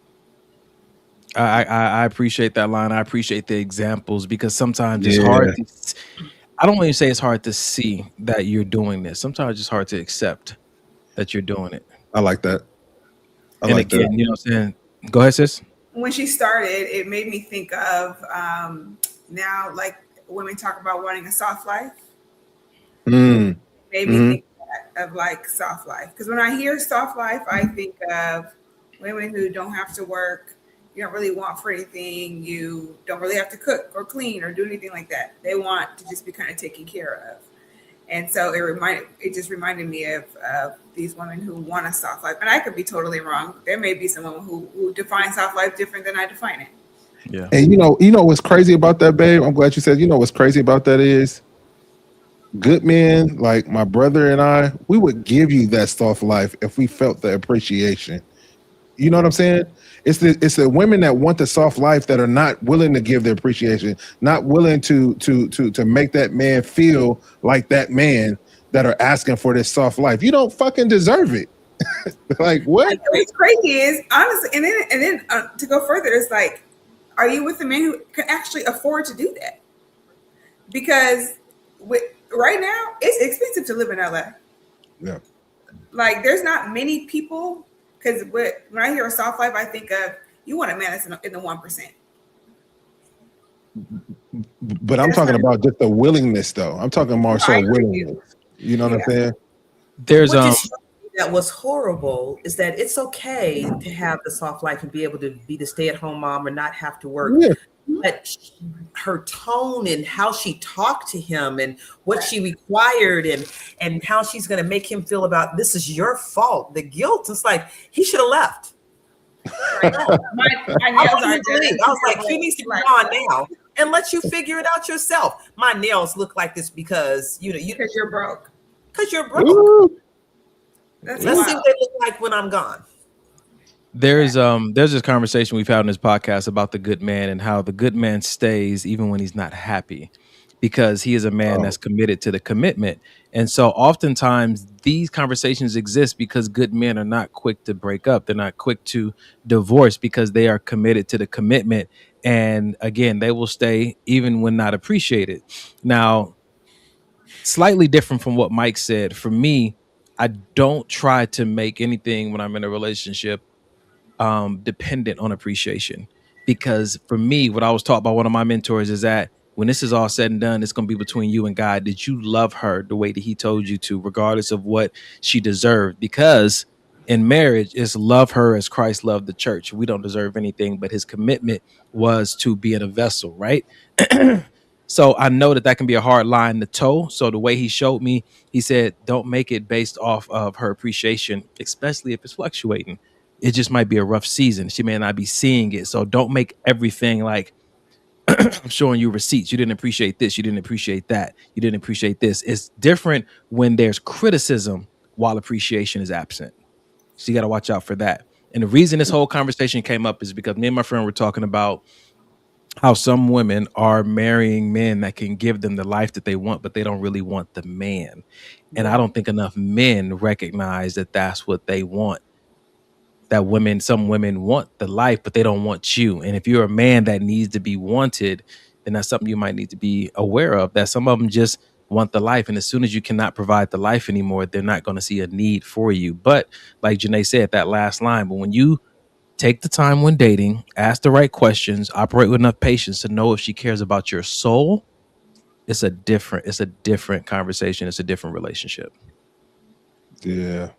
[SPEAKER 5] I appreciate that line. I appreciate the examples because sometimes it's hard. I don't want to say it's hard to see that you're doing this. Sometimes it's hard to accept that you're doing it.
[SPEAKER 6] I like that.
[SPEAKER 5] And
[SPEAKER 6] like
[SPEAKER 5] again,
[SPEAKER 6] that.
[SPEAKER 5] you know what I'm saying? Go ahead, sis.
[SPEAKER 8] When she started, it made me think of now, like women talk about wanting a soft life.
[SPEAKER 6] Mm.
[SPEAKER 8] Made me think of like soft life. Because when I hear soft life, I think of women who don't have to work. You don't really want for anything. You don't really have to cook or clean or do anything like that. They want to just be kind of taken care of. And so it just reminded me of these women who want a soft life. And I could be totally wrong. There may be some women who define soft life different than I define it.
[SPEAKER 5] Yeah.
[SPEAKER 6] And you know what's crazy about that, babe? I'm glad you said, what's crazy about that is good men like my brother and I, we would give you that soft life if we felt the appreciation. You know what I'm saying? It's the women that want the soft life that are not willing to give the appreciation, not willing to make that man feel like that man, that are asking for this soft life. You don't fucking deserve it. Like what?
[SPEAKER 8] What's crazy is honestly, and then to go further, it's like, are you with a man who can actually afford to do that? Because right now it's expensive to live in LA.
[SPEAKER 6] Yeah.
[SPEAKER 8] Like there's not many people. Because when I hear a soft life, I think of you want a man that's in the 1%.
[SPEAKER 6] But I'm talking about just the willingness, though. I'm talking more so willingness. You know what I'm saying?
[SPEAKER 5] There's
[SPEAKER 7] that was horrible is that it's okay to have the soft life and be able to be the stay-at-home mom and not have to work.
[SPEAKER 6] Yeah.
[SPEAKER 7] But her tone and how she talked to him and what she required and how she's going to make him feel about this is your fault. The guilt. It's like he should have left. I was like, she needs to be on now and let you figure it out yourself. My nails look like this because because
[SPEAKER 8] you're broke.
[SPEAKER 7] Because you're broke.
[SPEAKER 8] Let's
[SPEAKER 7] see what they look like when I'm gone.
[SPEAKER 5] There's this conversation we've had on this podcast about the good man and how the good man stays even when he's not happy because he is a man that's committed to the commitment. And so oftentimes these conversations exist because good men are not quick to break up. They're not quick to divorce because they are committed to the commitment. And again, they will stay even when not appreciated. Now, slightly different from what Mike said. For me, I don't try to make anything when I'm in a relationship dependent on appreciation, because for me, what I was taught by one of my mentors is that when this is all said and done, it's going to be between you and God. Did you love her the way that he told you to, regardless of what she deserved? Because in marriage, it's love her as Christ loved the church. We don't deserve anything, but his commitment was to be in a vessel, right? So I know that can be a hard line to toe. So the way he showed me, he said, don't make it based off of her appreciation, especially if it's fluctuating. It just might be a rough season. She may not be seeing it. So don't make everything like I'm showing you receipts. You didn't appreciate this. You didn't appreciate that. You didn't appreciate this. It's different when there's criticism while appreciation is absent. So you got to watch out for that. And the reason this whole conversation came up is because me and my friend were talking about how some women are marrying men that can give them the life that they want, but they don't really want the man. And I don't think enough men recognize that that's what they want. That some women want the life, but they don't want you. And if you're a man that needs to be wanted, then that's something you might need to be aware of, that some of them just want the life. And as soon as you cannot provide the life anymore, they're not going to see a need for you. But like Janae said, that last line, but when you take the time when dating, ask the right questions, operate with enough patience to know if she cares about your soul, it's a different conversation. It's a different relationship.
[SPEAKER 6] Yeah,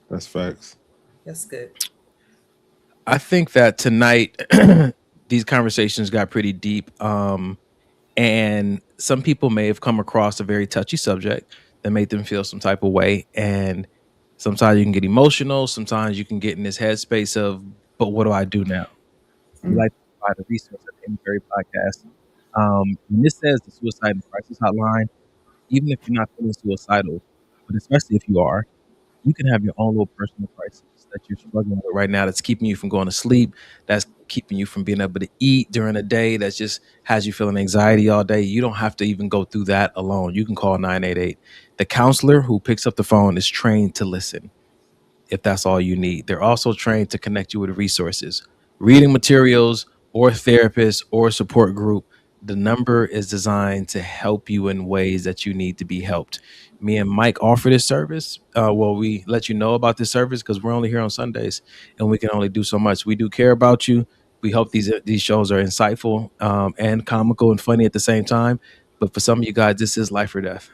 [SPEAKER 6] that's facts.
[SPEAKER 7] That's good.
[SPEAKER 5] I think that tonight these conversations got pretty deep. And some people may have come across a very touchy subject that made them feel some type of way. And sometimes you can get emotional. Sometimes you can get in this headspace of, but what do I do now? We like to provide a resource at the end of every podcast. When this says the Suicide and Crisis Hotline, even if you're not feeling suicidal, but especially if you are, you can have your own little personal crisis that you're struggling with right now that's keeping you from going to sleep, that's keeping you from being able to eat during a day that just has you feeling anxiety all day, you don't have to even go through that alone. You can call 988. The counselor who picks up the phone is trained to listen if that's all you need. They're also trained to connect you with resources, reading materials, or therapists or support group. The number is designed to help you in ways that you need to be helped. Me and Mike offer this service. We let you know about this service because we're only here on Sundays and we can only do so much. We do care about you. We hope these shows are insightful and comical and funny at the same time. But for some of you guys, this is life or death.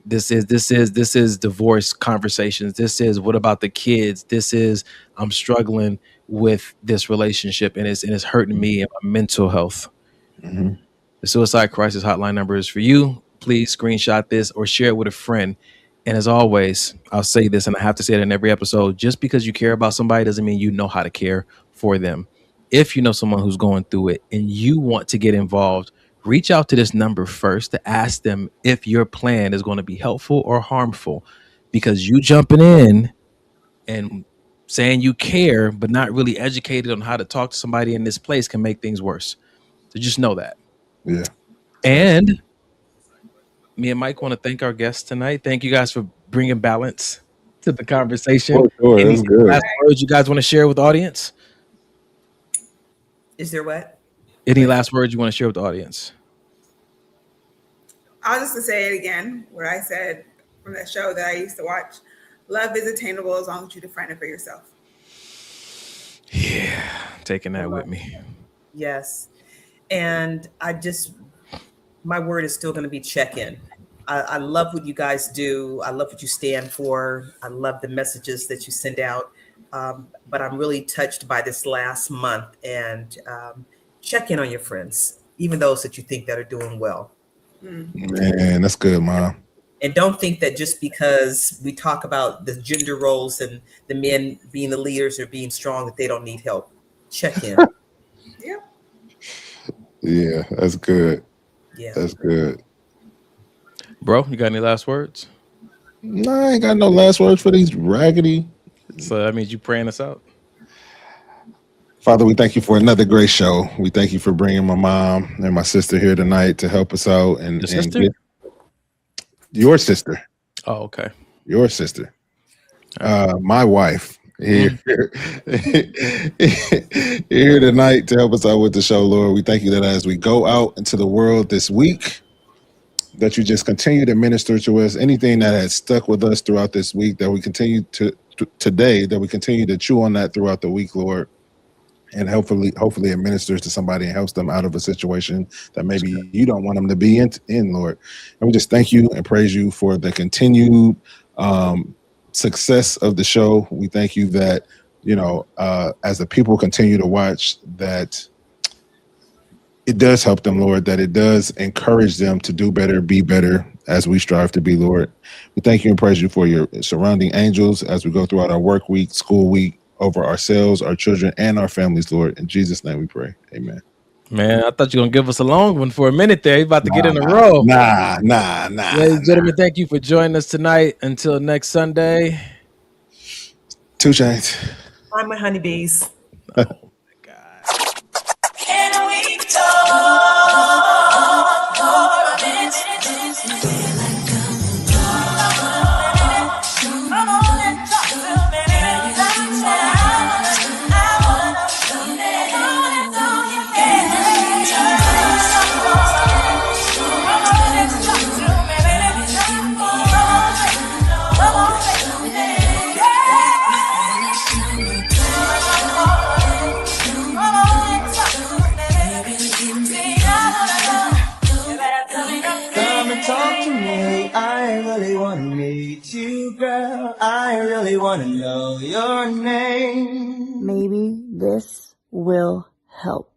[SPEAKER 5] This is divorce conversations. This is what about the kids? This is I'm struggling with this relationship and it's hurting me and my mental health.
[SPEAKER 6] Mhm.
[SPEAKER 5] The Suicide Crisis Hotline number is for you. Please screenshot this or share it with a friend. And as always, I'll say this, and I have to say it in every episode, just because you care about somebody doesn't mean you know how to care for them. If you know someone who's going through it and you want to get involved, reach out to this number first to ask them if your plan is going to be helpful or harmful, because you jumping in and saying you care but not really educated on how to talk to somebody in this place can make things worse. So just know that.
[SPEAKER 6] Yeah.
[SPEAKER 5] And me and Mike want to thank our guests tonight. Thank you guys for bringing balance to the conversation.
[SPEAKER 6] Oh, sure.
[SPEAKER 5] Any
[SPEAKER 6] That's good.
[SPEAKER 5] last words you guys want to share with the audience?
[SPEAKER 7] Is there what?
[SPEAKER 5] Any last words you want to share with the audience?
[SPEAKER 8] I'll just say it again, what I said from that show that I used to watch. Love is attainable as long as you define it for yourself.
[SPEAKER 5] Yeah, taking that with me.
[SPEAKER 7] Yes. And my word is still going to be check in. I love what you guys do. I love what you stand for. I love the messages that you send out. But I'm really touched by this last month, and check in on your friends, even those that you think that are doing well.
[SPEAKER 6] Man, that's good, Mom.
[SPEAKER 7] And don't think that just because we talk about the gender roles and the men being the leaders or being strong, that they don't need help. Check in.
[SPEAKER 6] Yeah, that's good.
[SPEAKER 7] Yeah.
[SPEAKER 6] That's good.
[SPEAKER 5] Bro, you got any last words?
[SPEAKER 6] No, I ain't got no last words for these raggedy.
[SPEAKER 5] So that means you praying us out.
[SPEAKER 6] Father, we thank you for another great show. We thank you for bringing my mom and my sister here tonight to help us out.
[SPEAKER 5] Your sister?
[SPEAKER 6] Your sister.
[SPEAKER 5] Oh, okay.
[SPEAKER 6] Your sister. My wife. Here tonight to help us out with the show, Lord. We thank you that as we go out into the world this week, that you just continue to minister to us. Anything that has stuck with us throughout this week, that we continue to today, that we continue to chew on that throughout the week, Lord. And hopefully it ministers to somebody and helps them out of a situation that maybe you don't want them to be in, Lord. And we just thank you and praise you for the continued success of the show. We thank you that, as the people continue to watch, that it does help them, Lord, that it does encourage them to do better, be better as we strive to be, Lord. We thank you and praise you for your surrounding angels as we go throughout our work week, school week, over ourselves, our children, and our families, Lord. In Jesus' name we pray. Amen.
[SPEAKER 5] Man, I thought you were going to give us a long one for a minute there. You're about to get in a row.
[SPEAKER 6] Nah.
[SPEAKER 5] Ladies and gentlemen, thank you for joining us tonight. Until next Sunday.
[SPEAKER 6] 2 Chainz.
[SPEAKER 7] I'm my honeybees.
[SPEAKER 2] Can we talk for a minute? Come on and talk to me.
[SPEAKER 3] Come and talk to me. I really want to meet you, girl. I really want to know your name.
[SPEAKER 4] Maybe this will help.